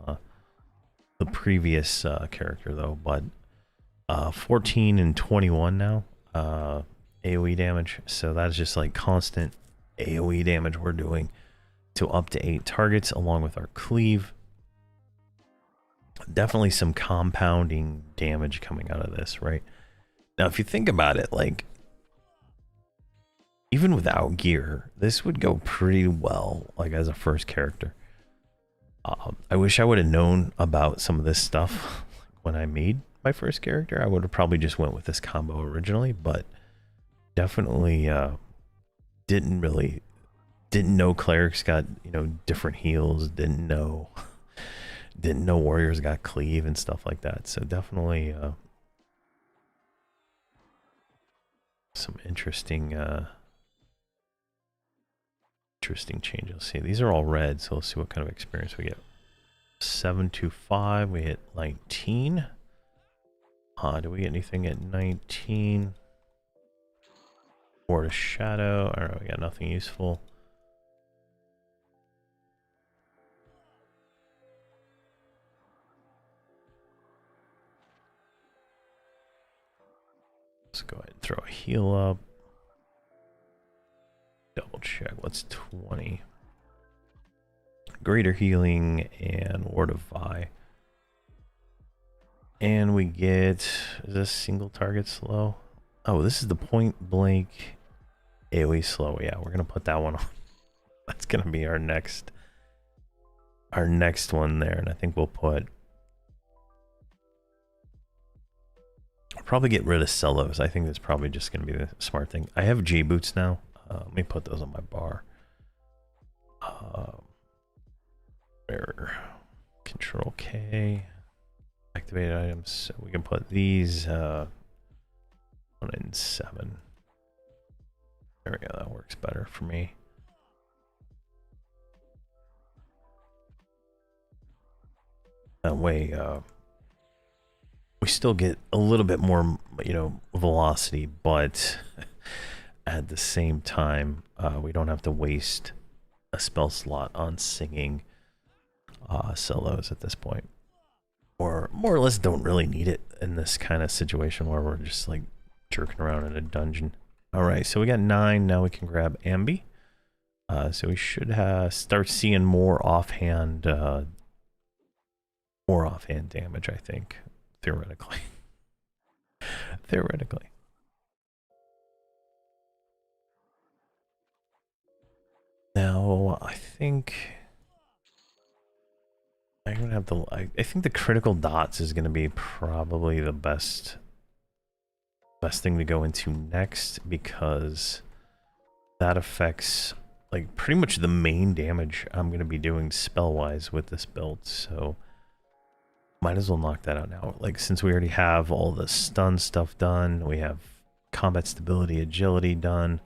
the previous character though. But 14 and 21 now. AoE damage. So that's just like constant AoE damage we're doing to up to 8 targets along with our cleave. Definitely some compounding damage coming out of this, right? Now, if you think about it, like, even without gear, this would go pretty well, like, as a first character. I wish I would have known about some of this stuff when I made my first character. I would have probably just went with this combo originally, but definitely didn't know clerics got, you know, different heals, didn't know warriors got cleave and stuff like that. So definitely some interesting changes. See, these are all red, so let's see what kind of experience we get. 725, we hit 19. Do we get anything at 19? Ward of Shadow. Alright, we got nothing useful. Let's go ahead and throw a heal up. Double check. What's 20? Greater healing and Ward of Vi. And we get... Is this single target slow? Oh, this is the point blank AoE slow. Yeah, we're gonna put that one on. That's gonna be our next one there, and I think we'll put... I'll probably get rid of Celos. I think that's probably just gonna be the smart thing. I have J boots now. Let me put those on my bar. Where? Control K. Activated items. So we can put these 1 and 7. There we go. That works better for me. That way, we still get a little bit more, you know, velocity, but at the same time, we don't have to waste a spell slot on singing solos at this point. Or more or less don't really need it in this kind of situation where we're just like jerking around in a dungeon. All right, so we got 9. Now we can grab Ambi. So we should start seeing more offhand damage, I think, theoretically. Theoretically. Now, I think I'm gonna have to. I think the critical dots is gonna be probably the best thing to go into next, because that affects like pretty much the main damage I'm gonna be doing spell wise with this build. So might as well knock that out now. Like, since we already have all the stun stuff done, we have combat stability, agility done.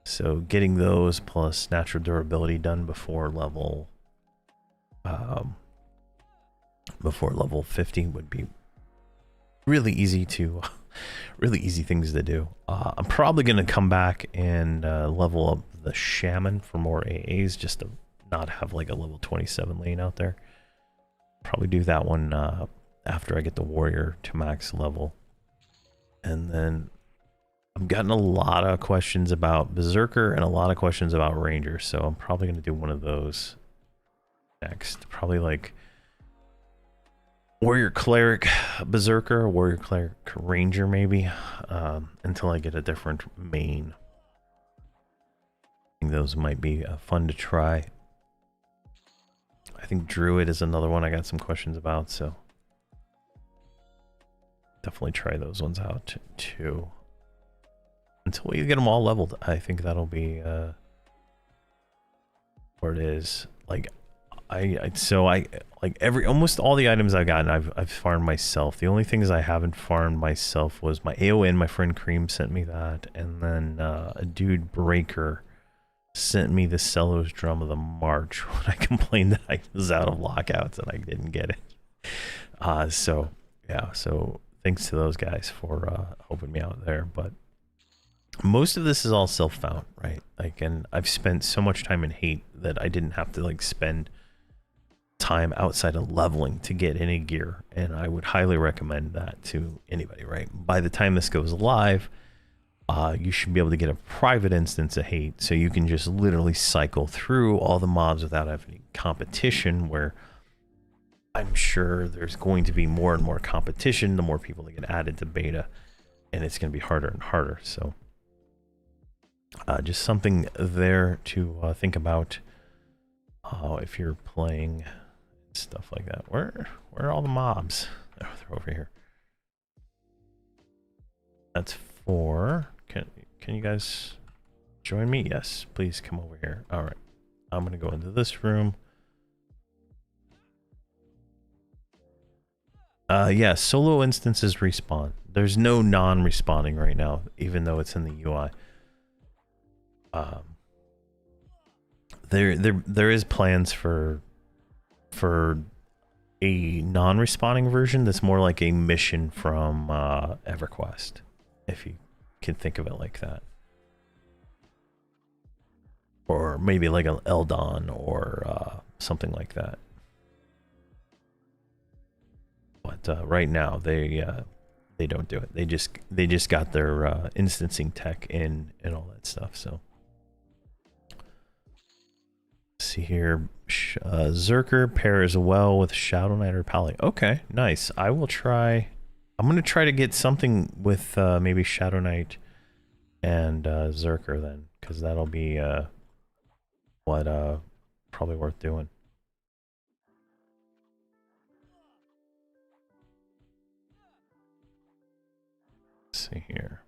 So getting those plus natural durability done before level 50 would be really easy things to do. I'm probably going to come back and level up the shaman for more AAs, just to not have like a level 27 lane out there. Probably do that one after I get the warrior to max level. And then I've gotten a lot of questions about Berserker and a lot of questions about Ranger, so I'm probably going to do one of those next. Probably like Warrior Cleric Berserker, or Warrior Cleric Ranger maybe, until I get a different main. I think those might be fun to try. I think Druid is another one I got some questions about, so definitely try those ones out too. Until we get them all leveled, I think that'll be where it is. Like I like almost all the items I've gotten, I've farmed myself. The only things I haven't farmed myself was my AON. My friend Cream sent me that, and then a dude Breaker sent me the Cello's Drum of the March when I complained that I was out of lockouts and I didn't get it. So yeah, so thanks to those guys for helping me out there. But most of this is all self-found, right? Like, and I've spent so much time in hate that I didn't have to like spend time outside of leveling to get any gear, and I would highly recommend that to anybody, right? By the time this goes live, you should be able to get a private instance of hate, so you can just literally cycle through all the mobs without having competition, where I'm sure there's going to be more and more competition the more people that get added to beta, and it's going to be harder and harder. So just something there to think about if you're playing stuff like that. Where are all the mobs? Oh, they're over here. That's 4. Can you guys join me? Yes, please come over here. All right, I'm gonna go into this room. Yeah, solo instances respawn. There's no non-respawning right now, even though it's in the UI. There is plans for a non-respawning version that's more like a mission from Everquest, if you can think of it like that, or maybe like an Eldon or something like that. But right now they don't do it. They just got their instancing tech in and all that stuff. So let's see here. Zerker pairs well with Shadow Knight or Pally. Okay, nice. I will try. I'm gonna try to get something with maybe Shadow Knight and Zerker then, because that'll be what probably worth doing. Let's see here.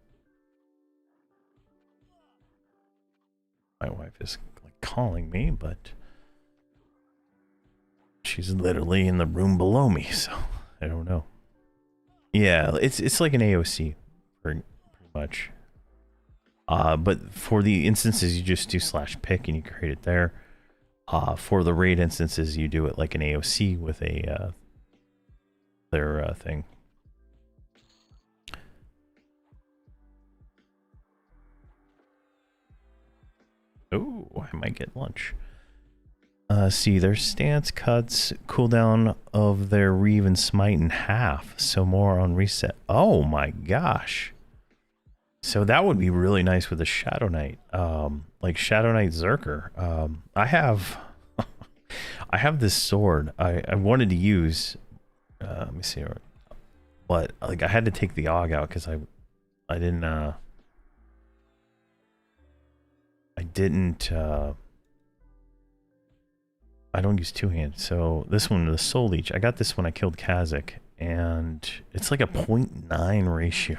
My wife is like calling me, but she's literally in the room below me, so I don't know. Yeah, it's like an AOC, pretty much. But for the instances, you just do /pick and you create it there. For the raid instances, you do it like an AOC with a their thing. Oh, I might get lunch. See, their stance cuts cooldown of their Reave and Smite in half, so more on reset. Oh my gosh. So that would be really nice with a Shadow Knight, like Shadow Knight Zerker. I have I have this sword I wanted to use. Let me see, but like I had to take the AUG out because I didn't I don't use two-hand. So this one, the Soul Leech, I got this when I killed Kazakh, and it's like a 0.9 ratio.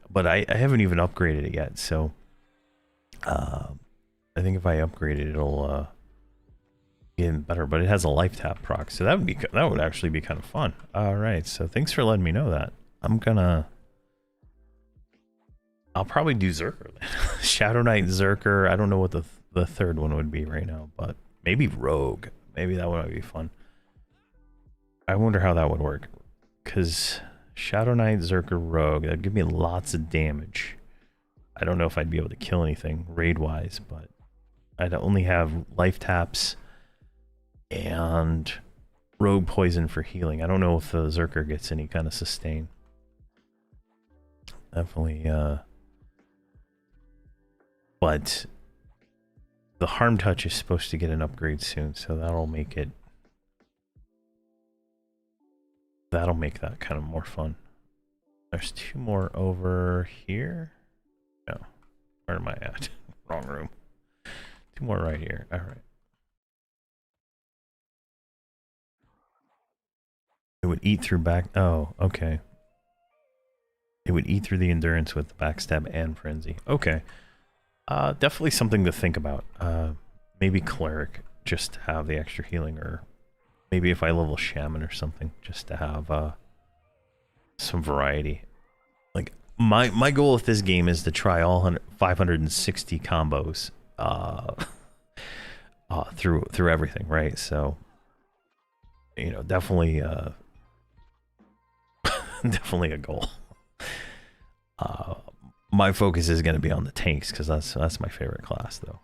But I haven't even upgraded it yet, so I think if I upgrade it, it'll get even better. But it has a life tap proc, so that would actually be kind of fun. All right, so thanks for letting me know that. I'll probably do Zerker then. Shadow Knight Zerker. I don't know what the third one would be right now, but maybe Rogue. Maybe that one would be fun. I wonder how that would work, because Shadow Knight, Zerker, Rogue, that'd give me lots of damage. I don't know if I'd be able to kill anything raid-wise, but I'd only have life taps and Rogue Poison for healing. I don't know if the Zerker gets any kind of sustain. Definitely, but the Harm Touch is supposed to get an upgrade soon, so that'll make that kind of more fun. There's 2 more over here. No, where am I at? Wrong room. 2 more right here. All right. It would eat through back. Oh, okay. It would eat through the endurance with backstab and frenzy. Okay. Definitely something to think about. Maybe cleric, just to have the extra healing, or maybe if I level shaman or something, just to have some variety. Like my goal with this game is to try all 560 combos through everything, right? So, you know, definitely definitely a goal. My focus is going to be on the tanks because that's my favorite class, though.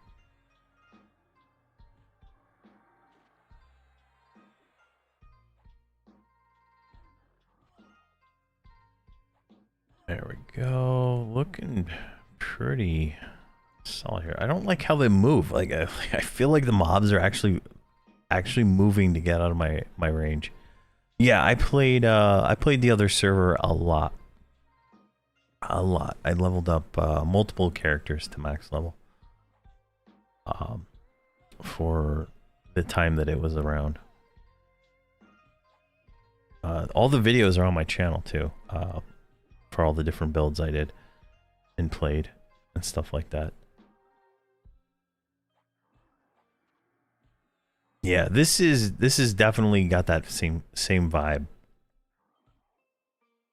There we go. Looking pretty solid here. I don't like how they move. Like I feel like the mobs are actually moving to get out of my range. Yeah, I played the other server a lot. I leveled up multiple characters to max level. For the time that it was around. All the videos are on my channel too. For all the different builds I did and played and stuff like that. Yeah, this is definitely got that same vibe.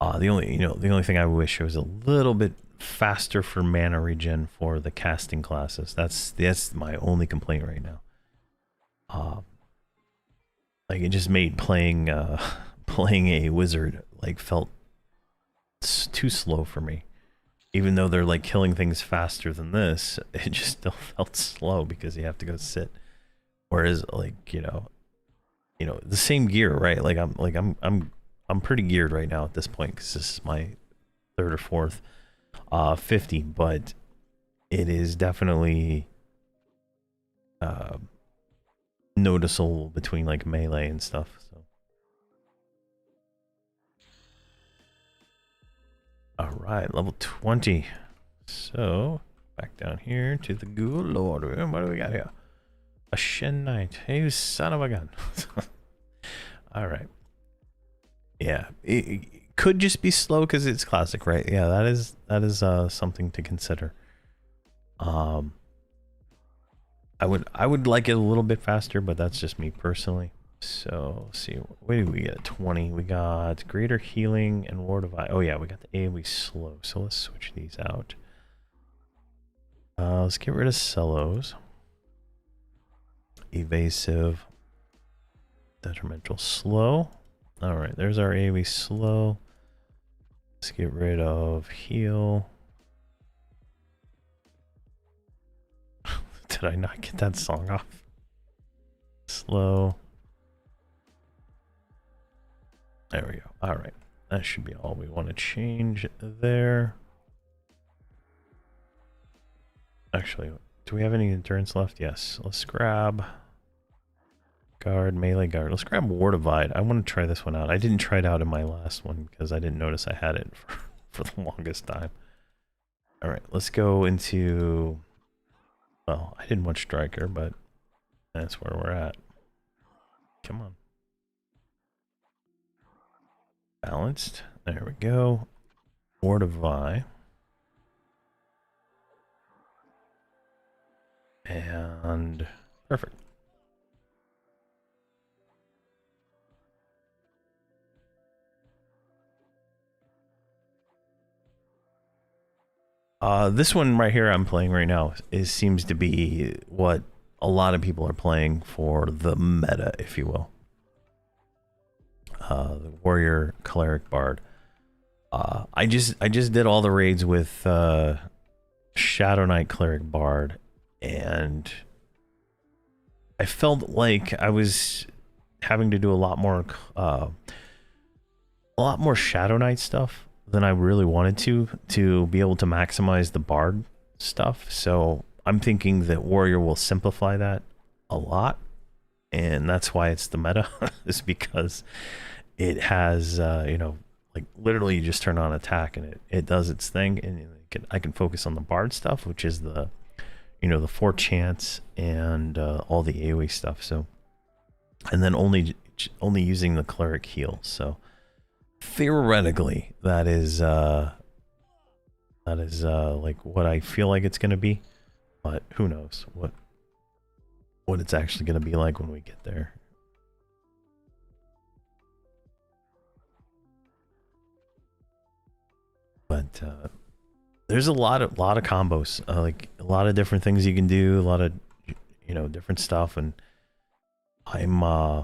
The only thing I wish was a little bit faster for mana regen for the casting classes. That's my only complaint right now. Like it just made playing a wizard like felt too slow for me. Even though they're like killing things faster than this, it just still felt slow because you have to go sit. Whereas like, you know, the same gear, right? Like I'm pretty geared right now at this point because this is my third or fourth 50, but it is definitely noticeable between like melee and stuff. So all right, level 20. So back down here to the good lord. What do we got here? A Shen Knight. Hey, you son of a gun. All right. Yeah, it could just be slow because it's classic, right? Yeah, that is something to consider. I would like it a little bit faster, but that's just me personally. So let's see, where did we get? 20. We got greater healing and ward of eye. Oh yeah, we got the AoE slow. So let's switch these out. Let's get rid of Celos. Evasive, detrimental, slow. All right, there's our AoE slow. Let's get rid of heal. Did I not get that song off? Slow. There we go. All right, that should be all we want to change there. Actually, do we have any endurance left? Yes. Let's grab guard, melee guard. Let's grab ward of eye. I want to try this one out. I didn't try it out in my last one because I didn't notice I had it for the longest time. All right, let's go into, well, I didn't want striker, but that's where we're at. Come on. Balanced. There we go. Ward of eye. And perfect. This one right here I'm playing right now seems to be what a lot of people are playing for the meta, if you will. The warrior cleric bard. I just did all the raids with Shadow Knight cleric bard, and I felt like I was having to do a lot more Shadow Knight stuff than I really wanted to be able to maximize the bard stuff. So I'm thinking that warrior will simplify that a lot, and that's why it's the meta. Is because it has you know, like literally you just turn on attack and it does its thing, and I can focus on the bard stuff, which is the, you know, the 4 chance and all the AoE stuff. So, and then only only using the cleric heal. So theoretically, that is like what I feel like it's gonna be, but who knows what it's actually gonna be like when we get there. But there's a lot of combos, like a lot of different things you can do, a lot of different stuff, and I'm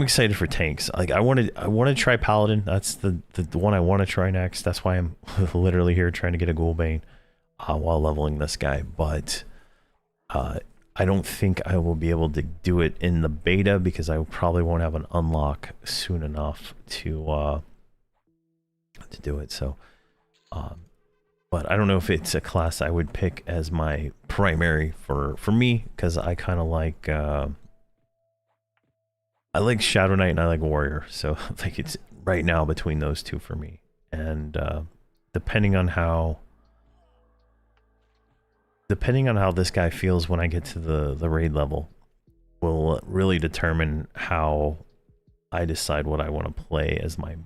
excited for tanks. Like I want to try Paladin. That's the one I want to try next. That's why I'm literally here trying to get a Ghoulbane while leveling this guy. But I don't think I will be able to do it in the beta because I probably won't have an unlock soon enough to do it. So, but I don't know if it's a class I would pick as my primary for me, because I kind of like I like Shadow Knight and I like Warrior. So like it's right now between those two for me, and depending on how this guy feels when I get to the raid level will really determine how I decide what I want to play as my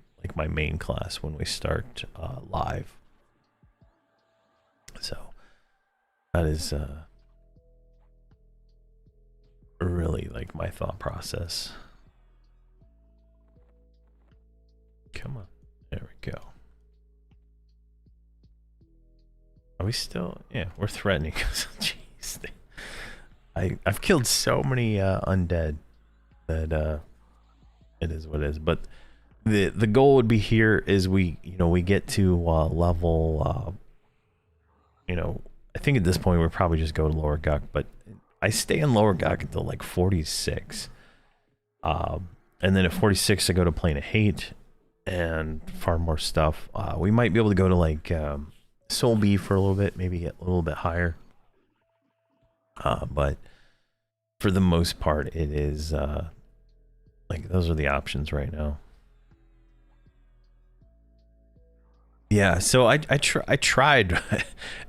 main class when we start live. So that is really like my thought process. Come on, there we go. Are we still? Yeah, we're threatening. Jeez, I've killed so many undead that it is what it is. But the goal would be here is we get to level I think at this point we'll probably just go to lower Guk, but I stay in lower Guk until like 46, and then at 46 I go to Plane of Hate and farm more stuff. We might be able to go to like Soul B for a little bit, maybe get a little bit higher, but for the most part it is like those are the options right now. Yeah, so I tried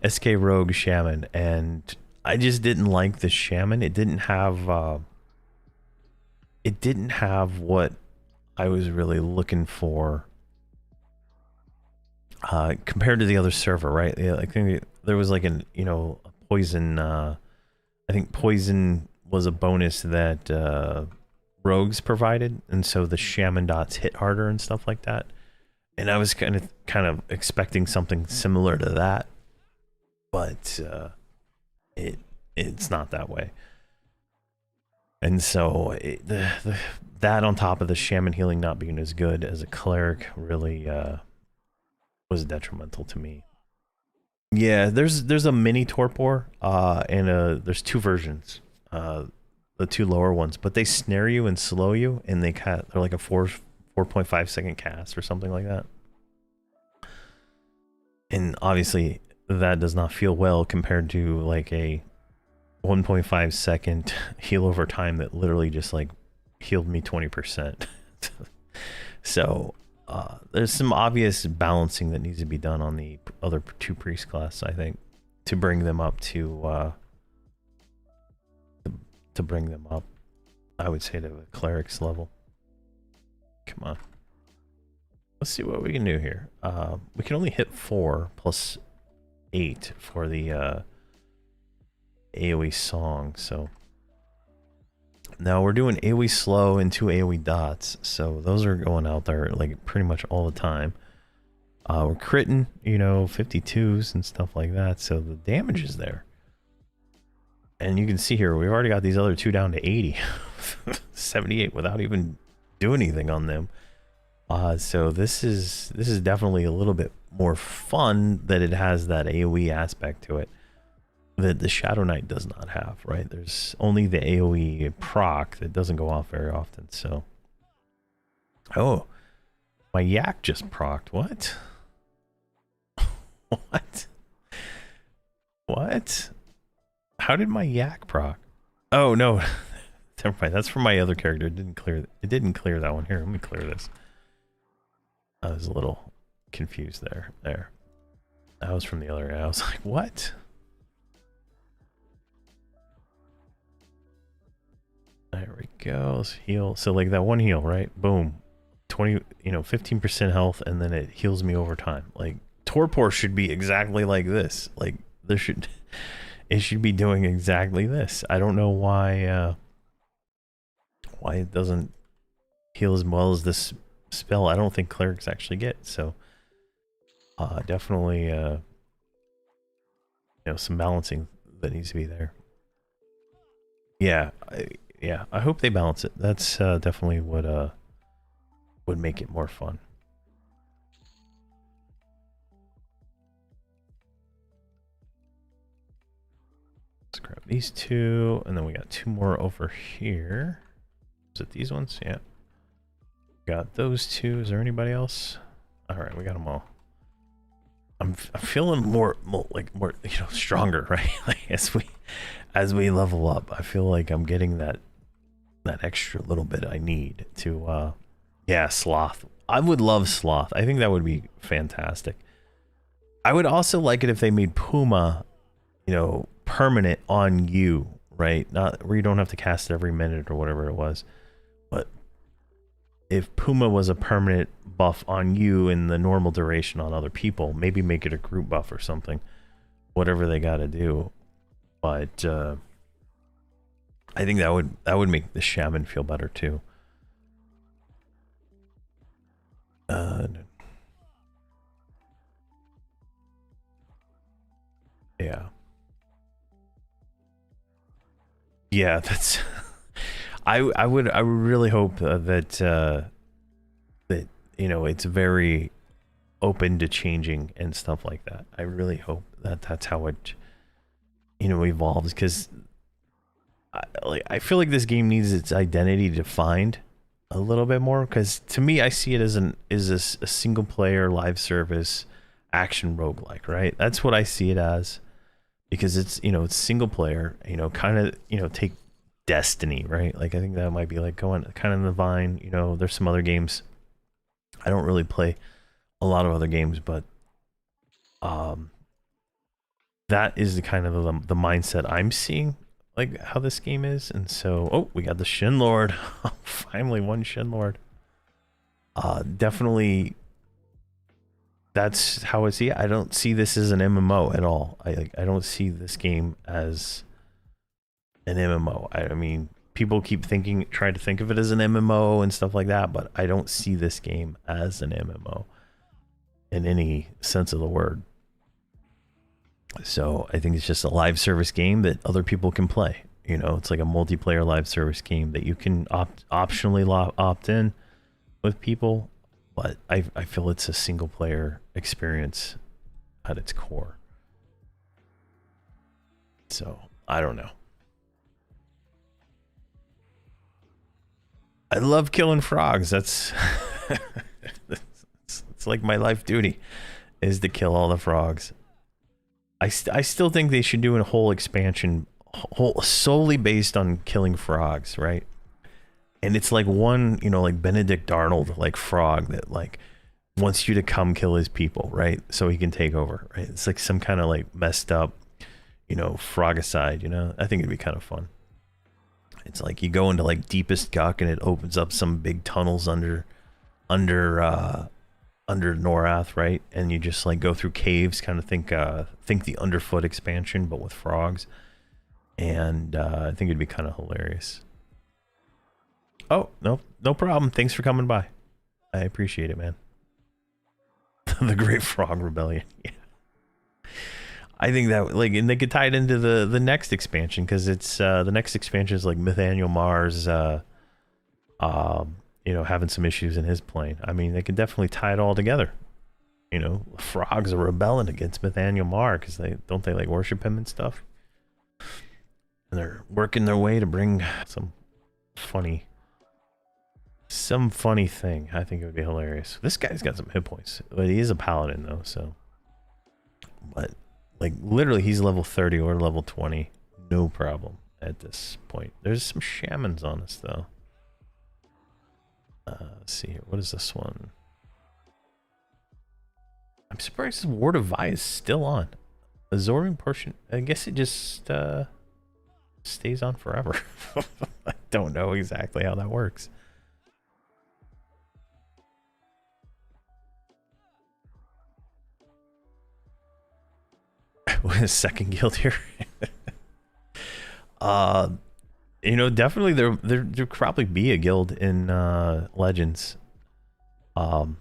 SK Rogue Shaman, and I just didn't like the Shaman. It didn't have what I was really looking for compared to the other server, right? Yeah, I think there was like a poison. I think poison was a bonus that rogues provided, and so the Shaman dots hit harder and stuff like that. And I was kind of expecting something similar to that, but it's not that way. And so that on top of the Shaman healing not being as good as a cleric really was detrimental to me. Yeah, there's a mini torpor and there's two versions, the two lower ones, but they snare you and slow you, and they're like a 4.5 second cast or something like that. And obviously that does not feel well compared to like a 1.5 second heal over time that literally just like healed me 20%. So there's some obvious balancing that needs to be done on the other two priest class, I think, to bring them up to bring them up, I would say, to a cleric's level. Come on. Let's see what we can do here. We can only hit 4 plus 8 for the AoE song, so now we're doing AoE slow and 2 AoE dots, so those are going out there like pretty much all the time. We're critting, 52s and stuff like that, so the damage is there. And you can see here, we've already got these other two down to 80, 78 without even doing anything on them. So this is definitely a little bit more fun that it has that AoE aspect to it that the Shadow Knight does not have, right? There's only the AoE proc that doesn't go off very often. So, oh, my yak just procced. What? What? How did my yak proc? Oh no, never mind. That's from my other character. It didn't clear that one. Here, let me clear this. I was a little confused there. That was from the other guy. I was like, what? There we go. Let's heal. So like that one heal, right? Boom. 20, 15% health, and then it heals me over time. Like Torpor should be exactly like this. Like there should, it should be doing exactly this. I don't know why it doesn't heal as well as this spell. I don't think clerics actually get. So definitely some balancing that needs to be there. Yeah, I hope they balance it. That's definitely what would make it more fun. Let's grab these two, and then we got two more over here. Is it these ones? Yeah. Got those two. Is there anybody else? All right, we got them all. I'm feeling more stronger, right? Like as we level up, I feel like I'm getting that extra little bit I need to yeah, sloth. I would love sloth. I think that would be fantastic. I would also like it if they made Puma, permanent on you, right? Not where you don't have to cast it every minute or whatever it was. But if Puma was a permanent buff on you in the normal duration on other people, maybe make it a group buff or something. Whatever they got to do. But I think that would make the shaman feel better too. Yeah. Yeah, that's I would really hope that it's very open to changing and stuff like that. I really hope that that's how it evolves, because I feel like this game needs its identity defined a little bit more, because to me I see it as a single player live service action roguelike, right? That's what I see it as, because it's it's single player, kind of take Destiny, right? Like I think that might be like going kind of in the vine. There's some other games. I don't really play a lot of other games, but that is the kind of the mindset I'm seeing, like how this game is. And so, oh, we got the Shin Lord. Finally, one Shin Lord. Definitely, that's how I see it. I don't see this as an MMO at all. I don't see this game as an MMO. I mean, people keep try to think of it as an MMO and stuff like that, but I don't see this game as an MMO in any sense of the word. So I think it's just a live service game that other people can play. It's like a multiplayer live service game that you can optionally opt in with people, but I feel it's a single player experience at its core. So I don't know. I love killing frogs. That's it's like my life duty is to kill all the frogs. I still think they should do a whole expansion solely based on killing frogs, right? And it's like one, like Benedict Arnold, like frog that like wants you to come kill his people, right? So he can take over, right? It's like some kind of like messed up, frogicide, I think it'd be kind of fun. It's like you go into like deepest guck and it opens up some big tunnels under Norath, right? And you just like go through caves, kind of think the Underfoot expansion, but with frogs. And I think it'd be kind of hilarious. Oh, no problem. Thanks for coming by. I appreciate it, man. The Great Frog Rebellion. Yeah. I think that and they could tie it into the next expansion, because it's the next expansion is like Nathaniel Mars having some issues in his plane. I mean, they could definitely tie it all together. Frogs are rebelling against Nathaniel Mars because they like worship him and stuff. And they're working their way to bring some funny thing. I think it would be hilarious. This guy's got some hit points, but he is a paladin though, so. But like literally, he's level 30 or level 20, no problem at this point. There's some shamans on us though. Let's see here. What is this one? I'm surprised the Ward of Vi is still on. Absorbing portion. I guess it just stays on forever. I don't know exactly how that works. Second guild here. You know, definitely there could probably be a guild in Legends. I'm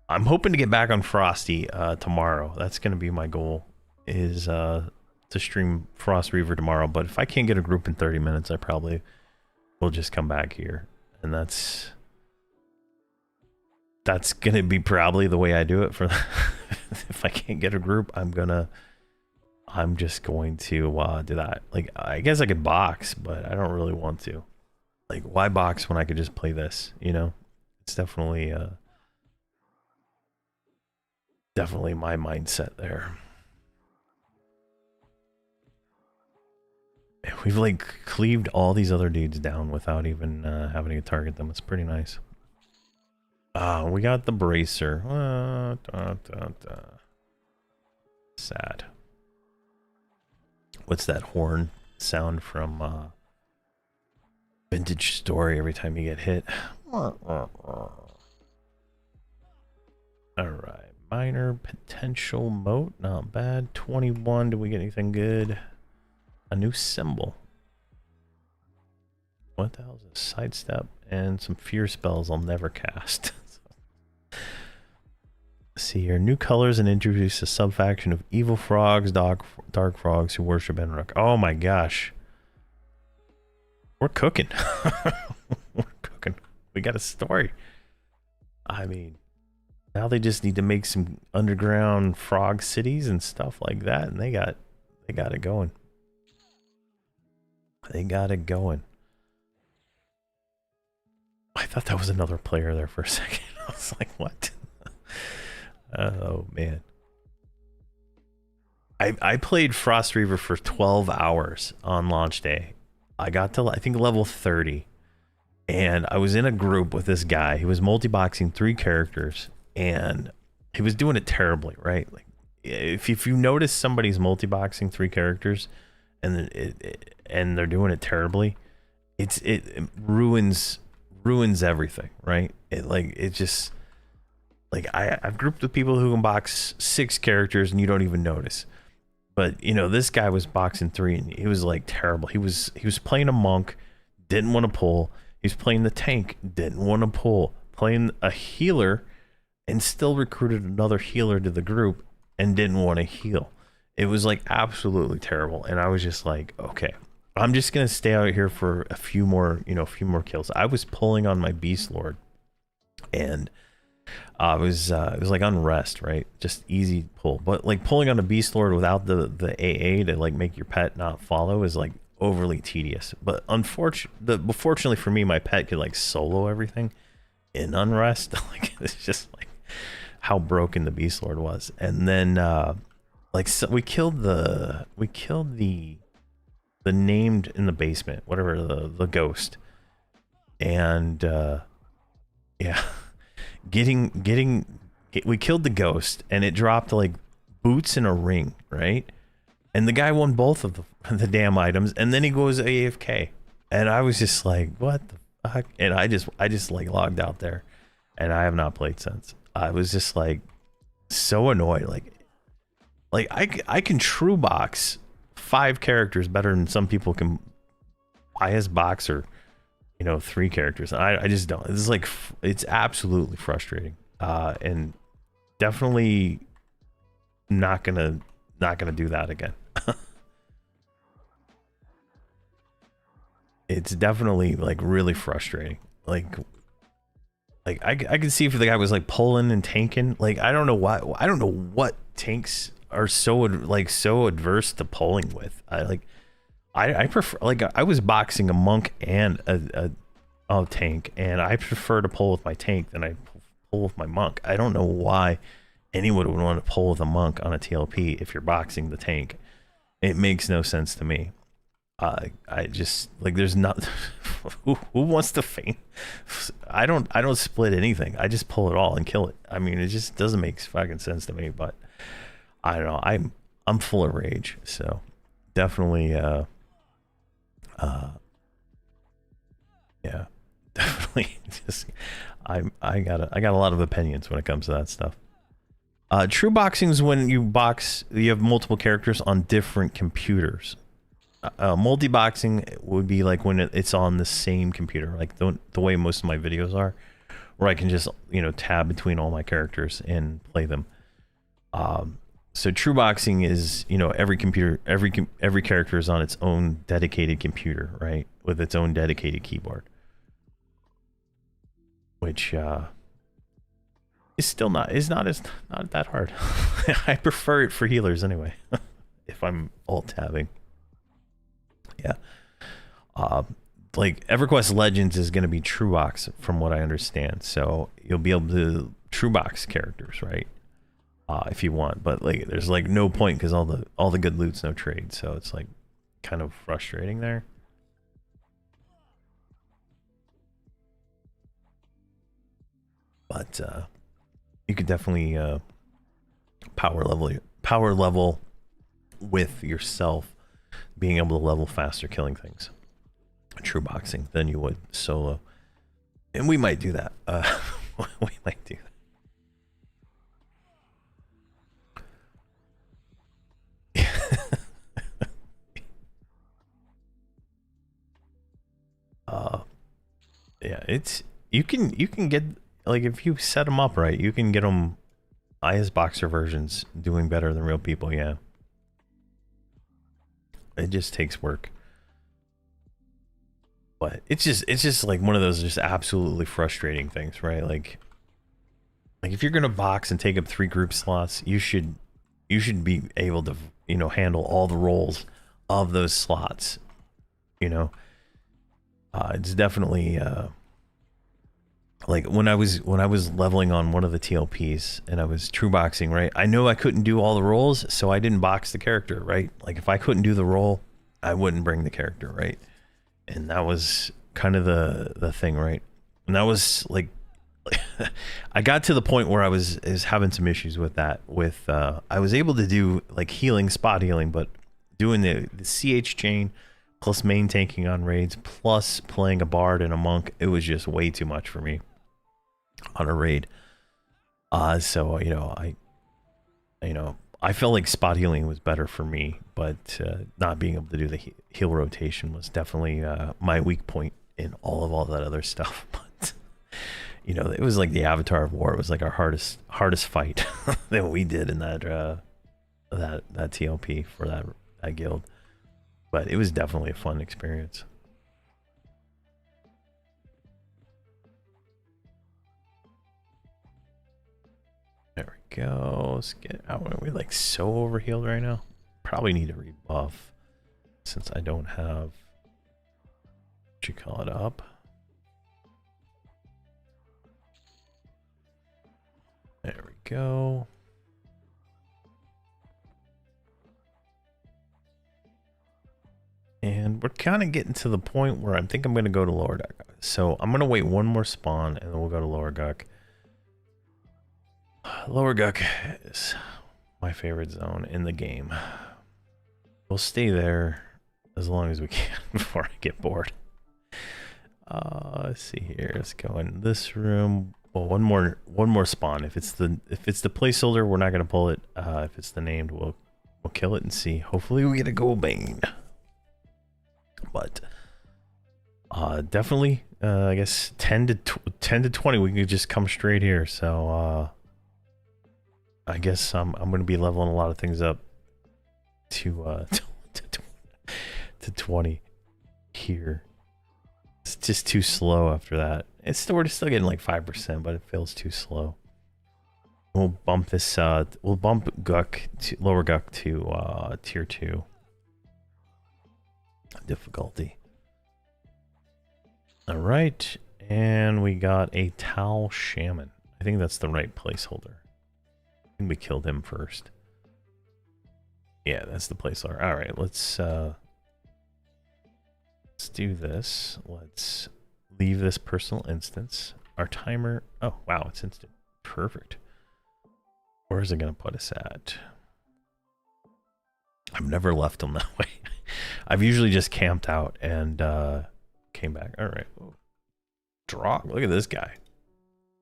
hoping to get back on Frosty tomorrow. That's gonna be my goal, is to stream Frost Reaver tomorrow. But if I can't get a group in 30 minutes, I probably will just come back here, and that's gonna be probably the way I do it for if I can't get a group. I'm just going to do that. Like, I guess I could box, but I don't really want to. Like, why box when I could just play this, you know? It's definitely definitely my mindset there. We've like cleaved all these other dudes down without even having to target them. It's pretty nice. We got the bracer. Sad. What's that horn sound from Vintage Story every time you get hit? All right, minor potential moat, not bad. 21. Do we get anything good? A new symbol. What the hell is a sidestep? And some fear spells I'll never cast. See here, new colors and introduce a subfaction of evil frogs, dark frogs who worship Enrock. Oh my gosh. We're cooking. We're cooking. We got a story. I mean, now they just need to make some underground frog cities and stuff like that, and they got it going. They got it going. I thought that was another player there for a second. I was like, what? Oh man. I played Frost Reaver for 12 hours on launch day. I got to, I think, level 30. And I was in a group with this guy. He was multi-boxing 3 characters. And he was doing it terribly, right? Like, if you notice somebody's multi-boxing 3 characters and they're doing it terribly, it ruins everything, right? It just, like, I've grouped with people who can box 6 characters and you don't even notice. But you know, this guy was boxing 3 and he was like terrible. He was playing a monk, didn't want to pull. He was playing the tank, didn't want to pull. Playing a healer and still recruited another healer to the group and didn't want to heal. It was like absolutely terrible. And I was just like, okay, I'm just gonna stay out here for a few more kills. I was pulling on my Beast Lord, and it was like unrest, right? Just easy pull. But like pulling on a Beast Lord without the AA to like make your pet not follow is like overly tedious. But fortunately for me, my pet could like solo everything in unrest. Like, it's just like how broken the Beast Lord was. And then like, so we killed the named in the basement, whatever, the ghost. And yeah. We killed the ghost and it dropped like boots and a ring, right? And the guy won both of the damn items, and then he goes AFK. And I was just like, what the fuck? And I just like logged out there, and I have not played since. I was just like so annoyed. Like I can true box 5 characters better than some people can bias box, or 3 characters. I just don't. It's like, it's absolutely frustrating, and definitely not gonna do that again. It's definitely like really frustrating. Like I can see if the guy was like pulling and tanking. Like, I don't know why. I don't know what tanks are so adverse to pulling with. I prefer, like, I was boxing a monk and a tank, and I prefer to pull with my tank than I pull with my monk. I don't know why anyone would want to pull with a monk on a TLP if you're boxing the tank. It makes no sense to me. I just, like, there's not who wants to feint? I don't split anything. I just pull it all and kill it. I mean, it just doesn't make fucking sense to me. But I don't know. I'm full of rage. So definitely Just, I got a lot of opinions when it comes to that stuff. True boxing is when you have multiple characters on different computers. Multi-boxing would be like when it's on the same computer, like the way most of my videos are, where I can just, you know, tab between all my characters and play them. So true boxing is, you know, every character is on its own dedicated computer, right, with its own dedicated keyboard, which is not that hard. I prefer it for healers anyway. If I'm alt tabbing, yeah. Like Everquest Legends is going to be true box from what I understand, so you'll be able to true box characters, right? If you want, but like there's like no point because all the good loot's no trade, so it's like kind of frustrating there. But you could definitely power level with yourself, being able to level faster, killing things, true boxing than you would solo, and we might do that. We might do that. Yeah, it's you can get, like, if you set them up right, you can get them IS Boxer versions doing better than real people. Yeah, it just takes work, but it's just like one of those just absolutely frustrating things, right? Like if you're gonna box and take up 3 group slots, you should be able to, you know, handle all the roles of those slots, you know. It's definitely like when I was leveling on one of the TLPs and I was true boxing, right? I know I couldn't do all the roles, so I didn't box the character, right? Like if I couldn't do the role, I wouldn't bring the character, right? And that was kind of the thing, right? And that was like I got to the point where I was having some issues with that. With I was able to do like healing, spot healing, but doing the CH chain plus main tanking on raids plus playing a bard and a monk, it was just way too much for me on a raid. So I felt like spot healing was better for me, but not being able to do the heal rotation was definitely my weak point in all that other stuff. But you know, it was like the Avatar of War. It was like our hardest fight that we did in that TLP for that guild. But it was definitely a fun experience. There we go. Let's get out. Are we like so overhealed right now? Probably need to rebuff since I don't have what you call it up. There we go. And we're kind of getting to the point where I think I'm going to go to lower deck. So I'm going to wait one more spawn and then we'll go to lower deck. Lower deck is my favorite zone in the game. We'll stay there as long as we can before I get bored. Let's see here. Let's go in this room. Well, one more spawn. If it's the placeholder, we're not going to pull it. If it's the named, we'll kill it and see. Hopefully we get a gold bane. But definitely I guess 10 to 20 we could just come straight here. So I guess I'm going to be leveling a lot of things up to 20 here. It's just too slow after that. We're still getting like 5%, but it feels too slow. We'll bump this we'll bump lower Guk to tier 2 difficulty. All right, and we got a Tau Shaman. I think that's the right placeholder. I think we killed him first. Yeah, that's the placeholder. All right, let's do this. Let's leave this personal instance. Our timer. Oh wow, it's instant. Perfect. Where is it gonna put us at? I've never left them that way. I've usually just camped out and came back. All right. Draw. Look at this guy.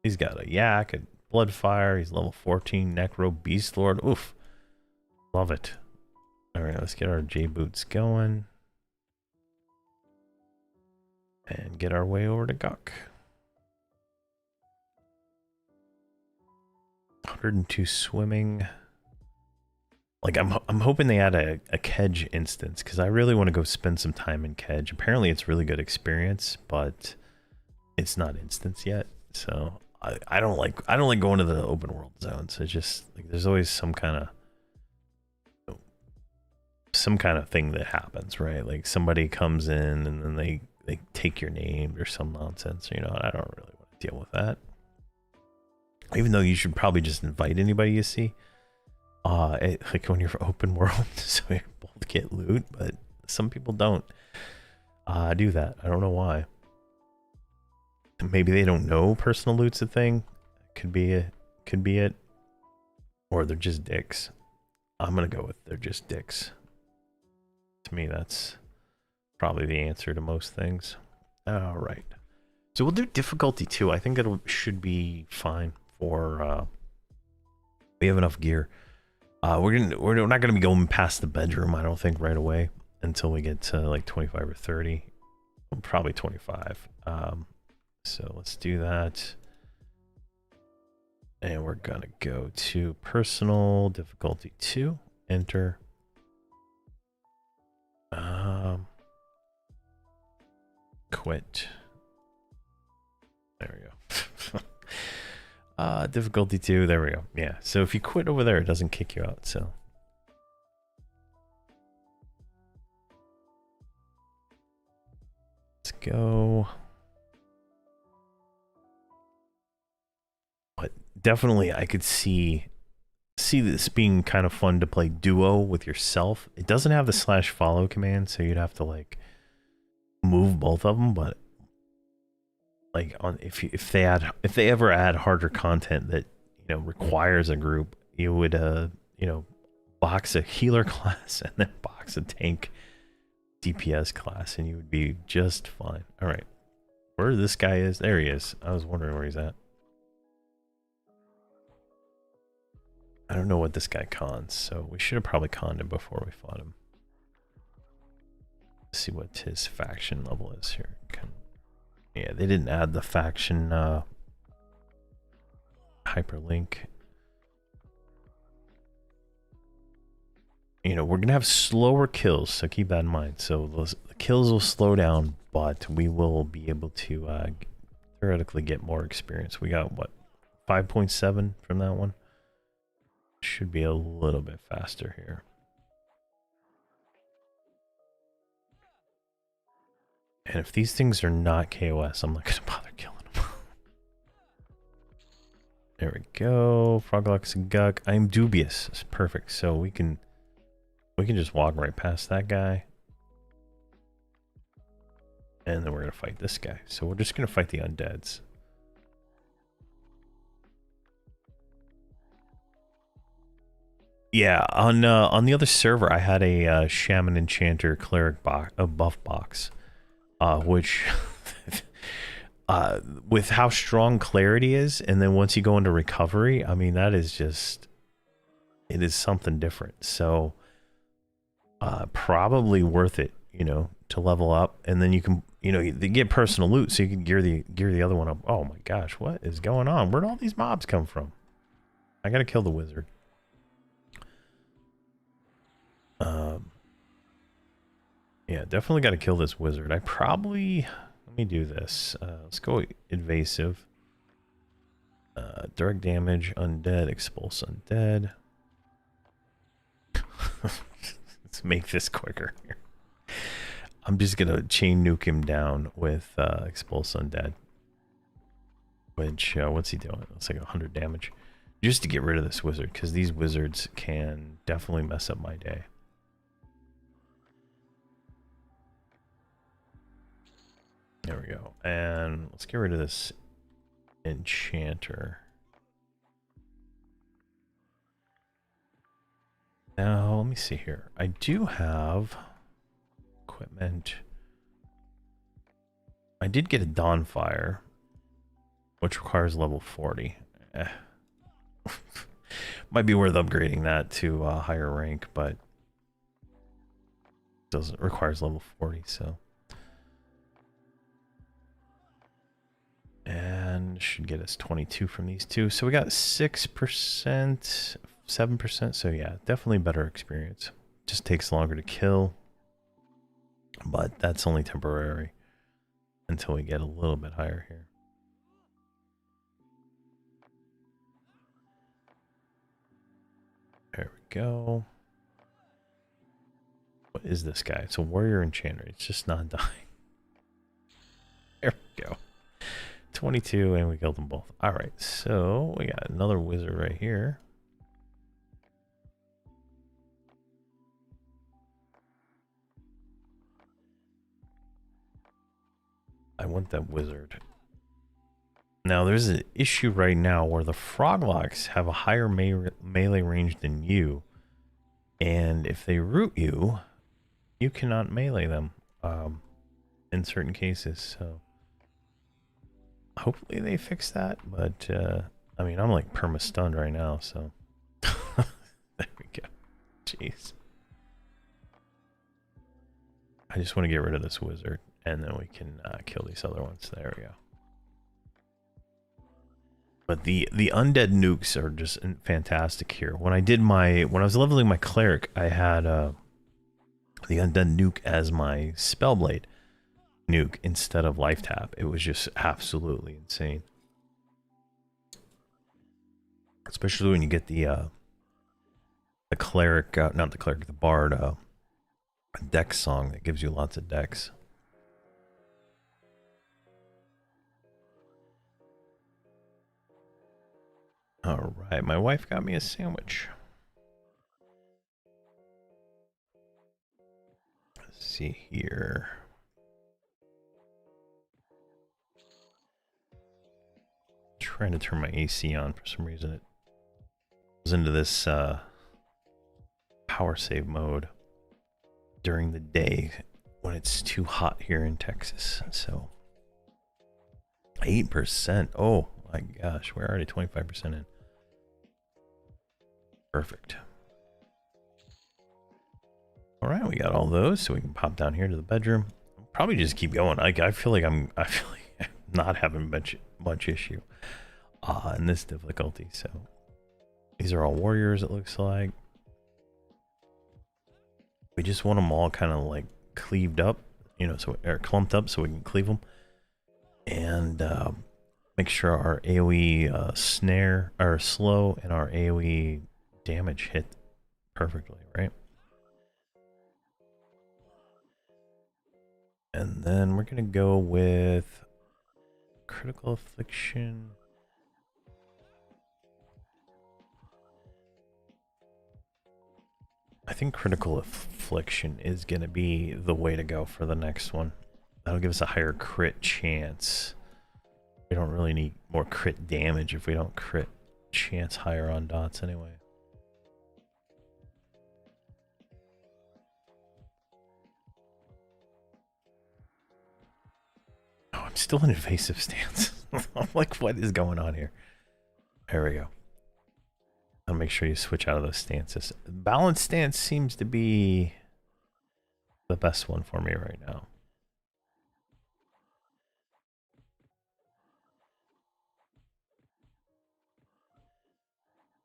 He's got a yak, a bloodfire. He's level 14. Necro Beast Lord. Oof. Love it. All right, let's get our J boots going. And get our way over to Guk. 102 swimming. Like I'm hoping they add a Kedge instance because I really want to go spend some time in Kedge. Apparently it's really good experience, but it's not instance yet. So I don't like going to the open world zones. It's just like there's always some kind of thing that happens, right? Like somebody comes in and then they take your name or some nonsense. You know, I don't really want to deal with that. Even though you should probably just invite anybody you see. Like when you're open world, so you both get loot, but some people don't do that. I don't know why. Maybe they don't know personal loot's a thing. Could be it. Or they're just dicks. I'm gonna go with they're just dicks. To me, that's probably the answer to most things. All right. So we'll do difficulty 2. I think it should be fine for. We have enough gear. We're not gonna be going past the bedroom, I don't think, right away until we get to like 25 or 30. Probably 25. So let's do that. And we're gonna go to personal difficulty 2. Enter. Quit. There we go. Difficulty 2, there we go. Yeah, so if you quit over there, it doesn't kick you out, so. Let's go. But definitely I could see this being kind of fun to play duo with yourself. It doesn't have the /follow command, so you'd have to like move both of them, but like on if they ever add harder content that requires a group, you would box a healer class and then box a tank DPS class and you would be just fine. All right, where this guy is, there he is. I was wondering where he's at. I don't know what this guy cons, so we should have probably conned him before we fought him. Let's see what his faction level is here. Yeah, they didn't add the faction hyperlink. We're gonna have slower kills, so keep that in mind. So the kills will slow down, but we will be able to theoretically get more experience. We got what, 5.7 from that one. Should be a little bit faster here. And if these things are not KOS, I'm not going to bother killing them. There we go. Froglocks and Guk. I'm dubious. It's perfect. So we can just walk right past that guy. And then we're going to fight this guy. So we're just going to fight the undeads. Yeah, on the other server, I had a Shaman Enchanter Cleric buff box, which, with how strong Clarity is, and then once you go into Recovery, I mean, that is just, it is something different. So, probably worth it, to level up, and then you can, you get personal loot, so you can gear the other one up. Oh my gosh, what is going on? Where'd all these mobs come from? I gotta kill the wizard. Yeah, definitely got to kill this wizard. Let me do this. Let's go invasive. Direct damage, undead, expulse undead. Let's make this quicker. I'm just gonna chain nuke him down with expulse undead. Which what's he doing? It's like 100 damage. Just to get rid of this wizard, because these wizards can definitely mess up my day. There we go. And let's get rid of this enchanter. Now, let me see here. I do have equipment. I did get a Dawnfire. which requires level 40. Might be worth upgrading that to a higher rank, but doesn't requires level 40, so. And should get us 22 from these two. So we got 6%, 7%. So yeah, definitely better experience. Just takes longer to kill, but that's only temporary until we get a little bit higher here. There we go. What is this guy? It's a warrior enchanter. It's just not dying. There we go. 22, and we killed them both. All right, so we got another wizard right here. I want that wizard. Now, there's an issue right now where the froglocks have a higher melee range than you. And if they root you, you cannot melee them in certain cases. So hopefully they fix that. But, I mean, I'm like perma-stunned right now, so. There we go. Jeez. I just want to get rid of this wizard, and then we can kill these other ones. There we go. But the undead nukes are just fantastic here. When I was leveling my cleric, I had the undead nuke as my spellblade nuke instead of life tap. It was just absolutely insane. Especially when you get the cleric, not the cleric, the bard dex song that gives you lots of dex. All right, my wife got me a sandwich. Let's see here. Trying to turn my AC on for some reason. It goes into this power save mode during the day when it's too hot here in Texas. So 8%. Oh my gosh, we're already 25% in. Perfect. All right, we got all those, so we can pop down here to the bedroom. Probably just keep going. I feel like I'm not having much issue in this difficulty. So these are all warriors, it looks like. We just want them all kind of like cleaved up, you know, so or clumped up, so we can cleave them, and make sure our AOE snare are slow and our AOE damage hit perfectly, right? And then we're gonna go with critical affliction. I think critical affliction is gonna be the way to go for the next one. That'll give us a higher crit chance. We don't really need more crit damage if we don't crit chance higher on dots anyway. Oh, I'm still in evasive stance. I'm like, what is going on here? There we go. I'll make sure you switch out of those stances. Balanced stance seems to be the best one for me right now.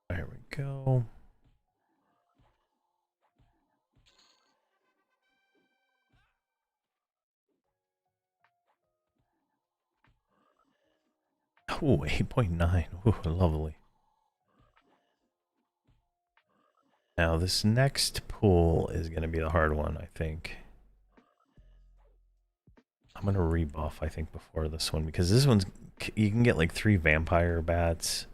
There we go. Oh, 8.9. Ooh, lovely. Now, this next pool is going to be the hard one, I think. I'm going to rebuff, I think, before this one, because this one's, you can get like 3 vampire bats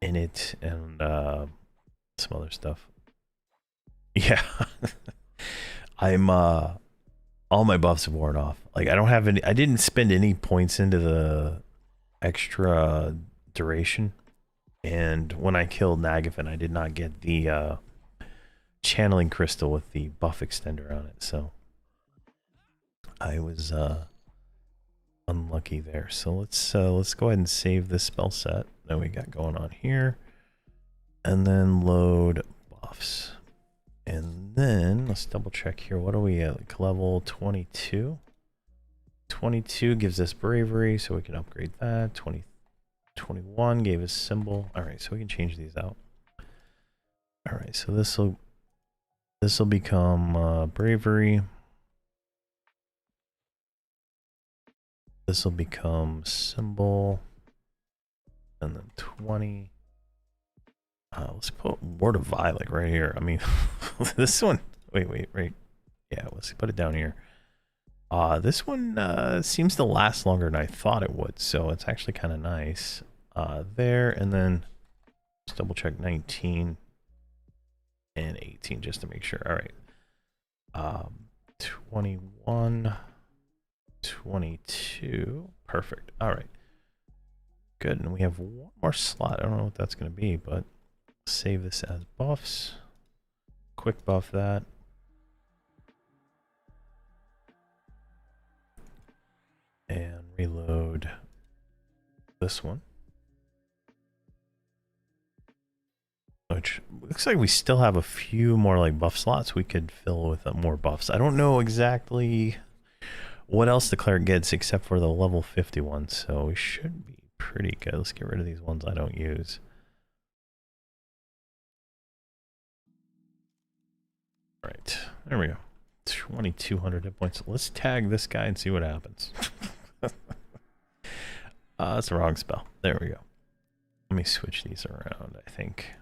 in it and some other stuff. Yeah. I'm, all my buffs have worn off. Like, I don't have any, I didn't spend any points into the extra duration. And when I killed Nagavan, I did not get the channeling crystal with the buff extender on it. So I was unlucky there. So let's go ahead and save this spell set that we got going on here, and then load buffs. And then let's double check here. What are we at? Like level 22. 22 gives us bravery, so we can upgrade that. 21 gave us symbol. All right, so we can change these out. All right, so this will become bravery. This will become symbol, and then 20. Let's put Word of Vi like right here. I mean, this one. Wait. Yeah, let's put it down here. This one seems to last longer than I thought it would, so it's actually kind of nice. There, and then let's double check 19 and 18 just to make sure. All right. 21, 22. Perfect. All right. Good. And we have one more slot. I don't know what that's going to be, but save this as buffs. Quick buff that. And reload this one. Which looks like we still have a few more like buff slots we could fill with more buffs. I don't know exactly what else the cleric gets except for the level 50 one, so we should be pretty good. Let's get rid of these ones I don't use. Right, there we go. 2,200 hit points. Let's tag this guy and see what happens. That's the wrong spell. There we go. Let me switch these around, I think.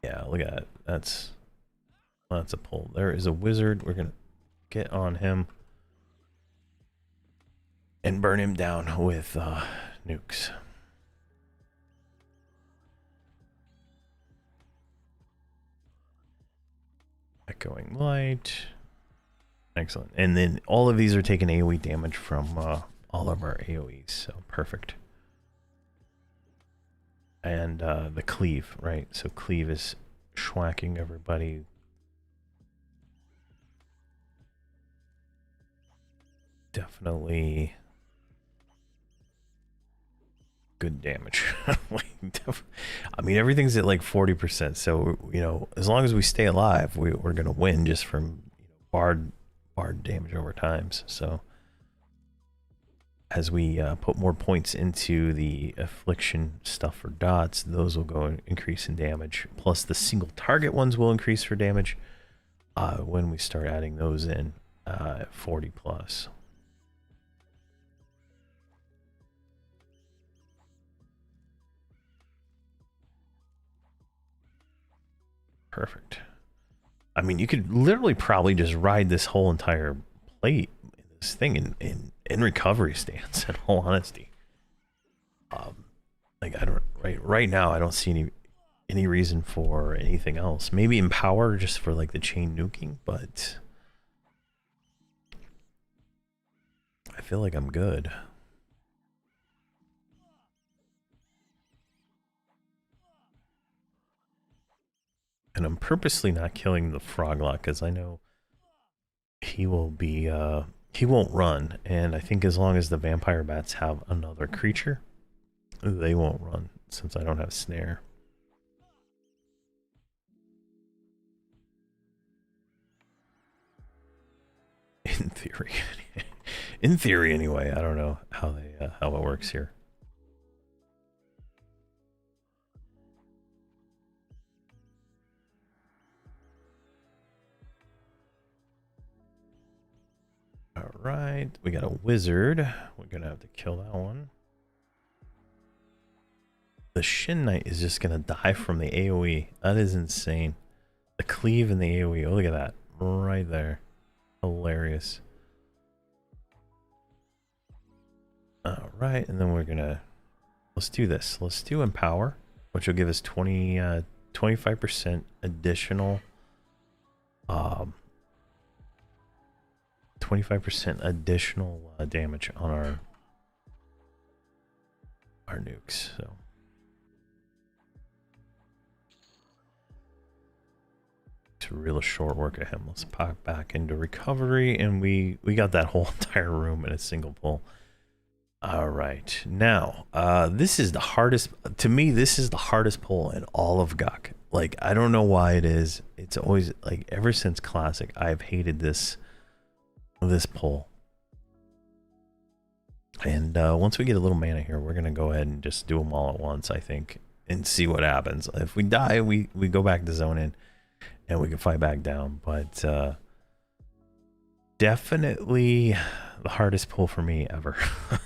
Yeah, look at that. That's a pull. There is a wizard. We're gonna get on him and burn him down with nukes. Echoing light. Excellent. And then all of these are taking AoE damage from all of our AoEs, so perfect. And the cleave, right? So cleave is schwacking everybody. Definitely good damage. I mean, everything's at like 40%. So, you know, as long as we stay alive, we're going to win just from bard damage over times. So as we put more points into the affliction stuff for dots, those will go and increase in damage. Plus the single target ones will increase for damage when we start adding those in at 40 plus. Perfect. I mean, you could literally probably just ride this whole entire plate, this thing in recovery stance, in all honesty. Like I don't right now I don't see any reason for anything else. Maybe empower just for like the chain nuking, but I feel like I'm good. And I'm purposely not killing the Froglot because I know he will be he won't run, and I think as long as the vampire bats have another creature, they won't run since I don't have snare. In theory. In theory anyway. I don't know how it works here. All right, we got a wizard. We're gonna have to kill that one. The Shin Knight is just gonna die from the AoE. That is insane. The cleave and the AoE. Oh, look at that right there. Hilarious. All right, and then we're gonna let's do this. Let's do empower, which will give us 25% additional 25% additional damage on our nukes. So a real short work of him. Let's pop back into recovery, and we got that whole entire room in a single pull. All right, now this is the hardest to me. This is the hardest pull in all of GUC. Like, I don't know why it is. It's always like, ever since Classic, I've hated this pull. And once we get a little mana here, we're gonna go ahead and just do them all at once, I think, and see what happens. If we die, we go back to zone in, and we can fight back down. But definitely the hardest pull for me ever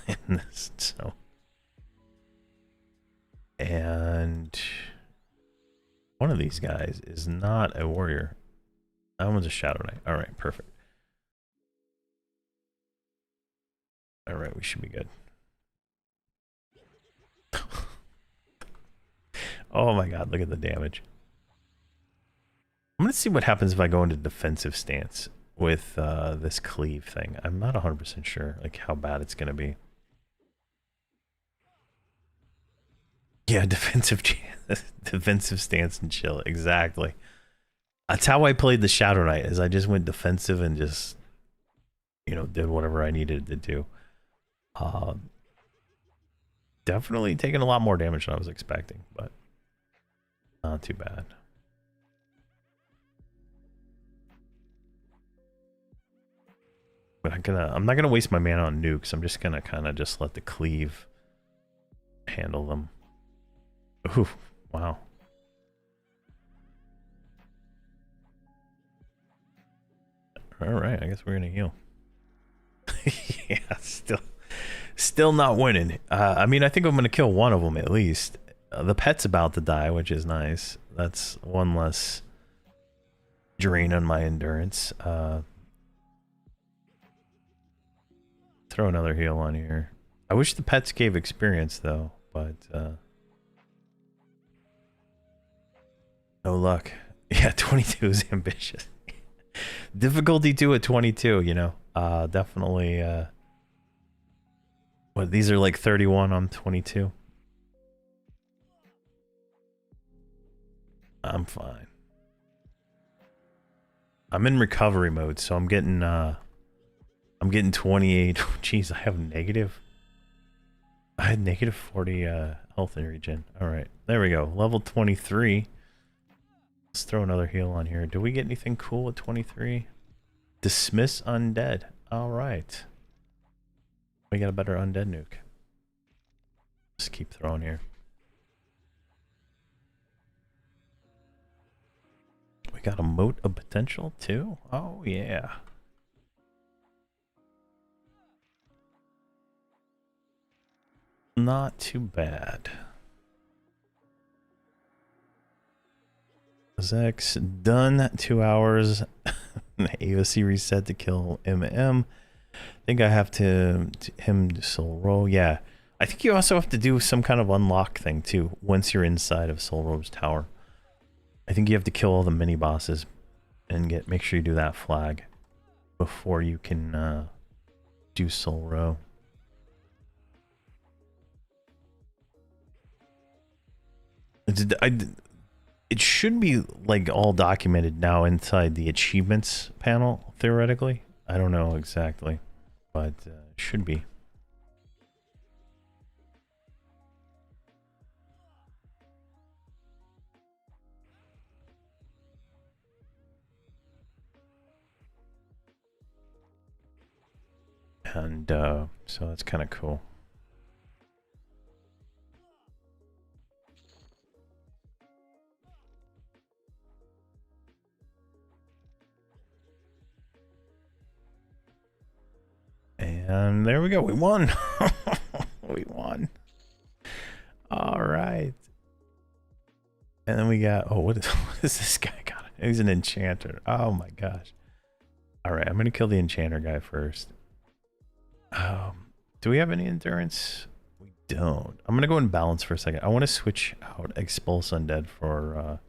in this. So, and one of these guys is not a warrior. That one's a Shadow Knight. All right, perfect. All right, we should be good. Oh my god, look at the damage. I'm gonna see what happens if I go into defensive stance with this cleave thing. I'm not 100% sure like how bad it's gonna be. Yeah, defensive stance and chill. Exactly. That's how I played the Shadow Knight. Is I just went defensive and just, you know, did whatever I needed to do. Definitely taking a lot more damage than I was expecting, but not too bad. But I'm not gonna waste my mana on nukes. I'm just gonna kind of just let the cleave handle them. Ooh, wow. All right, I guess we're gonna heal. Yeah, still not winning. I mean, I think I'm gonna kill one of them at least. The pet's about to die, which is nice. That's one less drain on my endurance. Throw another heal on here. I wish the pets gave experience though, but no luck. Yeah, 22 is ambitious. Difficulty 2 at 22, you know. Definitely what, these are like 31 on 22. I'm fine. I'm in recovery mode, so I'm getting 28. Jeez, I have negative. I had negative 40 health and regen. All right, there we go. Level 23. Let's throw another heal on here. Do we get anything cool at 23? Dismiss undead. All right. We got a better undead nuke. Just keep throwing here. We got a moat of potential too. Oh yeah. Not too bad. Zex done. 2 hours. AOC reset to kill MM. I think I have to him Soul Row. Yeah. I think you also have to do some kind of unlock thing too once you're inside of Soul Row's tower. I think you have to kill all the mini bosses and make sure you do that flag before you can do Soul Row. It should be like all documented now inside the achievements panel, theoretically. I don't know exactly, but it should be. And so that's kind of cool. And there we go. We won. We won. All right. And then we got, oh, what is this guy got? He's an enchanter. Oh my gosh. All right, I'm going to kill the enchanter guy first. Do we have any endurance? We don't. I'm going to go and balance for a second. I want to switch out Expulse Undead for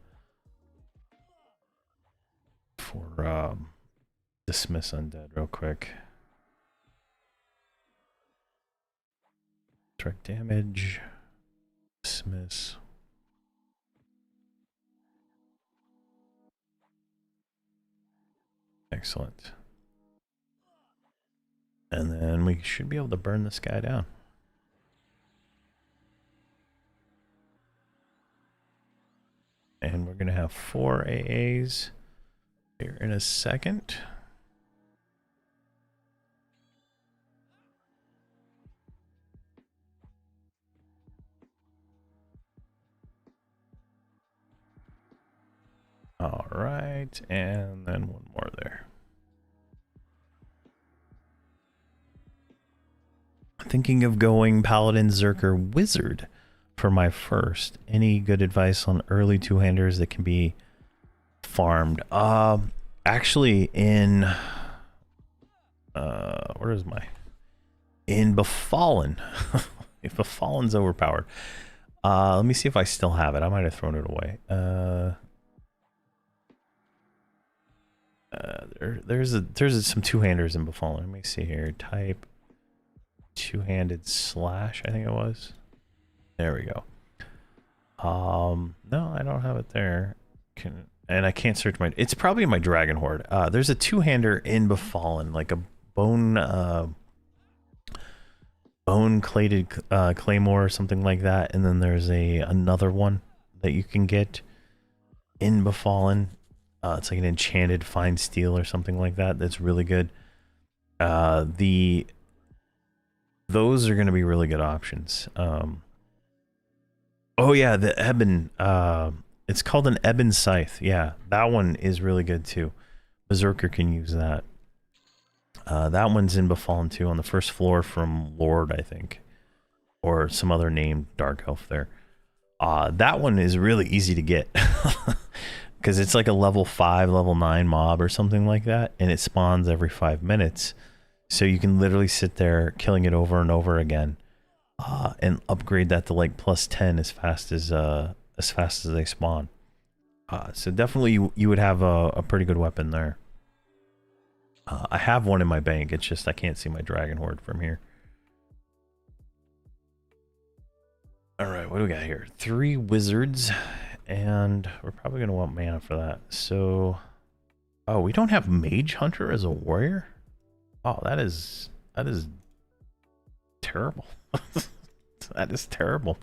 Dismiss Undead real quick. Direct damage. Dismiss. Excellent. And then we should be able to burn this guy down. And we're going to have 4 AAs here in a second. All right, and then one more there. Thinking of going Paladin, Zerker, Wizard for my first. Any good advice on early two-handers that can be farmed? Actually, in where is my? In Befallen. If Befallen's overpowered, let me see if I still have it. I might have thrown it away. There's some two-handers in Befallen. Let me see here. Type two-handed slash, I think it was. There we go. No, I don't have it there. And I can't search my. It's probably in my Dragon Horde. There's a two-hander in Befallen, like a bone clated claymore or something like that. And then there's another one that you can get in Befallen. It's like an enchanted fine steel or something like that. That's really good. Those are going to be really good options. Oh yeah, the Ebon. It's called an Ebon Scythe. Yeah, that one is really good too. Berserker can use that. That one's in Befallen too, on the first floor from Lord, I think, or some other named Dark Elf there. That one is really easy to get. Because it's like a level 5, level 9 mob or something like that, and it spawns every 5 minutes. So you can literally sit there killing it over and over again, and upgrade that to like plus 10 as fast as they spawn. So definitely you would have a pretty good weapon there. I have one in my bank. It's just I can't see my Dragon Horde from here. All right, what do we got here? 3 wizards. And we're probably going to want mana for that. So, oh, we don't have Mage Hunter as a warrior? Oh, that is terrible. That is terrible.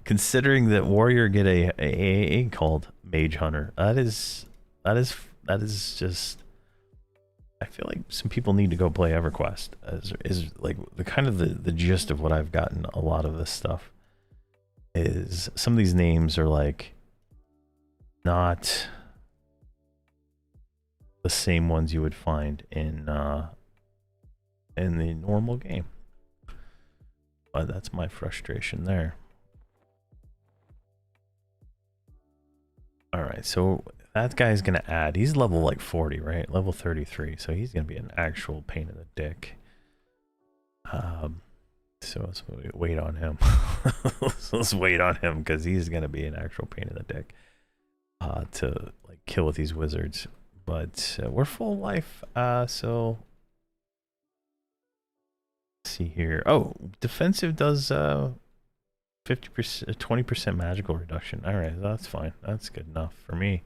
Considering that warrior get a called Mage Hunter. That is just, I feel like some people need to go play EverQuest. Is like the kind of the gist of what I've gotten a lot of this stuff is some of these names are like not the same ones you would find in the normal game. But that's my frustration there. All right, so that guy's gonna add. He's level like 40, right? Level 33, so he's gonna be an actual pain in the dick. So let's wait on him. Let's wait on him because he's gonna be an actual pain in the dick. To like kill with these wizards, but we're full life, so let's see here. Oh, defensive does 50%, 20% magical reduction. All right, that's fine. That's good enough for me.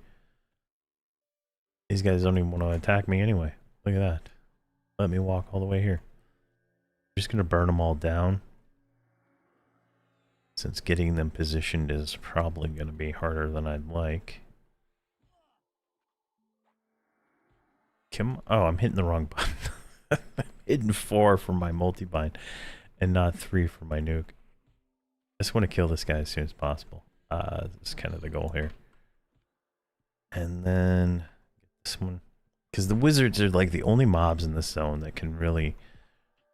These guys don't even want to attack me anyway. Look at that. Let me walk all the way here. I'm just gonna burn them all down, since getting them positioned is probably gonna be harder than I'd like. Oh, I'm hitting the wrong button. I'm hitting 4 for my multi-bind and not 3 for my nuke. I just want to kill this guy as soon as possible. That's kind of the goal here. And then this one, because the wizards are like the only mobs in this zone that can really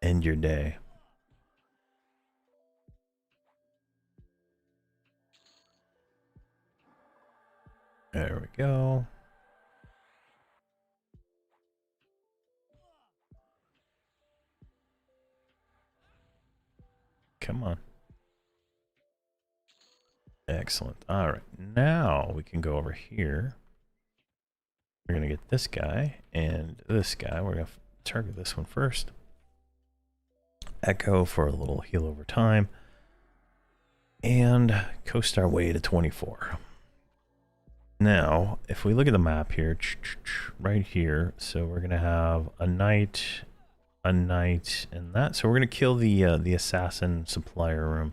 end your day. There we go. Come on. Excellent. All right, now we can go over here. We're gonna get this guy and this guy. We're gonna target this one first. Echo for a little heal over time. And coast our way to 24. Now, if we look at the map here, right here, so we're gonna have a knight, and that. So we're gonna kill the assassin supplier room.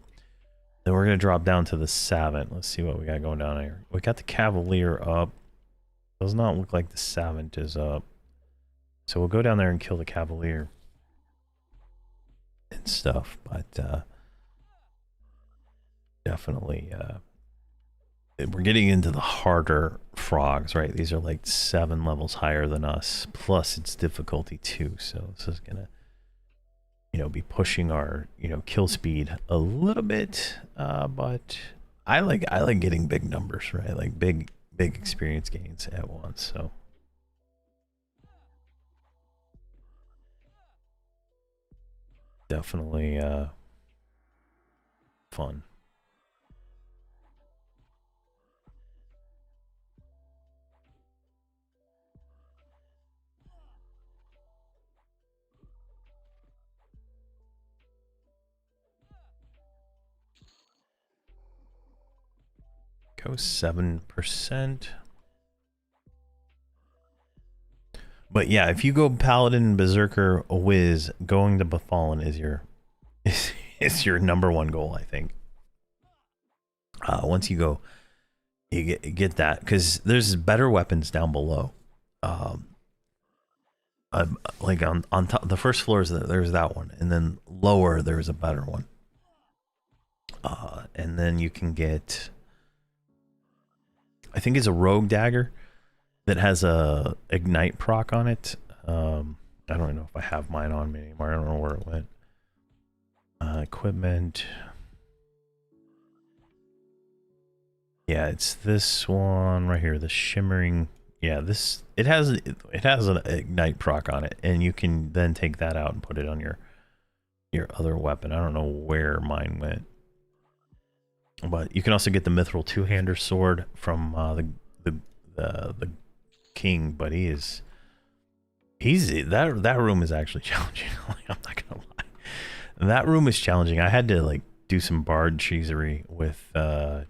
Then we're gonna drop down to the savant. Let's see what we got going down here. We got the cavalier up. Does not look like the savant is up. So we'll go down there and kill the cavalier and stuff. But definitely. We're getting into the harder frogs, right? These are like 7 levels higher than us. Plus, it's difficulty 2. So this is gonna, be pushing our, kill speed a little bit. But I like getting big numbers, right? Like big experience gains at once. So definitely fun. Go 7%. But yeah, if you go Paladin and Berserker Wiz, going to Befallen is your is your #1 goal, I think. Once you go, you get that, because there's better weapons down below. Like on top, the first floor there's that one, and then lower there's a better one. And then you can get, I think it's a rogue dagger that has a ignite proc on it. I don't know if I have mine on me anymore. I don't know where it went. Equipment. Yeah, it's this one right here, the shimmering. Yeah, this it has an ignite proc on it, and you can then take that out and put it on your other weapon. I don't know where mine went. But you can also get the mithril two-hander sword from the king, but he's that room is actually challenging. I'm not gonna lie, that room is challenging. I had to like do some bard cheesery with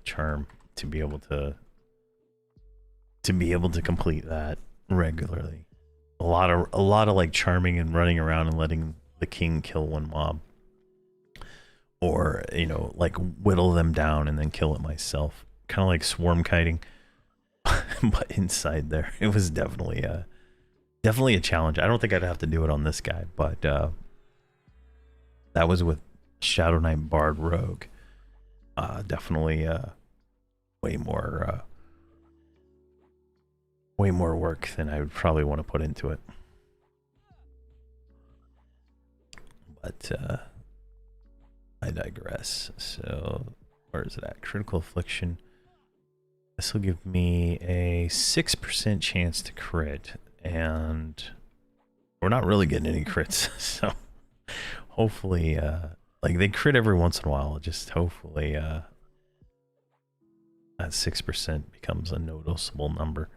charm to be able to complete that regularly. A lot of like charming and running around and letting the king kill one mob, or like whittle them down and then kill it myself, kind of like swarm kiting. But inside there, it was definitely a challenge. I don't think I'd have to do it on this guy, but that was with Shadow Knight Bard Rogue. Definitely way more work than I would probably want to put into it. But I digress. So where is it at? Critical affliction. This will give me a 6% chance to crit, and we're not really getting any crits. So hopefully, like they crit every once in a while. Just hopefully, that 6% becomes a noticeable number.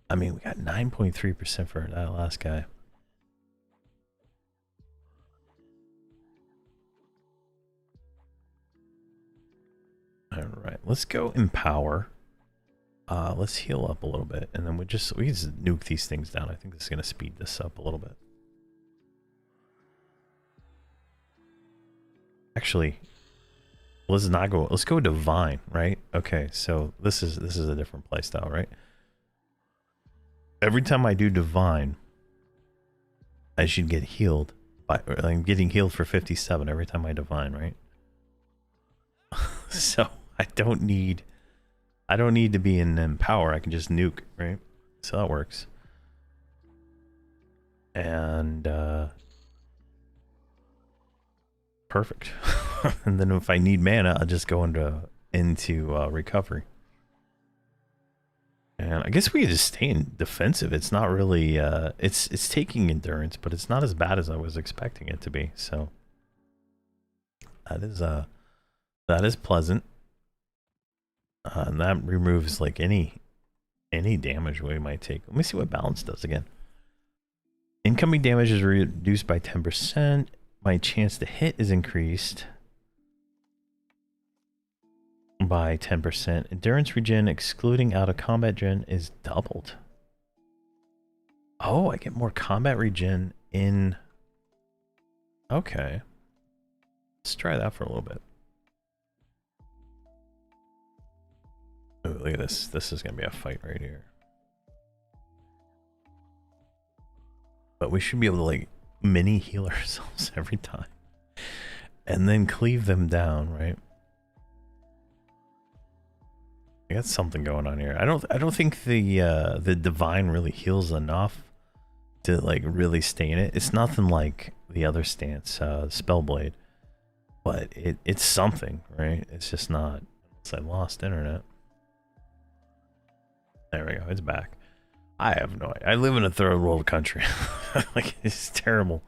I mean, we got 9.3% for that last guy. All right, let's go empower. Let's heal up a little bit, and then we just nuke these things down. I think this is gonna speed this up a little bit. Actually, let's not go. Let's go divine, right? Okay, so this is a different playstyle, right? Every time I do divine, I should get healed. I'm getting healed for 57 every time I divine, right? So I don't need to be in empower. I can just nuke, right? So that works. And perfect. And then if I need mana, I'll just go into recovery. And I guess we just stay in defensive. It's not really it's taking endurance, but it's not as bad as I was expecting it to be. So that is pleasant. And that removes like any damage we might take. Let me see what balance does again. Incoming damage is reduced by 10%. My chance to hit is increased. by 10%. Endurance regen excluding out of combat gen is doubled. Oh, I get more combat regen in... Okay. Let's try that for a little bit. Ooh, look at this. This is going to be a fight right here. But we should be able to, like, mini heal ourselves every time. And then cleave them down, right? I got something going on here. I don't think the divine really heals enough to like really stay in it. It's nothing like the other stance, Spellblade, but it's something, right? It's just not. Unless I lost internet. There we go. It's back. I have no idea. I live in a third world country. Like it's terrible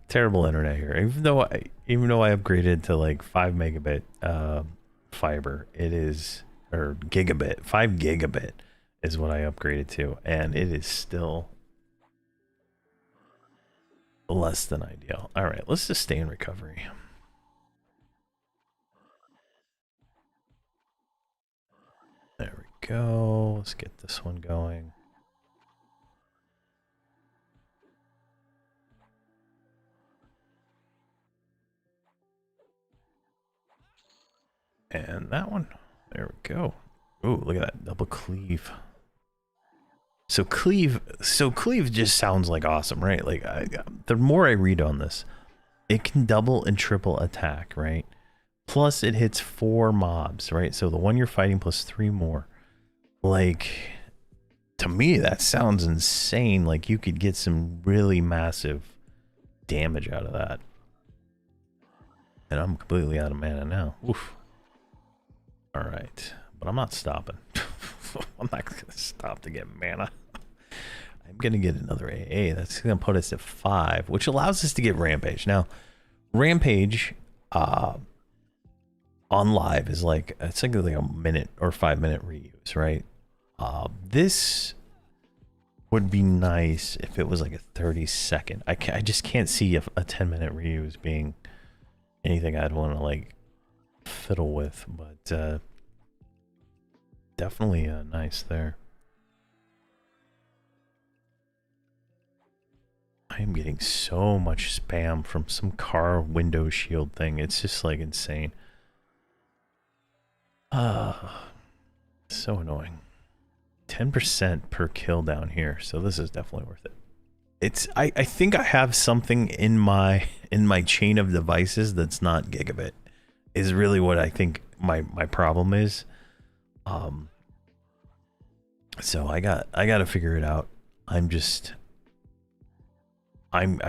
internet here. Even though I upgraded to like 5 megabit fiber, it is, or gigabit, 5 gigabit is what I upgraded to, and it is still less than ideal. All right, let's just stay in recovery. There we go. Let's get this one going. And that one. There we go. Ooh, look at that double cleave. So cleave just sounds like awesome, right? Like the more I read on this, it can double and triple attack, right? Plus it hits 4 mobs, right? So the one you're fighting plus 3 more. Like, to me, that sounds insane. Like you could get some really massive damage out of that. And I'm completely out of mana now. Oof. All right, but I'm not stopping. I'm not gonna stop to get mana. I'm gonna get another AA. That's gonna put us at 5, which allows us to get Rampage. Now, Rampage on live is like, it's like a minute or 5 minute reuse, right? This would be nice if it was like a 30-second. I just can't see a 10-minute reuse being anything I'd want to like fiddle with, but definitely nice there. I am getting so much spam from some car window shield thing. It's just like insane. So annoying. 10% per kill down here, so this is definitely worth it. It's I think I have something in my chain of devices that's not gigabit, is really what I think my problem is. So I got to figure it out. I've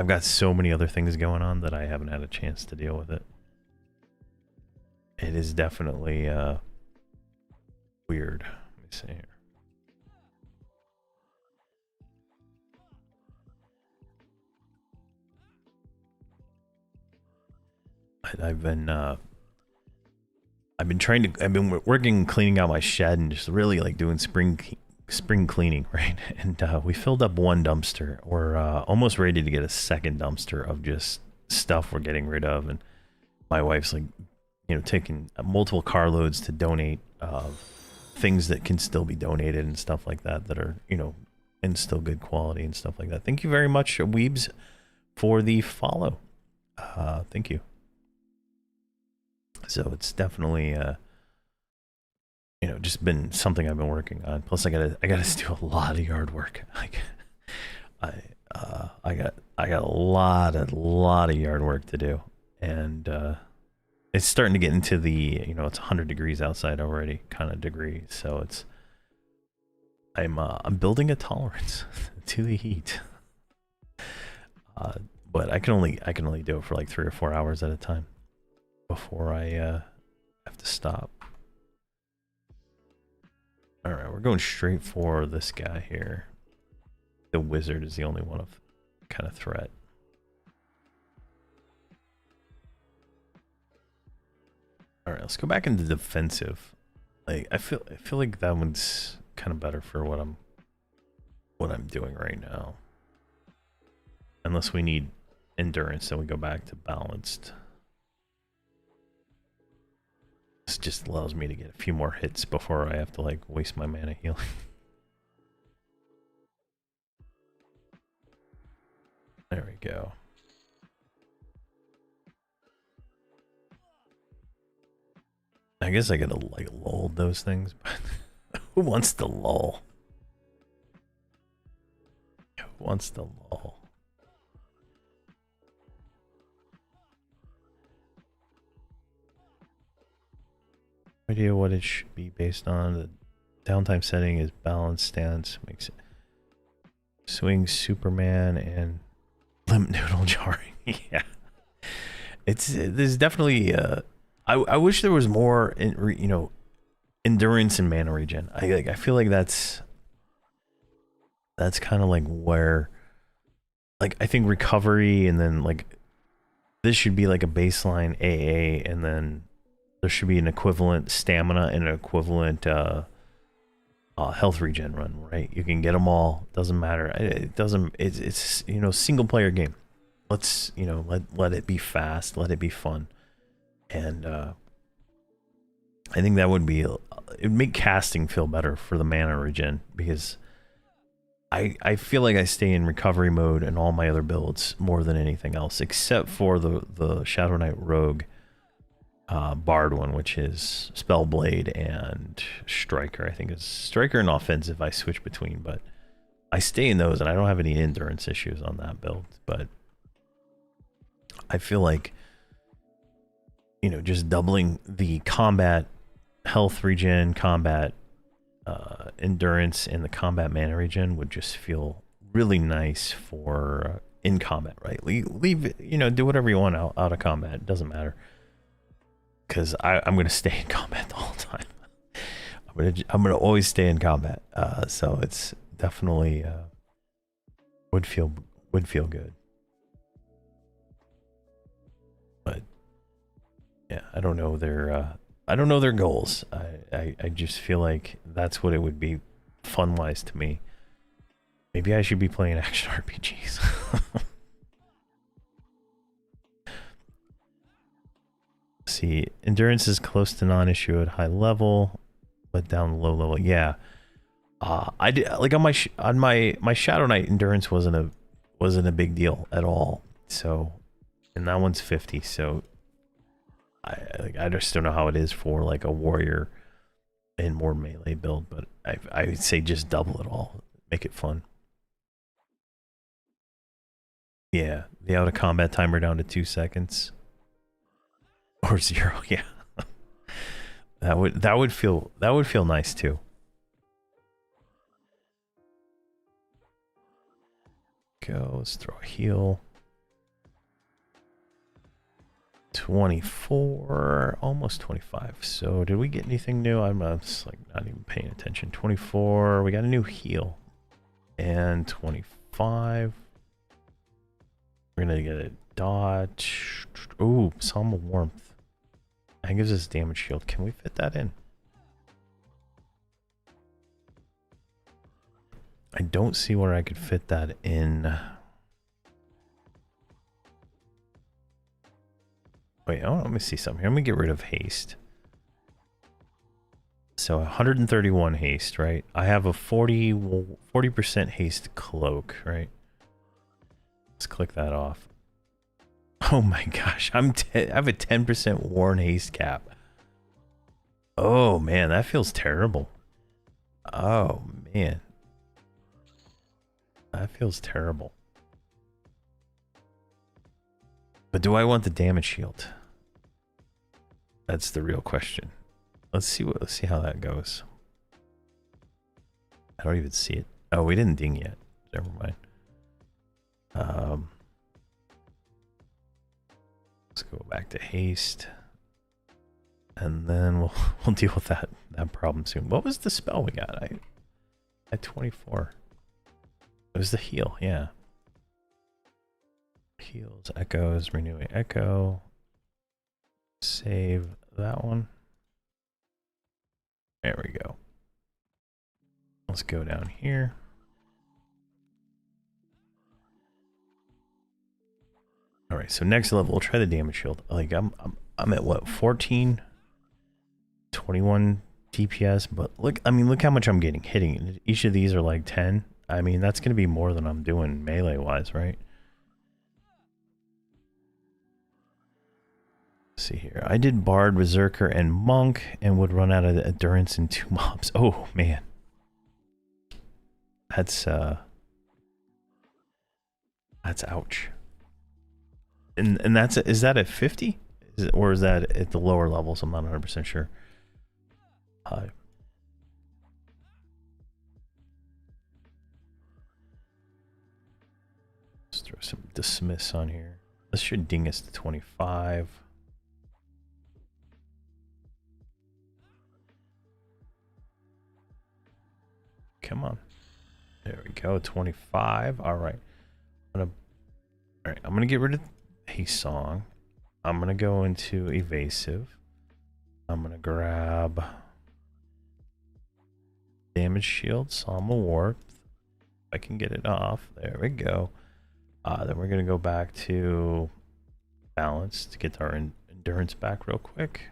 got so many other things going on that I haven't had a chance to deal with it. It is definitely weird. Let me see here. I've been working cleaning out my shed and just really like doing spring cleaning, right? And we filled up 1 dumpster. We're almost ready to get a 2nd dumpster of just stuff we're getting rid of, and my wife's like, you know, taking multiple carloads to donate things that can still be donated and stuff like that, that are, you know, in still good quality and stuff like that. Thank you very much, Weebs, for the follow. Thank you. So it's definitely you know, just been something I've been working on. Plus I gotta do a lot of yard work. Like I got a lot of yard work to do, and it's starting to get into the, you know, it's 100 degrees outside already kind of degree. So it's I'm building a tolerance to the heat. But I can only do it for like 3 or 4 hours at a time before I have to stop. All right, we're going straight for this guy here. The wizard is the only one of kind of threat. All right, let's go back into defensive. Like I feel like that one's kind of better for what I'm doing right now. Unless we need endurance, then we go back to balanced. This just allows me to get a few more hits before I have to like waste my mana healing. There we go. I guess I gotta like lull those things, but who wants to lull? Who wants to lull? Idea what it should be based on. The downtime setting is balance stance, makes it swing Superman and limp noodle jarring. Yeah, there's definitely I wish there was more you know, endurance and mana regen. I feel like that's kind of like where, like, I think recovery, and then like this should be like a baseline AA, and then there should be an equivalent stamina and an equivalent health regen run, right? You can get them all, doesn't matter. It doesn't, it's you know, single player game. Let's, you know, let it be fast, let it be fun. And I think that would be, it'd make casting feel better for the mana regen, because I feel like I stay in recovery mode in all my other builds more than anything else, except for the Shadow Knight Rogue Bard one, which is Spellblade and Striker. I think it's Striker and Offensive I switch between, but I stay in those, and I don't have any endurance issues on that build. But I feel like, you know, just doubling the combat health regen, combat endurance, and the combat mana regen would just feel really nice for in combat, right? Leave, you know, do whatever you want out of combat. It doesn't matter. Because I'm gonna stay in combat the whole time. I'm gonna always stay in combat. So it's definitely would feel good. But yeah, I don't know their goals. I just feel like that's what it would be fun wise to me. Maybe I should be playing action RPGs. See, endurance is close to non-issue at high level, but down low level. Yeah, I did like on my Shadow Knight endurance wasn't a big deal at all. So, and that one's 50. So, I just don't know how it is for like a warrior and more melee build, but I would say just double it all, make it fun. Yeah, the out of combat timer down to 2 seconds. Or 0, yeah. that would feel nice too. Go, let's throw a heal. 24, almost 25. So did we get anything new? I'm just like not even paying attention. 24, we got a new heal. And 25. We're gonna get a dodge. Ooh, Psalm of Warmth. That gives us damage shield. Can we fit that in? I don't see where I could fit that in. Wait, oh, let me see something here. Let me get rid of haste. So 131 haste, right? I have a 40% haste cloak, right? Let's click that off. Oh my gosh, I have a 10% worn haste cap. Oh man, that feels terrible. Oh man. That feels terrible. But do I want the damage shield? That's the real question. Let's see how that goes. I don't even see it. Oh, we didn't ding yet. Never mind. Let's go back to haste, and then we'll deal with that problem soon. What was the spell we got? I at 24. It was the heal, yeah. Heals, echoes, renewing echo. Save that one. There we go. Let's go down here. All right, so next level, we'll try the damage shield. Like I'm at what, 14? 21 DPS, but look, I mean, look how much I'm hitting. Each of these are like 10. I mean, that's going to be more than I'm doing melee-wise, right? Let's see here. I did Bard, Berserker, and Monk, and would run out of endurance in 2 mobs. Oh, man. That's ouch. And that's, is that at 50? Or is that at the lower levels? I'm not 100% sure. Let's throw some dismiss on here. This should ding us to 25. Come on. There we go, 25. All right. I'm gonna get rid of haste song. I'm gonna go into evasive. I'm gonna grab damage shield, Psalm of Warmth. If I can get it off. There we go. Then we're gonna go back to balance to get our endurance back real quick.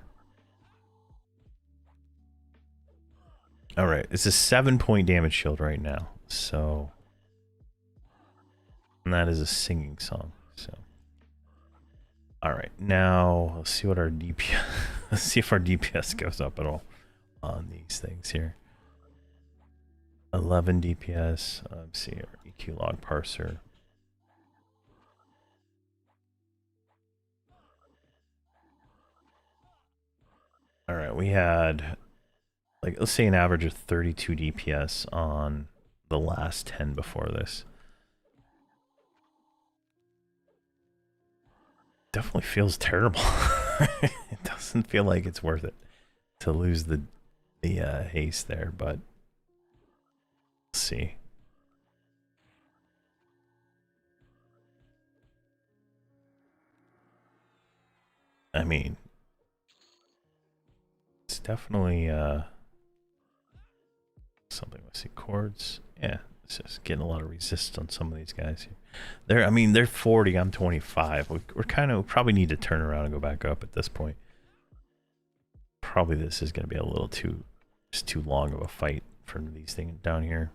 All right, it's a 7-point damage shield right now. So, and that is a singing song. So, all right, now let's see what our DPS. Let's see if our DPS goes up at all on these things here. 11 DPS. Let's see our EQ log parser. All right, we had, like, let's say an average of 32 DPS on the last 10 before this. Definitely feels terrible. It doesn't feel like it's worth it to lose the haste there, but let's see. I mean, it's definitely something. Let's see, chords. Yeah, it's just getting a lot of resist on some of these guys here. I mean, they're 40. I'm 25. We're kind of probably need to turn around and go back up at this point. Probably this is going to be a little too long of a fight for these things down here.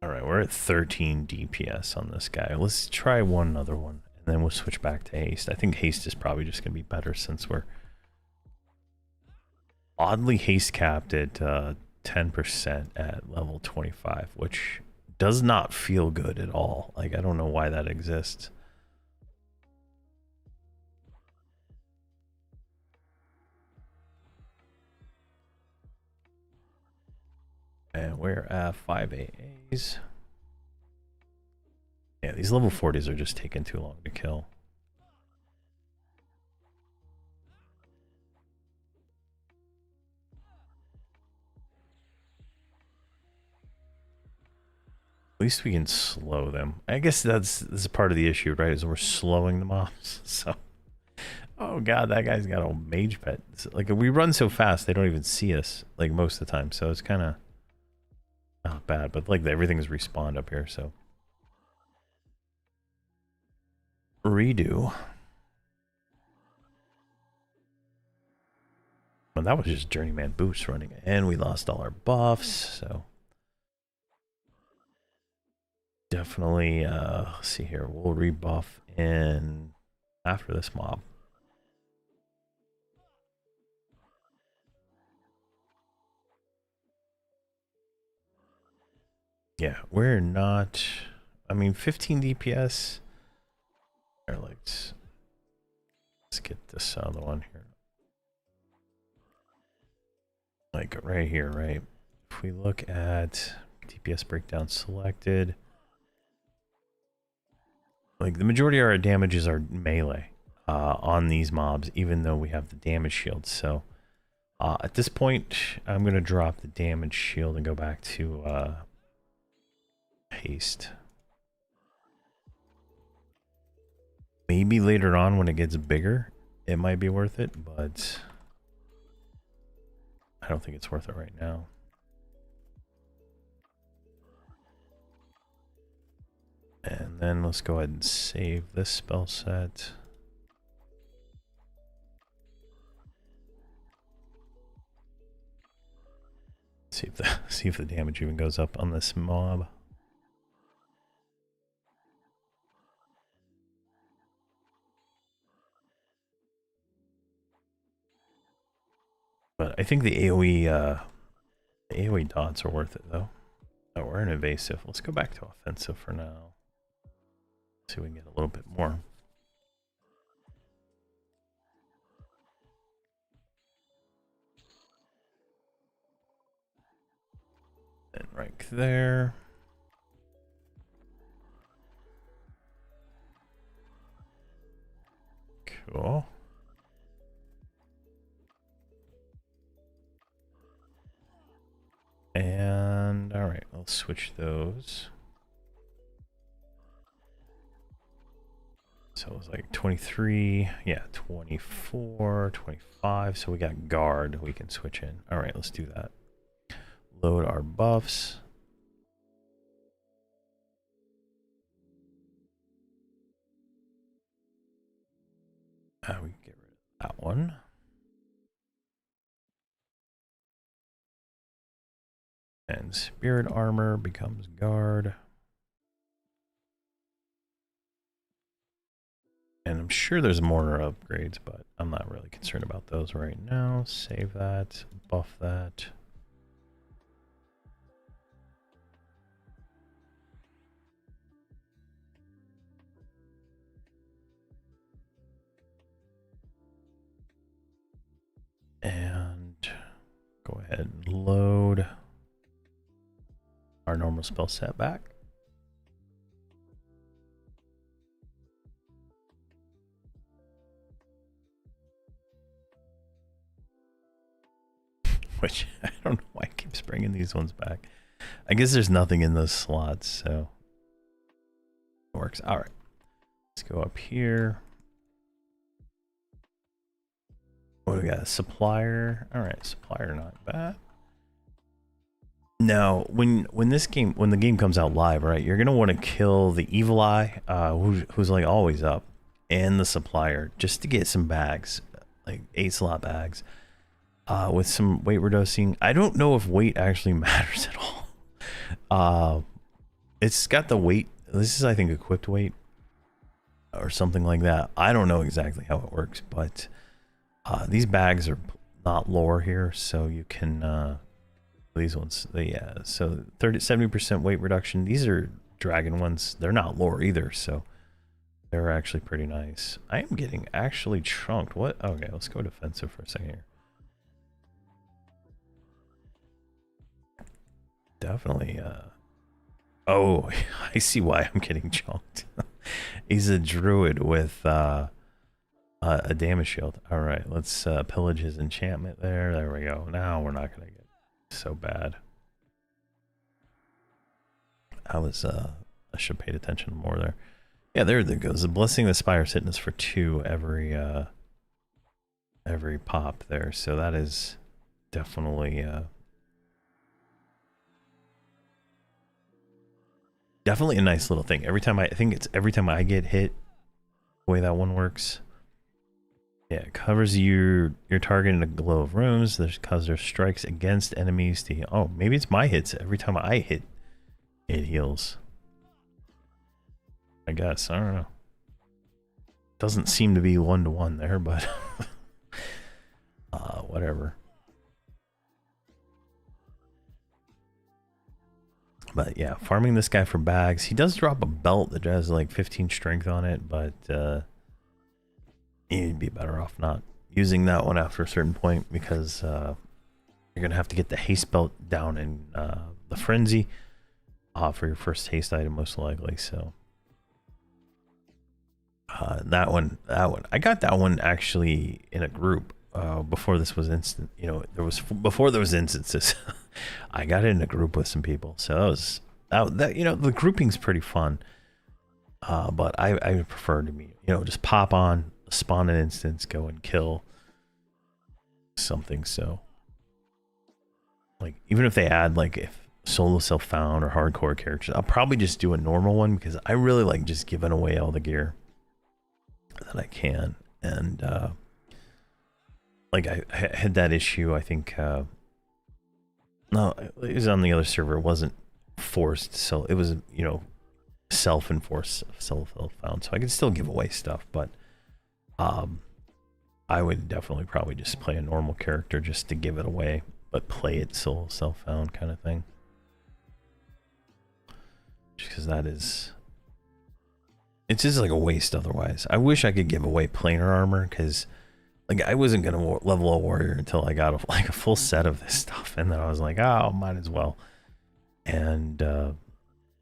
All right, we're at 13 DPS on this guy. Let's try one other one, and then we'll switch back to haste. I think haste is probably just going to be better since we're oddly haste capped at 10% at level 25, which does not feel good at all. Like, I don't know why that exists. And we're at 5 AAs. Yeah, these level 40s are just taking too long to kill. At least we can slow them. I guess this is part of the issue, right? Is we're slowing the mobs. So, oh god, that guy's got a mage pet. Like, we run so fast, they don't even see us, like, most of the time. So it's kind of not bad, but like everything's respawned up here. So redo. Well, that was just Journeyman Boost running, and we lost all our buffs. So definitely, let's see here. We'll rebuff in after this mob. Yeah, we're not. I mean, 15 DPS. Here, let's get this other one here. Like right here, right? If we look at DPS breakdown selected, like the majority of our damages are melee on these mobs, even though we have the damage shield. So at this point, I'm going to drop the damage shield and go back to haste. Maybe later on when it gets bigger, it might be worth it, but I don't think it's worth it right now. And And then let's go ahead and save this spell set. See if the damage even goes up on this mob. But I think the AoE dots are worth it though. Oh, we're in evasive. Let's go back to offensive for now. See if we can get a little bit more. And rank there. Cool. And all right, I'll switch those. So it was like 23, yeah, 24, 25. So we got guard we can switch in. All right, let's do that. Load our buffs. We can get rid of that one. And spirit armor becomes guard. And I'm sure there's mortar upgrades, but I'm not really concerned about those right now. Save that, buff that. And go ahead and load our normal spell set back. Which I don't know why it keeps bringing these ones back. I guess there's nothing in those slots, so it works. All right, let's go up here. What do we got? Supplier. All right, supplier, not bad. Now, when the game comes out live, right, you're gonna want to kill the evil eye, who's like always up, and the supplier just to get some bags, like 8 slot bags. With some weight reducing. I don't know if weight actually matters at all. It's got the weight. This is, I think, equipped weight or something like that. I don't know exactly how it works, but these bags are not lore here, so you can these ones. Yeah, so 70% weight reduction. These are dragon ones. They're not lore either, so they're actually pretty nice. I am getting actually chunked. What? Okay, let's go defensive for a second here. Definitely, oh, I see why I'm getting chunked. He's a druid with a damage shield. All right, let's pillage his enchantment there. There we go. Now we're not gonna get so bad. I should have paid attention more there. Yeah, there it goes. The blessing of the Spire's hitness for 2 every pop there. So that is definitely definitely a nice little thing. Every time I think it's every time I get hit, the way that one works. Yeah, it covers your target in a glow of rooms. Because there's strikes against enemies to heal. Oh, maybe it's my hits. Every time I hit, it heals. I guess. I don't know. Doesn't seem to be 1-to-1 there, but whatever. But yeah, farming this guy for bags. He does drop a belt that has like 15 strength on it, but you'd be better off not using that one after a certain point, because you're gonna have to get the haste belt down in the frenzy for your first haste item, most likely. So that one, I got that one actually in a group before this was instant. You know, before there was instances. I got it in a group with some people, so that you know, the grouping's pretty fun. But I prefer to be, you know, just pop on, spawn an instance, go and kill something. So like, even if they add, like, if solo self-found or hardcore characters. I'll probably just do a normal one because I really like just giving away all the gear that I can. And like I had that issue, I think no, it was on the other server. It wasn't forced, so it was, you know, self-enforced, self-found. So I can still give away stuff, but I would definitely probably just play a normal character just to give it away, but play it solo self-found kind of thing. Just because that is, it's just like a waste otherwise. I wish I could give away planar armor because like I wasn't gonna level a warrior until I got like a full set of this stuff, and then I was like, oh, might as well. And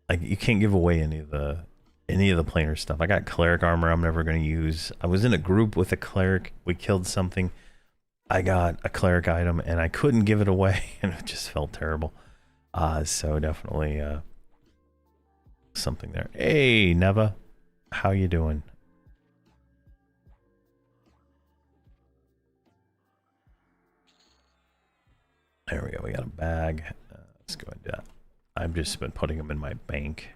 like you can't give away any of the planar stuff. I got cleric armor I'm never gonna use. I was in a group with a cleric. We killed something. I got a cleric item and I couldn't give it away, and it just felt terrible. So definitely something there. Hey, Neva, how you doing? There we go. We got a bag. Let's go and do that. I've just been putting them in my bank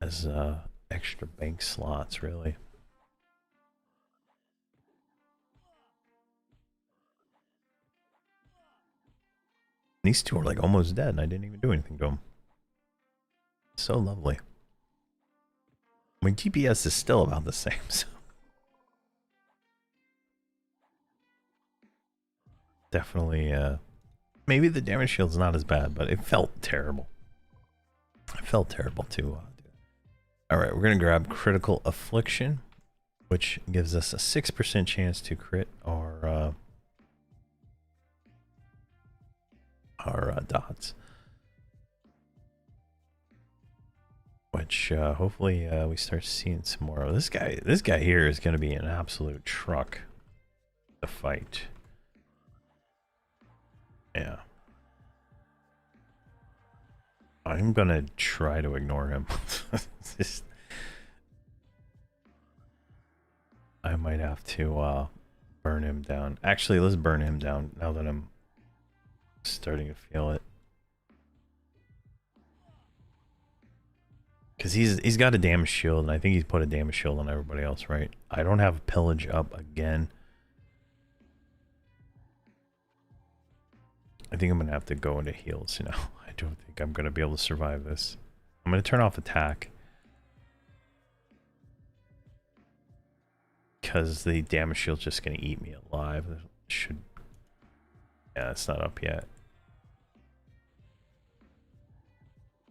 as extra bank slots, really. These two are like almost dead, and I didn't even do anything to them. So lovely. My DPS is still about the same, so definitely maybe the damage shield's not as bad, but it felt terrible. It felt terrible too. All right, we're gonna grab critical affliction, which gives us a 6% chance to crit our dots. Which hopefully we start seeing some more of. This guy here is going to be an absolute truck to fight. Yeah. I'm going to try to ignore him. I might have to burn him down. Actually, let's burn him down now that I'm starting to feel it. Because he's got a damage shield, and I think he's put a damage shield on everybody else, right? I don't have pillage up again. I think I'm going to have to go into heals, you know. I don't think I'm going to be able to survive this. I'm going to turn off attack. Because the damage shield's just going to eat me alive. It should... Yeah, it's not up yet.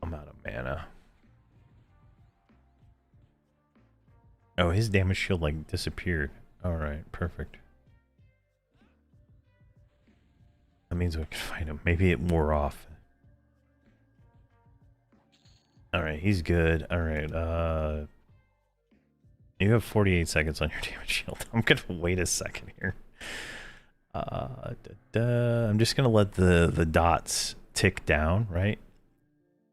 I'm out of mana. Oh, his damage shield like disappeared. Alright, perfect. That means we can fight him. Maybe it wore off. Alright, he's good. Alright, you have 48 seconds on your damage shield. I'm gonna wait a second here. I'm just gonna let the dots tick down, right?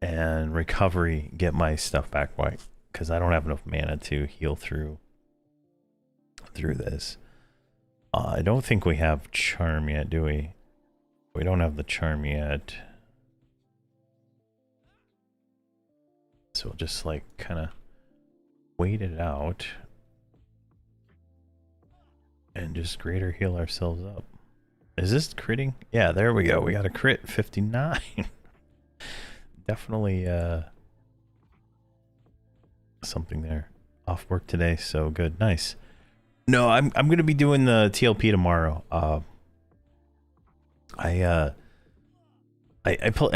And recovery get my stuff back right. Because I don't have enough mana to heal through this. I don't think we have charm yet, do we? We don't have the charm yet. So we'll just like kind of wait it out and just greater heal ourselves up. Is this critting? Yeah, there we go. We got a crit 59. Definitely something there. Off work today, so good. Nice. No, I'm gonna be doing the TLP tomorrow. I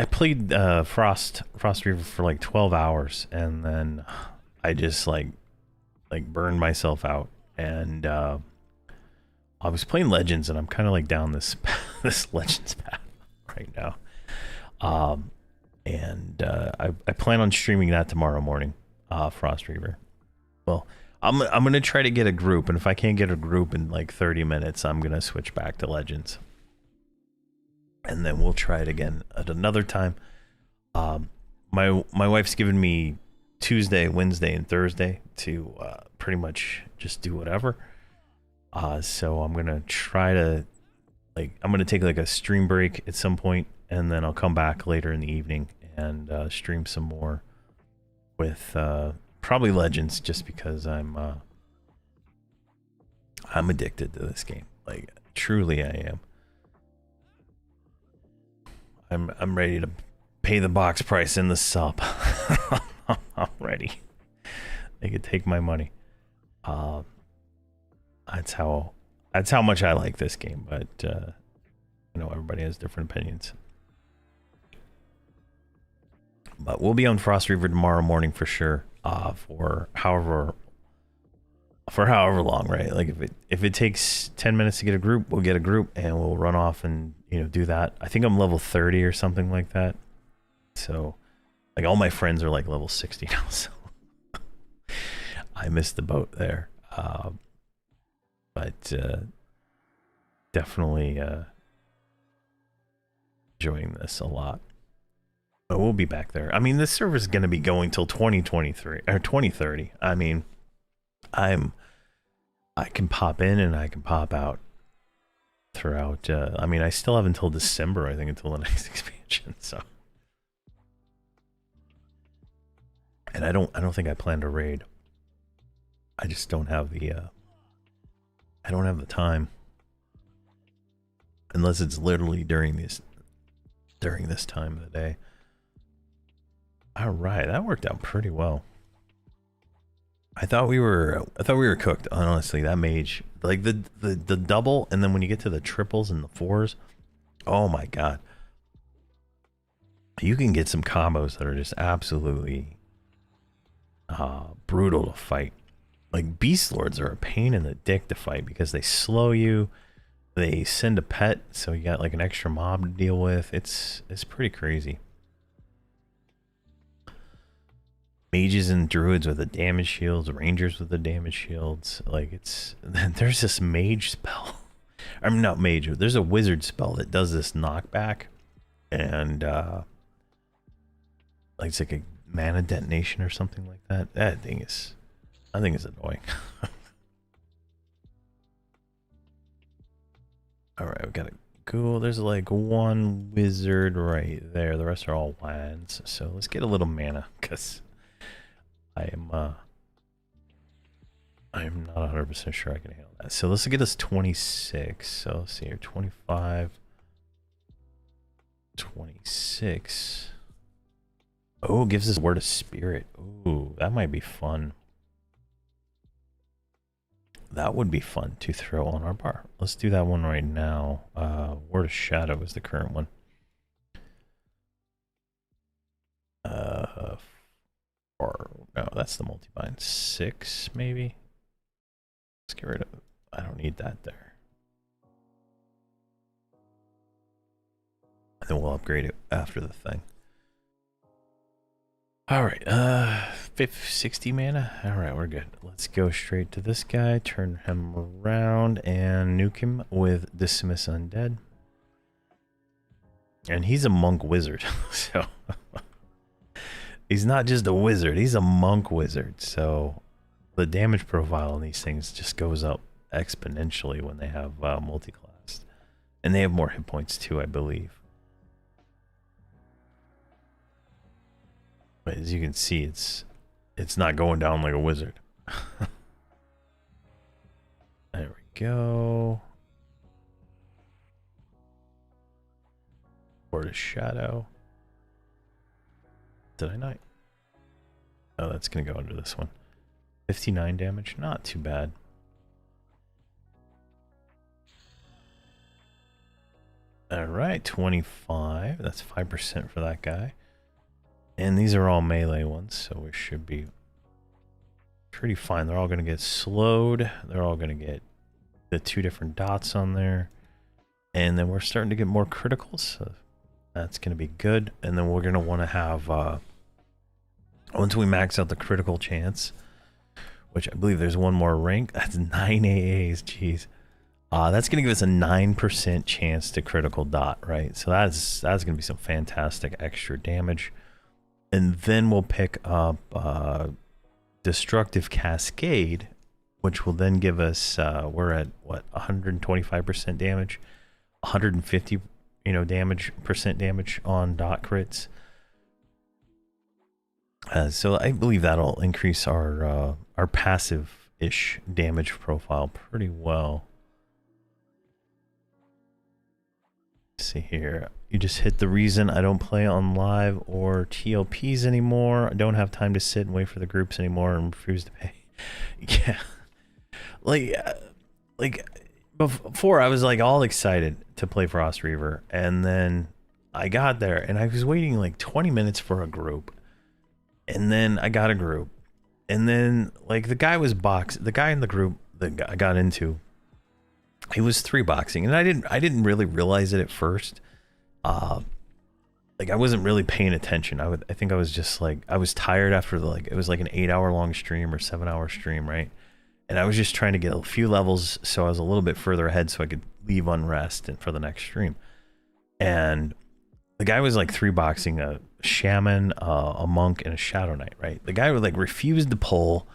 played Frost Reaver for like 12 hours, and then I just like burned myself out. And I was playing Legends, and I'm kind of like down this this Legends path right now. I plan on streaming that tomorrow morning. Frost Reaver. Well, I'm gonna try to get a group, and if I can't get a group in like 30 minutes, I'm gonna switch back to Legends, and then we'll try it again at another time. My wife's given me Tuesday, Wednesday, and Thursday to pretty much just do whatever. So I'm gonna try to I'm gonna take like a stream break at some point, and then I'll come back later in the evening and stream some more with probably Legends, just because I'm addicted to this game. Like, truly I am. I'm ready to pay the box price in the sub. I'm ready. They could take my money. That's how much I like this game, but you know, everybody has different opinions. But we'll be on Frost Reaver tomorrow morning for sure. For however long, right? Like if it takes 10 minutes to get a group, we'll get a group and we'll run off and, you know, do that. I think I'm level 30 or something like that. So like all my friends are like level 60 now, so I missed the boat there. But definitely enjoying this a lot. But we'll be back there. I mean, this server is going to be going till 2023 or 2030. I mean, I can pop in and I can pop out throughout. I mean, I still have until December, I think, until the next expansion. So, and I don't think I plan to raid. I just don't have the I don't have the time, unless it's literally during this time of the day. All right, that worked out pretty well. I thought we were cooked, honestly. That mage, like the double, and then when you get to the triples and the fours, oh my god, you can get some combos that are just absolutely brutal to fight. Like Beast Lords are a pain in the dick to fight because they slow you. They send a pet, so you got like an extra mob to deal with. It's pretty crazy. Mages and druids with the damage shields, rangers with the damage shields. Like there's this mage spell. I mean, not mage. There's a wizard spell that does this knockback, and like it's like a mana detonation or something like that. That thing is, I think it's annoying. All right, we got to go. There's like one wizard right there. The rest are all lands. So let's get a little mana because I am not 100% sure I can handle that. So let's get us 26. So let's see here, 25, 26. Oh, gives us Word of Spirit. Ooh, that might be fun. That would be fun to throw on our bar. Let's do that one right now. Word of Shadow is the current one. No, that's the multi-bind. 6, maybe. Let's get rid of it. I don't need that there. And then we'll upgrade it after the thing. All right, 60 mana. All right, we're good. Let's go straight to this guy, turn him around, and nuke him with Dismiss Undead. And he's a monk wizard, so he's not just a wizard, he's a monk wizard. So the damage profile on these things just goes up exponentially when they have multi-classed. And they have more hit points too, I believe. But as you can see, it's not going down like a wizard. There we go. Word of Shadow. Did I not? Oh, that's going to go under this one. 59 damage, not too bad. All right, 25. That's 5% for that guy. And these are all melee ones, so we should be pretty fine. They're all going to get slowed. They're all going to get the 2 different dots on there. And then we're starting to get more criticals, so that's going to be good. And then we're going to want to have, once we max out the critical chance, which I believe there's one more rank. That's 9 AAs, jeez. That's going to give us a 9% chance to critical dot, right? So that's going to be some fantastic extra damage. And then we'll pick up Destructive Cascade, which will then give us, we're at what, 125% damage, 150, you know, percent damage on dot crits, So I believe that'll increase our passive-ish damage profile pretty well. Let's see here. You just hit the reason I don't play on live or TLPs anymore. I don't have time to sit and wait for the groups anymore and refuse to pay. Yeah. Like before I was like all excited to play Frost Reaver, and then I got there and I was waiting like 20 minutes for a group. And then I got a group. And then like the guy in the group that I got into, he was 3-boxing, and I didn't really realize it at first. Like I wasn't really paying attention. I think I was just like, I was tired after it was like an 8-hour long stream or 7-hour stream, right? And I was just trying to get a few levels so I was a little bit further ahead so I could leave unrest and for the next stream. And the guy was like 3-boxing a shaman, a monk, and a shadow knight, right? The guy would like refused to pull,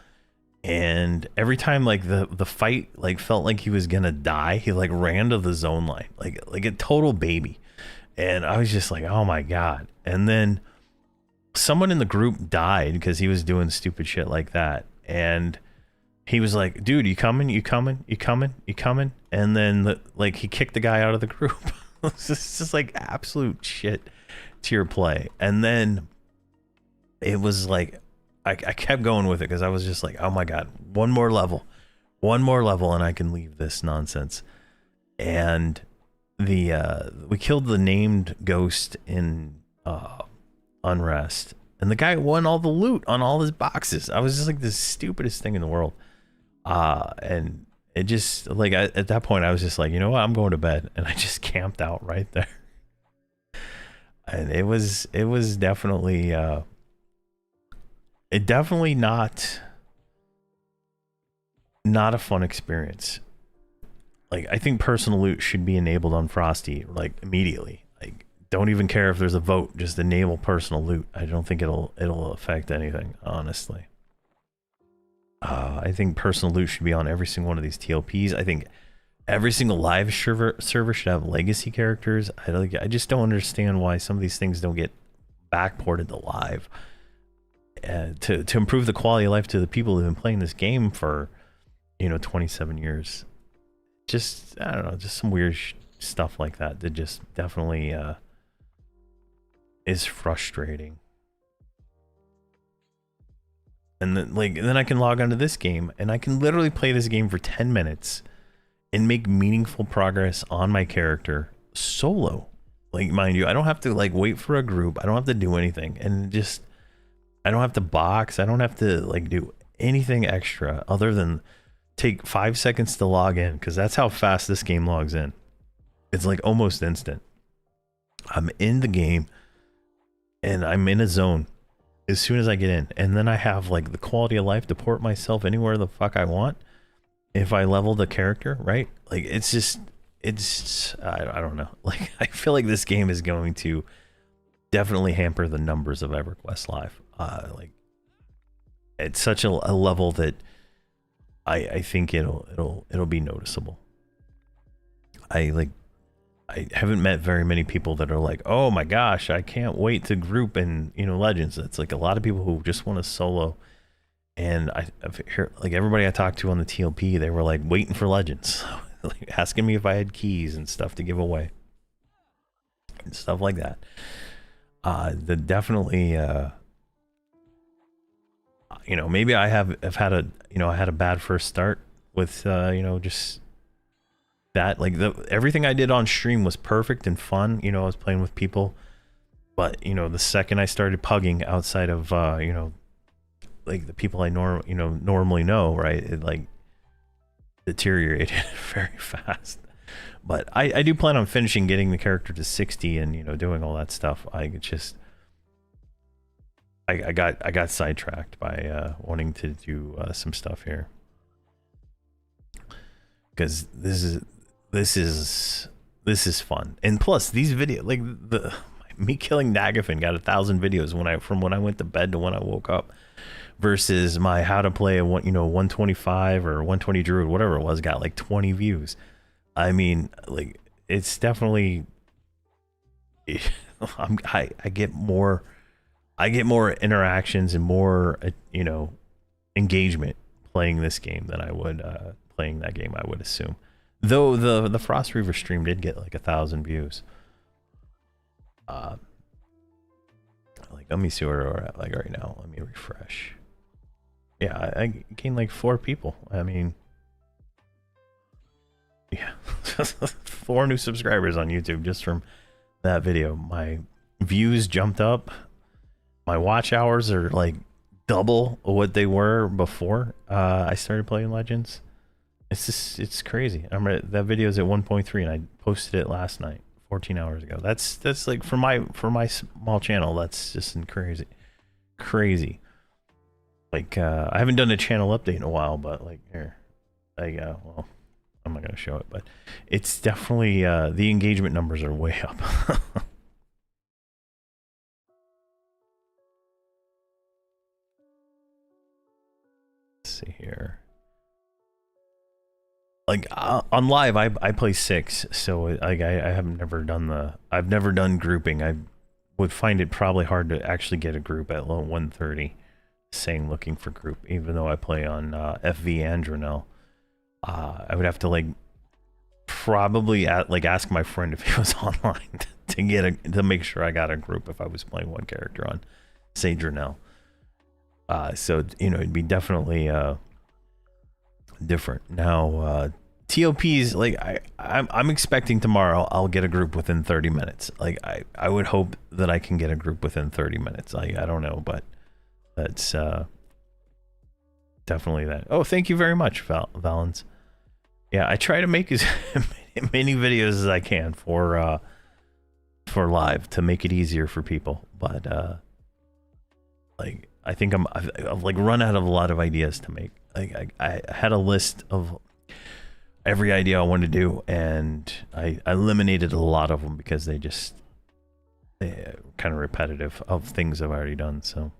and every time like the fight like felt like he was gonna die, he like ran to the zone line like a total baby. And I was just like, oh my god. And then someone in the group died because he was doing stupid shit like that, and he was like, dude, you coming? And then like he kicked the guy out of the group. It's just like absolute shit tier play. And then it was like I kept going with it because I was just like, oh my god, one more level and I can leave this nonsense. And we killed the named ghost in unrest, and the guy won all the loot on all his boxes. I was just like, the stupidest thing in the world. And it just like at that point I was just like, you know what, I'm going to bed, and I just camped out right there. And it was definitely not a fun experience. Like I think personal loot should be enabled on Frosty like immediately. Like don't even care if there's a vote, just enable personal loot. I don't think it'll affect anything, honestly. I think personal loot should be on every single one of these TLPs. I think every single live server should have legacy characters. I just don't understand why some of these things don't get backported to live. To improve the quality of life to the people who've been playing this game for 27 years. Just I don't know, just some weird stuff like that just definitely is frustrating. And then I can log onto this game and I can literally play this game for 10 minutes and make meaningful progress on my character solo. Like, mind you, I don't have to like wait for a group. I don't have to do anything, and just I don't have to box. I don't have to like do anything extra other than take 5 seconds to log in, because that's how fast this game logs in. It's like almost instant. I'm in the game and I'm in a zone as soon as I get in, and then I have like the quality of life to port myself anywhere the fuck I want if I level the character, right? Like it's I don't know. Like I feel like this game is going to definitely hamper the numbers of Everquest Live. Like it's such a level that I think it'll be noticeable. I haven't met very many people that are like, oh my gosh, I can't wait to group in Legends. It's like a lot of people who just want to solo, and I've heard like everybody I talked to on the TLP, they were like waiting for Legends, like asking me if I had keys and stuff to give away and stuff like that. Definitely maybe I have had a bad first start with just that. Like everything I did on stream was perfect and fun. I was playing with people, but the second I started pugging outside of like the people I normally know, right, it like deteriorated very fast. But I do plan on finishing getting the character to 60 and doing all that stuff. I got sidetracked by wanting to do some stuff here, because this is fun. And plus these videos, like me killing Nagafin got 1,000 videos from when I went to bed to when I woke up, versus my how to play a 125 or 120 druid, whatever it was, got like 20 views. I mean, like it's definitely I get more I get more interactions and more, you know, engagement playing this game than I would playing that game, I would assume. Though the Frost Reaver stream did get like 1,000 views. Like, let me see where we're at like right now. Let me refresh. Yeah, I gained like 4 people. I mean, yeah, 4 new subscribers on YouTube just from that video. My views jumped up. My watch hours are like double what they were before I started playing Legends. It's crazy. That video is at 1.3 and I posted it last night, 14 hours ago. That's like for my small channel, that's just crazy. Like I haven't done a channel update in a while, but like here, well, I'm not gonna show it, but it's definitely the engagement numbers are way up. Let's see here. Like on live, I play 6, so like I have never done I've never done grouping. I would find it probably hard to actually get a group at 130, saying looking for group, even though I play on FV and Dronell. I would have to like probably ask my friend if he was online to make sure I got a group if I was playing one character on, say, Dronell. So you know, it'd be definitely different. Now TOPs, like I'm expecting tomorrow I'll get a group within 30 minutes. Like I would hope that I can get a group within 30 minutes. I don't know, but that's definitely that. Oh, thank you very much, Valens. Yeah, I try to make as many videos as I can for live to make it easier for people, but like I think I've like run out of a lot of ideas to make. Like I had a list of every idea I wanted to do, and I eliminated a lot of them because they're kind of repetitive of things I've already done. So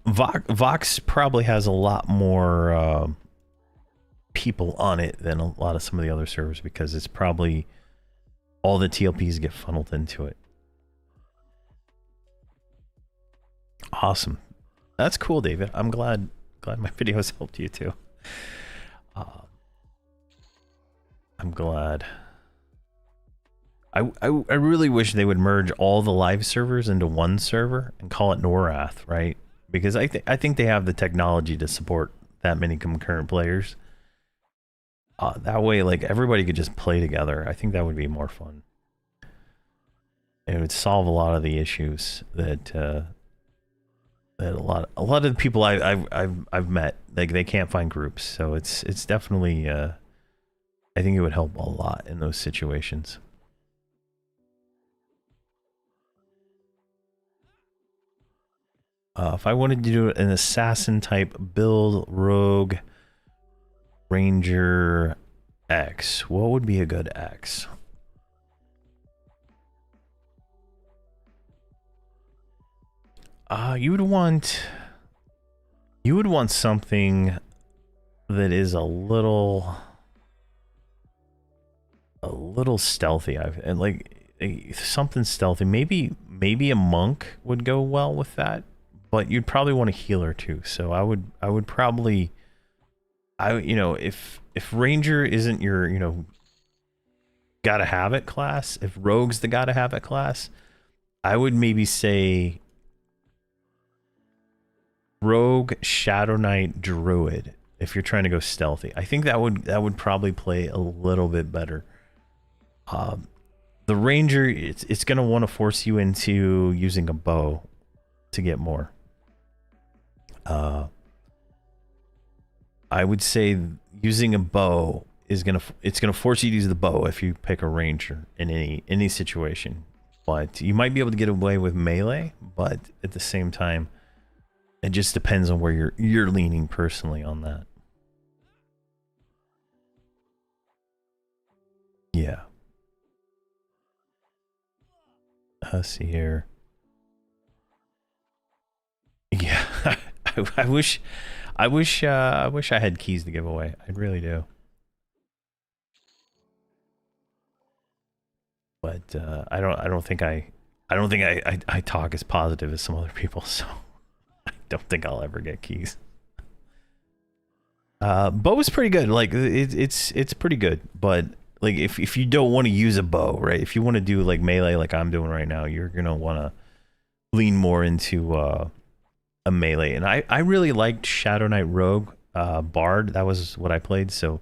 Vox probably has a lot more people on it than a lot of some of the other servers because it's probably all the TLPs get funneled into it. Awesome. That's cool, David. I'm glad my video has helped you too. I'm glad. I really wish they would merge all the live servers into one server and call it Norath, right? Because I think they have the technology to support that many concurrent players. That way, like everybody could just play together. I think that would be more fun. It would solve a lot of the issues that that a lot of the people I've met, like they can't find groups. So it's definitely I think it would help a lot in those situations. If I wanted to do an assassin type build, rogue, ranger, X, what would be a good X? You would want something that is a little stealthy. And like something stealthy. Maybe a monk would go well with that, but you'd probably want a healer too. So I would probably, you know, if ranger isn't your, you know, gotta have it class, if rogue's the gotta have it class, I would maybe say rogue, shadow knight, druid if you're trying to go stealthy. I think that would probably play a little bit better. The ranger, it's gonna want to force you into using a bow to get more. I would say using a bow is gonna force you to use the bow if you pick a ranger in any situation. But you might be able to get away with melee, but at the same time, it just depends on where you're leaning personally on that. Yeah. Let's see here. Yeah, I wish I had keys to give away. I really do. But but I don't think I talk as positive as some other people, so I don't think I'll ever get keys. Bow is pretty good. Like it's pretty good, but like if you don't want to use a bow, right? If you want to do like melee, like I'm doing right now, you're gonna want to lean more into a melee. And I really liked Shadow Knight Rogue Bard. That was what I played. So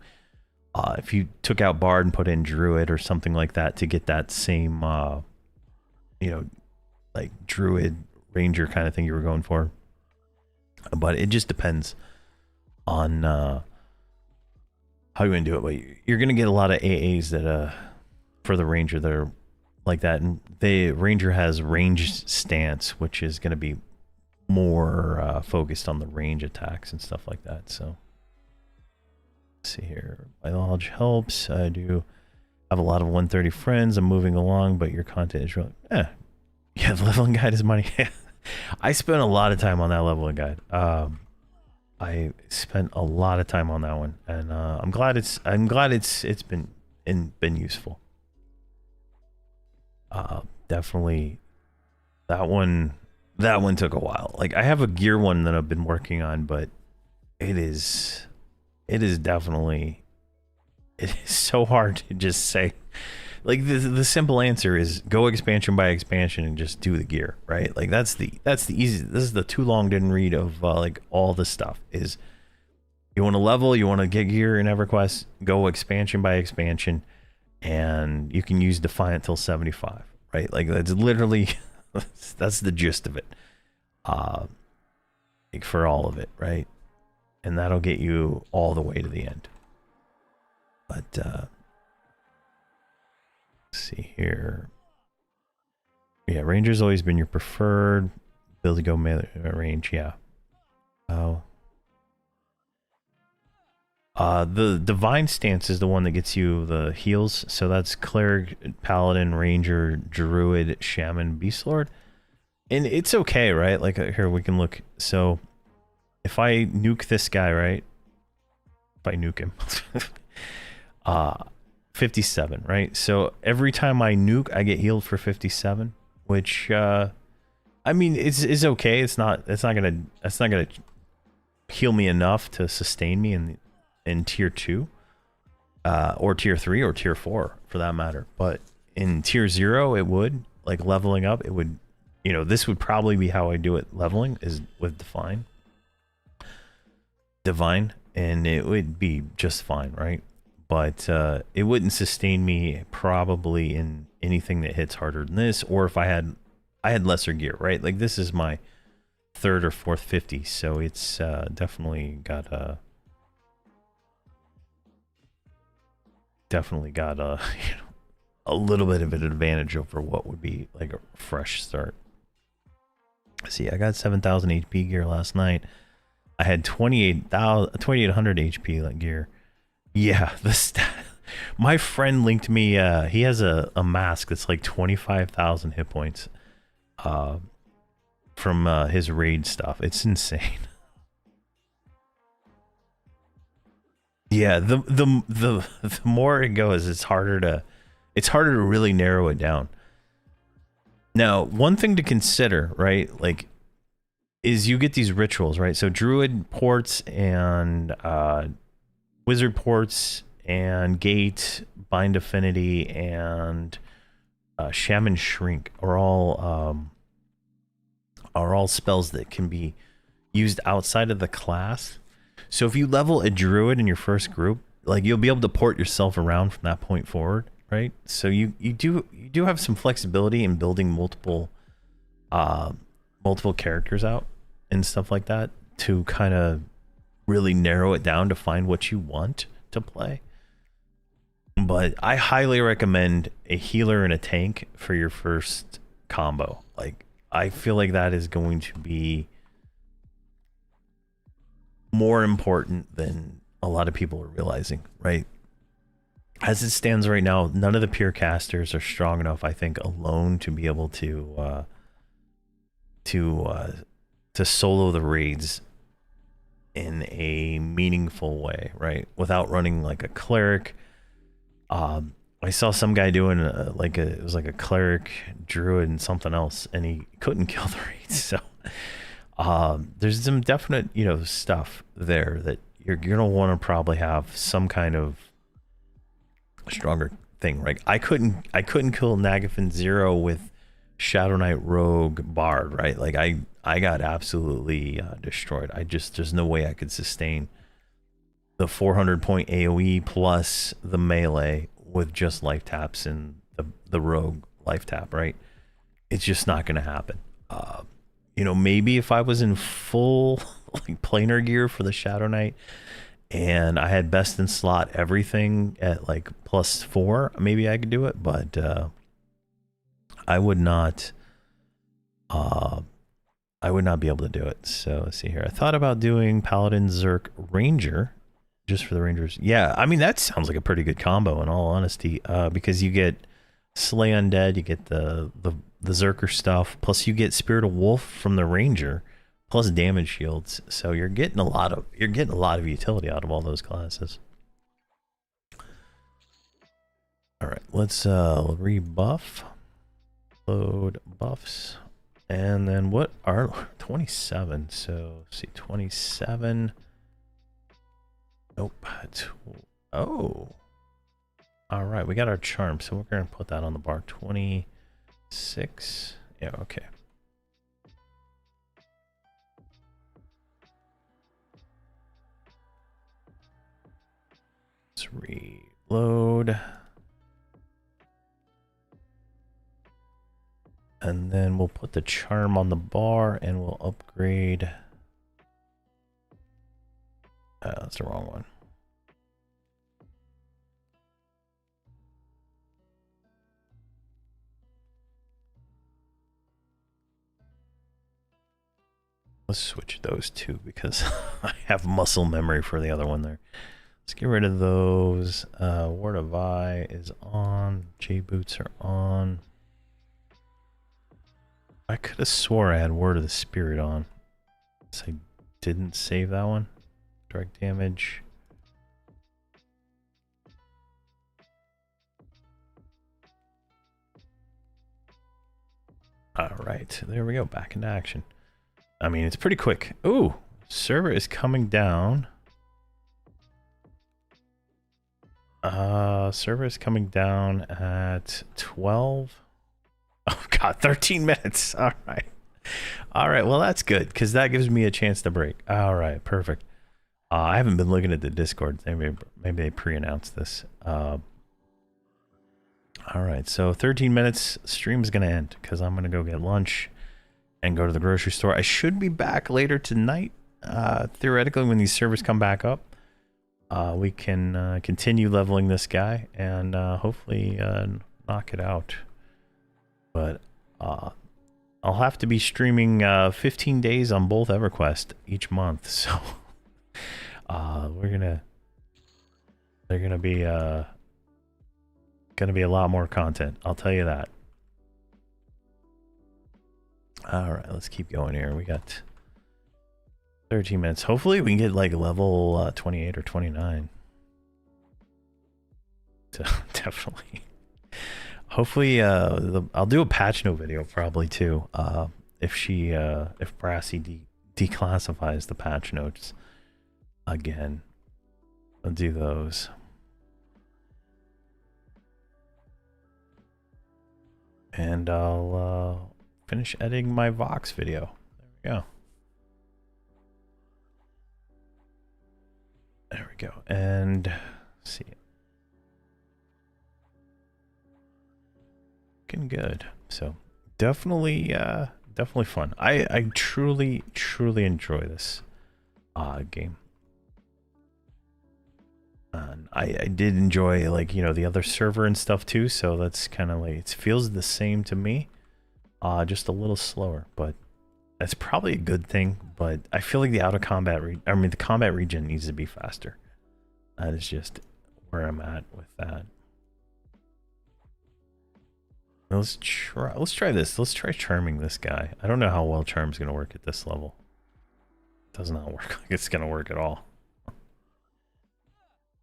if you took out Bard and put in Druid or something like that to get that same you know, like Druid Ranger kind of thing you were going for. But it just depends on how you want to do it. But you're going to get a lot of AAs that for the Ranger that are like that. And the Ranger has ranged stance, which is going to be more focused on the range attacks and stuff like that. So let's see here. My knowledge helps. I do have a lot of 130 friends. I'm moving along, but your content is really yeah, the leveling guide is money. I spent a lot of time on that leveling guide. I spent a lot of time on that one, and I'm glad it's been useful. Definitely that one took a while. Like I have a gear one that I've been working on, but it is definitely, it is so hard to just say. Like the simple answer is go expansion by expansion and just do the gear, right? Like that's the easy. This is the too long didn't read of like all the stuff. Is you want to level, you want to get gear in EverQuest, go expansion by expansion, and you can use Defiant till 75, right? Like that's literally that's the gist of it. Like for all of it, right? And that'll get you all the way to the end. But let's see here. Yeah, Ranger's always been your preferred build to go melee range. Yeah. Oh. The Divine stance is the one that gets you the heals. So that's Cleric, Paladin, Ranger, Druid, Shaman, Beast Lord. And it's okay, right? Like here we can look. So if I nuke this guy, right? If I nuke him. 57, right? So every time I nuke, I get healed for 57, which I mean is okay. It's not gonna heal me enough to sustain me in tier 2 or tier 3 or tier 4 for that matter. But in tier 0 it would, like leveling up, it would, you know, this would probably be how I do it leveling, is with Divine, and it would be just fine, right? But it wouldn't sustain me probably in anything that hits harder than this, or if I had lesser gear, right? Like this is my 3rd or 4th 50, so it's definitely got a you know, a little bit of an advantage over what would be like a fresh start. See, I got 7,000 HP gear last night. I had 2,800 HP like gear. Yeah, my friend linked me. He has a mask that's like 25,000 hit points from his raid stuff. It's insane. Yeah, the more it goes, it's harder to really narrow it down. Now, one thing to consider, right? Like, is you get these rituals, right? So Druid ports and Wizard ports and Gate, Bind Affinity, and Shaman Shrink are all spells that can be used outside of the class. So if you level a Druid in your first group, like you'll be able to port yourself around from that point forward, right? So you do have some flexibility in building multiple characters out and stuff like that to kind of really narrow it down to find what you want to play. But I highly recommend a healer and a tank for your first combo. Like I feel like that is going to be more important than a lot of people are realizing, right? As it stands right now, none of the pure casters are strong enough, I think, alone to be able to solo the raids in a meaningful way, right? Without running like a cleric. I saw some guy doing it was like a cleric, druid, and something else, and he couldn't kill the raids. So there's some definite stuff there that you're gonna want to probably have some kind of stronger thing, right? I couldn't kill Nagafen Zero with Shadow Knight Rogue Bard, right? Like I got absolutely destroyed. There's no way I could sustain the 400 point AoE plus the melee with just life taps and the rogue life tap, right? It's just not going to happen. Maybe if I was in full like planar gear for the Shadow Knight and I had best in slot everything at like +4, maybe I could do it, but I would not. I would not be able to do it. So let's see here. I thought about doing Paladin Zerk Ranger just for the Rangers. Yeah, I mean, that sounds like a pretty good combo in all honesty, because you get Slay Undead, you get the Zerker stuff, plus you get Spirit of Wolf from the Ranger, plus damage shields. So you're getting a lot of utility out of all those classes. All right, let's rebuff, load buffs. And then what are 27? So let's see, 27. Nope. Oh. All right, we got our charm, so we're going to put that on the bar. 26. Yeah, okay. Let's reload. And then we'll put the charm on the bar and we'll upgrade. That's the wrong one. Let's switch those two because I have muscle memory for the other one there. Let's get rid of those. Word of Eye is on. J boots are on. I could have swore I had Word of the Spirit on. So I didn't save that one. Direct damage. Alright, there we go. Back into action. I mean, it's pretty quick. Ooh, server is coming down. Server is coming down at 12. Oh god, 13 minutes. All right. All right, well that's good because that gives me a chance to break. All right, perfect. I haven't been looking at the Discord. Maybe they pre-announced this. All right, so 13 minutes. Stream's gonna end because I'm gonna go get lunch and go to the grocery store. I should be back later tonight. Theoretically, when these servers come back up, we can continue leveling this guy and hopefully knock it out. But I'll have to be streaming 15 days on both Everquest each month, so they're gonna be a lot more content. I'll tell you that. All right, let's keep going here. We got 13 minutes. Hopefully, we can get like level 28 or 29. So definitely. Hopefully, I'll do a patch note video probably too. If Brassy declassifies the patch notes again, I'll do those. And I'll finish editing my Vox video. There we go. There we go. And let's see. Looking good. So definitely fun. I truly enjoy this game. And I did enjoy like the other server and stuff too, so that's kind of like it feels the same to me, just a little slower, but that's probably a good thing. But I feel like the out of combat the combat region needs to be faster. That is just where I'm at with that. Let's try this. Let's try charming this guy. I don't know how well charm's gonna work at this level. It does not work like it's gonna work at all.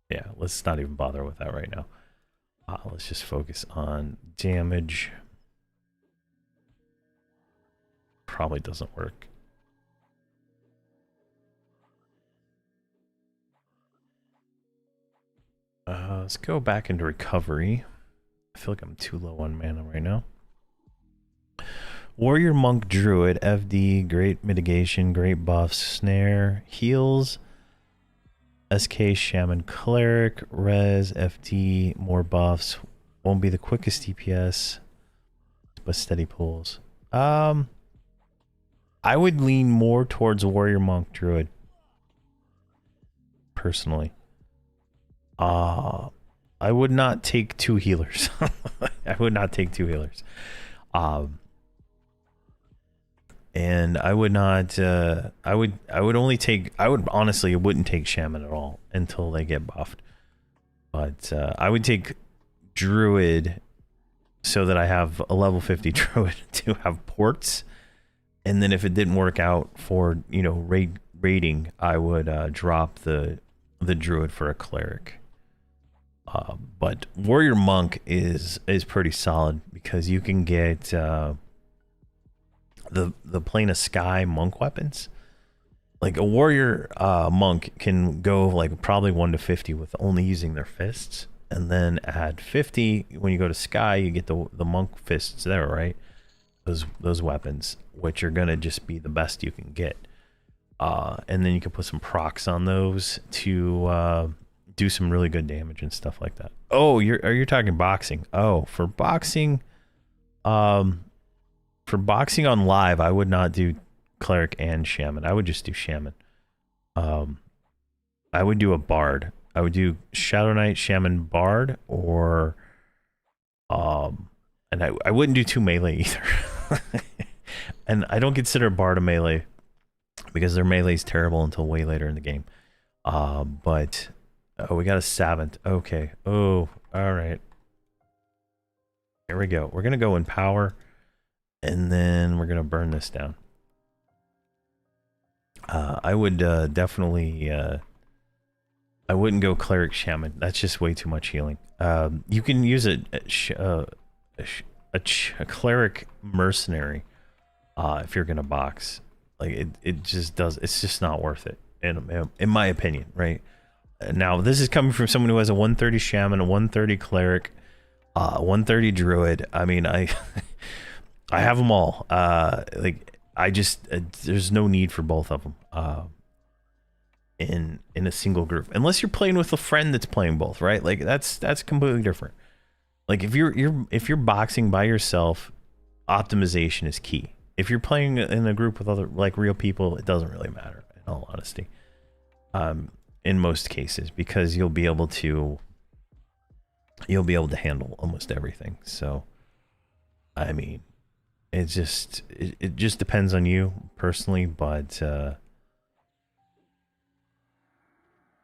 Yeah, let's not even bother with that right now. Let's just focus on damage. Probably doesn't work. Let's go back into recovery. I feel like I'm too low on mana right now. Warrior, Monk, Druid, FD, great mitigation, great buffs, snare, heals, SK, Shaman, Cleric, Res, FD, more buffs. Won't be the quickest DPS, but steady pulls. I would lean more towards Warrior, Monk, Druid. Personally. I would not take 2 healers. I would not take 2 healers. And I would not, I would honestly, wouldn't take Shaman at all until they get buffed. But I would take Druid so that I have a level 50 Druid to have ports. And then if it didn't work out for, you know, raiding, I would drop the Druid for a Cleric. But Warrior Monk is pretty solid because you can get the Plane of Sky monk weapons. Like a warrior monk can go like probably 1 to 50 with only using their fists, and then add 50 when you go to Sky. You get the monk fists there, right? Those weapons, which are gonna just be the best you can get. And then you can put some procs on those to do some really good damage and stuff like that. Oh, you're talking boxing? Oh, for boxing. For boxing on live, I would not do Cleric and Shaman. I would just do Shaman. I would do a Bard. I would do Shadow Knight, Shaman, Bard, or and I wouldn't do 2 melee either. And I don't consider Bard a melee because their melee is terrible until way later in the game. But oh, we got a Savant. Okay. Oh, all right. Here we go. We're gonna go in power. And then we're going to burn this down. I would definitely... I wouldn't go Cleric Shaman. That's just way too much healing. You can use a Cleric Mercenary if you're going to box. Like, it just does... It's just not worth it, in my opinion, right? Now, this is coming from someone who has a 130 Shaman, a 130 Cleric, 130 Druid. I mean, I have them all. Like I just there's no need for both of them in a single group, unless you're playing with a friend that's playing both, right? Like that's completely different. Like if you're boxing by yourself, optimization is key. If you're playing in a group with other like real people, it doesn't really matter, in all honesty. In most cases, because you'll be able to handle almost everything. So I mean, it just depends on you personally, but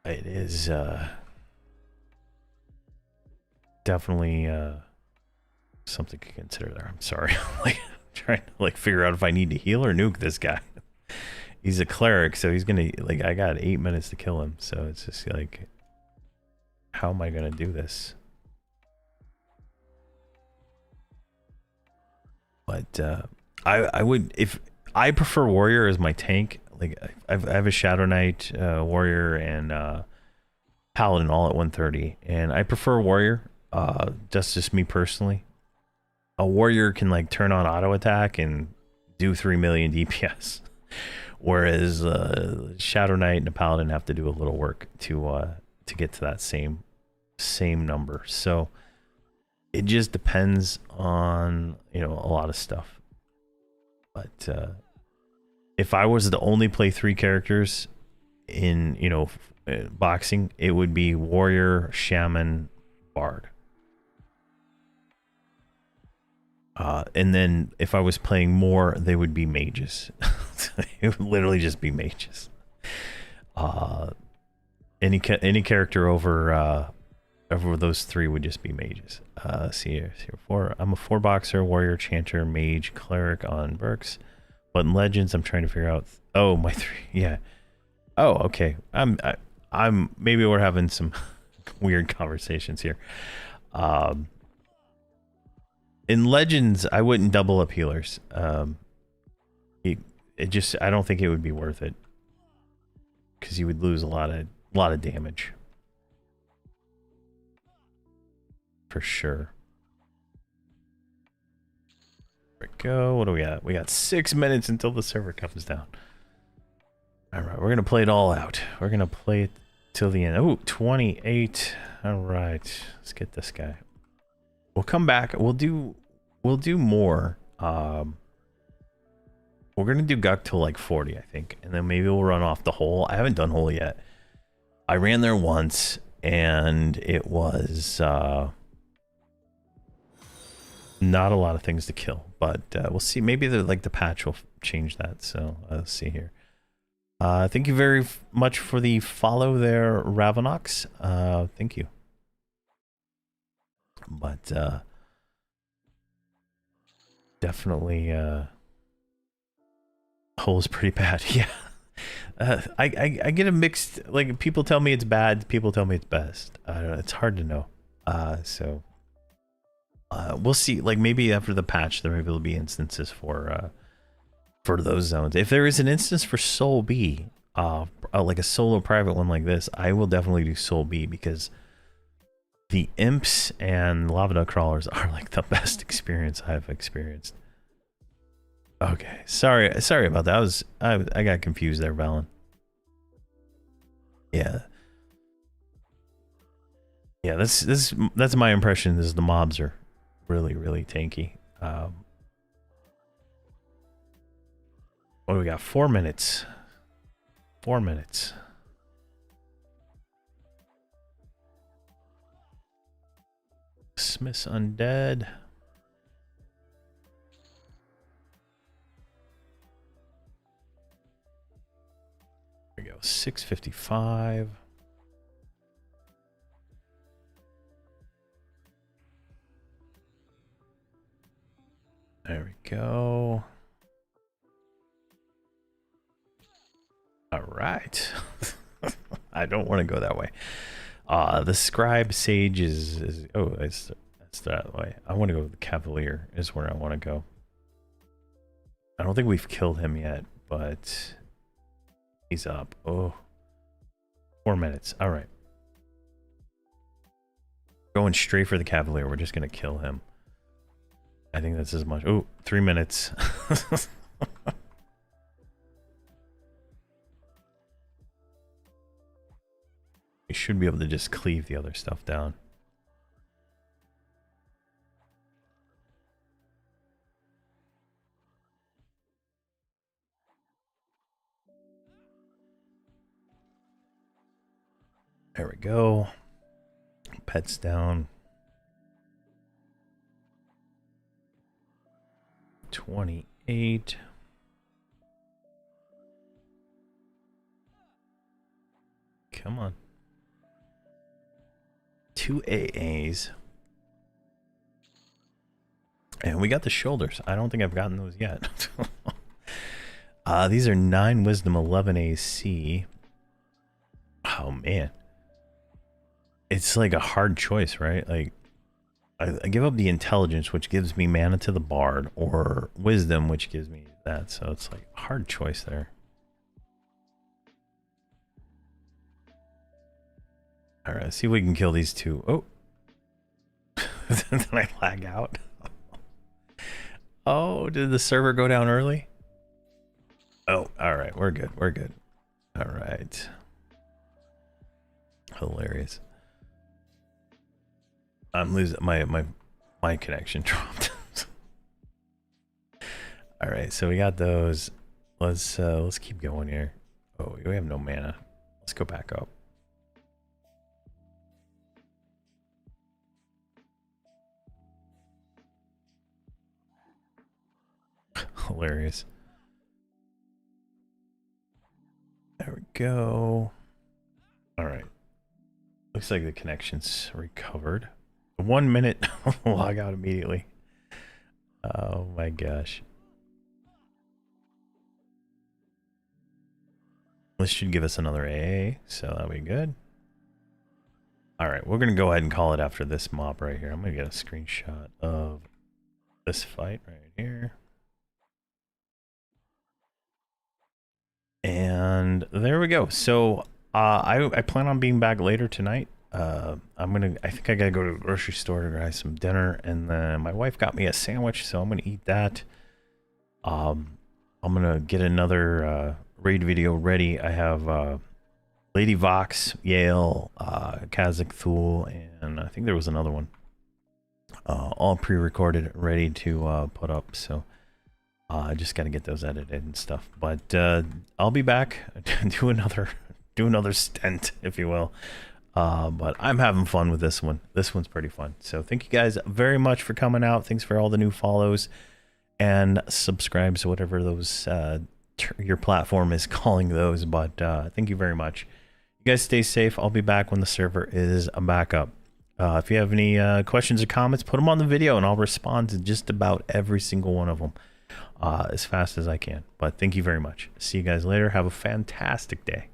it is definitely something to consider there. I'm sorry. Like trying to like figure out if I need to heal or nuke this guy. He's a cleric, so he's gonna like I got 8 minutes to kill him, so it's just like, how am I gonna do this? But I would, if I prefer warrior as my tank. Like I have a Shadow Knight, warrior, and paladin all at 130, and I prefer warrior. That's just me personally. A warrior can like turn on auto attack and do 3 million DPS, whereas Shadow Knight and a paladin have to do a little work to get to that same number. So it just depends on, you know, a lot of stuff. But if I was to only play 3 characters in, you know, boxing, it would be warrior, shaman, bard. And then if I was playing more, they would be mages. It would literally just be mages. Any character over those 3 would just be mages. See here, I'm a 4 boxer, warrior, chanter, mage, cleric on Berks. But in Legends, I'm trying to figure out. Oh, my 3. Yeah. Oh, okay. I'm. Maybe we're having some weird conversations here. Um, in Legends, I wouldn't double up healers. It just, I don't think it would be worth it because you would lose a lot of damage for sure. There we go. What do we got? We got 6 minutes until the server comes down. All right, we're gonna play it all out. We're gonna play it till the end. Oh, 28. All right, let's get this guy. We'll come back. We'll do more. We're gonna do Guck till like 40, I think, and then maybe we'll run off the hole. I haven't done hole yet. I ran there once, and it was not a lot of things to kill, but we'll see. Maybe the patch will change that. So let's see here. Thank you very much for the follow there, Ravenox. Thank you. But definitely hole is pretty bad. Yeah. I get a mixed, like, people tell me it's bad, people tell me it's best. I don't know, it's hard to know. So we'll see. Like, maybe after the patch there maybe will be instances for those zones. If there is an instance for Soul B, like a solo private one like this, I will definitely do Soul B, because the imps and lava duck crawlers are like the best experience I've experienced. Okay, sorry about that. I got confused there, Valen. Yeah, that's my impression. Is the mobs are really tanky. What do we got? 4 minutes. 4 minutes. Smith's Undead. There we go. 6:55. There we go. All right. I don't want to go that way. The Scribe Sage is oh, that's that way. I want to go to the Cavalier is where I want to go. I don't think we've killed him yet, but he's up. Oh, 4 minutes. All right. Going straight for the Cavalier. We're just going to kill him. I think that's as much. Oh, 3 minutes. We should be able to just cleave the other stuff down. There we go. Pets down. 28. Come on. 2 AAs. And we got the shoulders. I don't think I've gotten those yet. These are 9 wisdom, 11 AC. Oh man. It's like a hard choice, right? Like, I give up the intelligence, which gives me mana to the bard, or wisdom, which gives me that. So it's like a hard choice there. All right, let's see if we can kill these two. Oh, then I lag out. Oh, did the server go down early? Oh, all right, we're good. We're good. All right. Hilarious. I'm losing my connection dropped. All right, so we got those. Let's keep going here. Oh, we have no mana. Let's go back up. Hilarious. There we go. All right. Looks like the connection's recovered. 1 minute. Log out immediately. Oh my gosh. This should give us another AA, so that'll be good. All right, we're gonna go ahead and call it after this mob right here. I'm gonna get a screenshot of this fight right here. And there we go. So I plan on being back later tonight. I think I gotta go to the grocery store to grab some dinner, and then my wife got me a sandwich, so I'm gonna eat that. I'm gonna get another raid video ready. I have Lady Vox, Yale, Kazakh Thule, and I think there was another one. All pre-recorded, ready to put up. So I just got to get those edited and stuff. But I'll be back do another stent, if you will. But I'm having fun with this one. This one's pretty fun. So thank you guys very much for coming out. Thanks for all the new follows and subscribes, whatever those your platform is calling those. But thank you very much. You guys stay safe. I'll be back when the server is back up. If you have any questions or comments, put them on the video and I'll respond to just about every single one of them as fast as I can. But thank you very much. See you guys later. Have a fantastic day.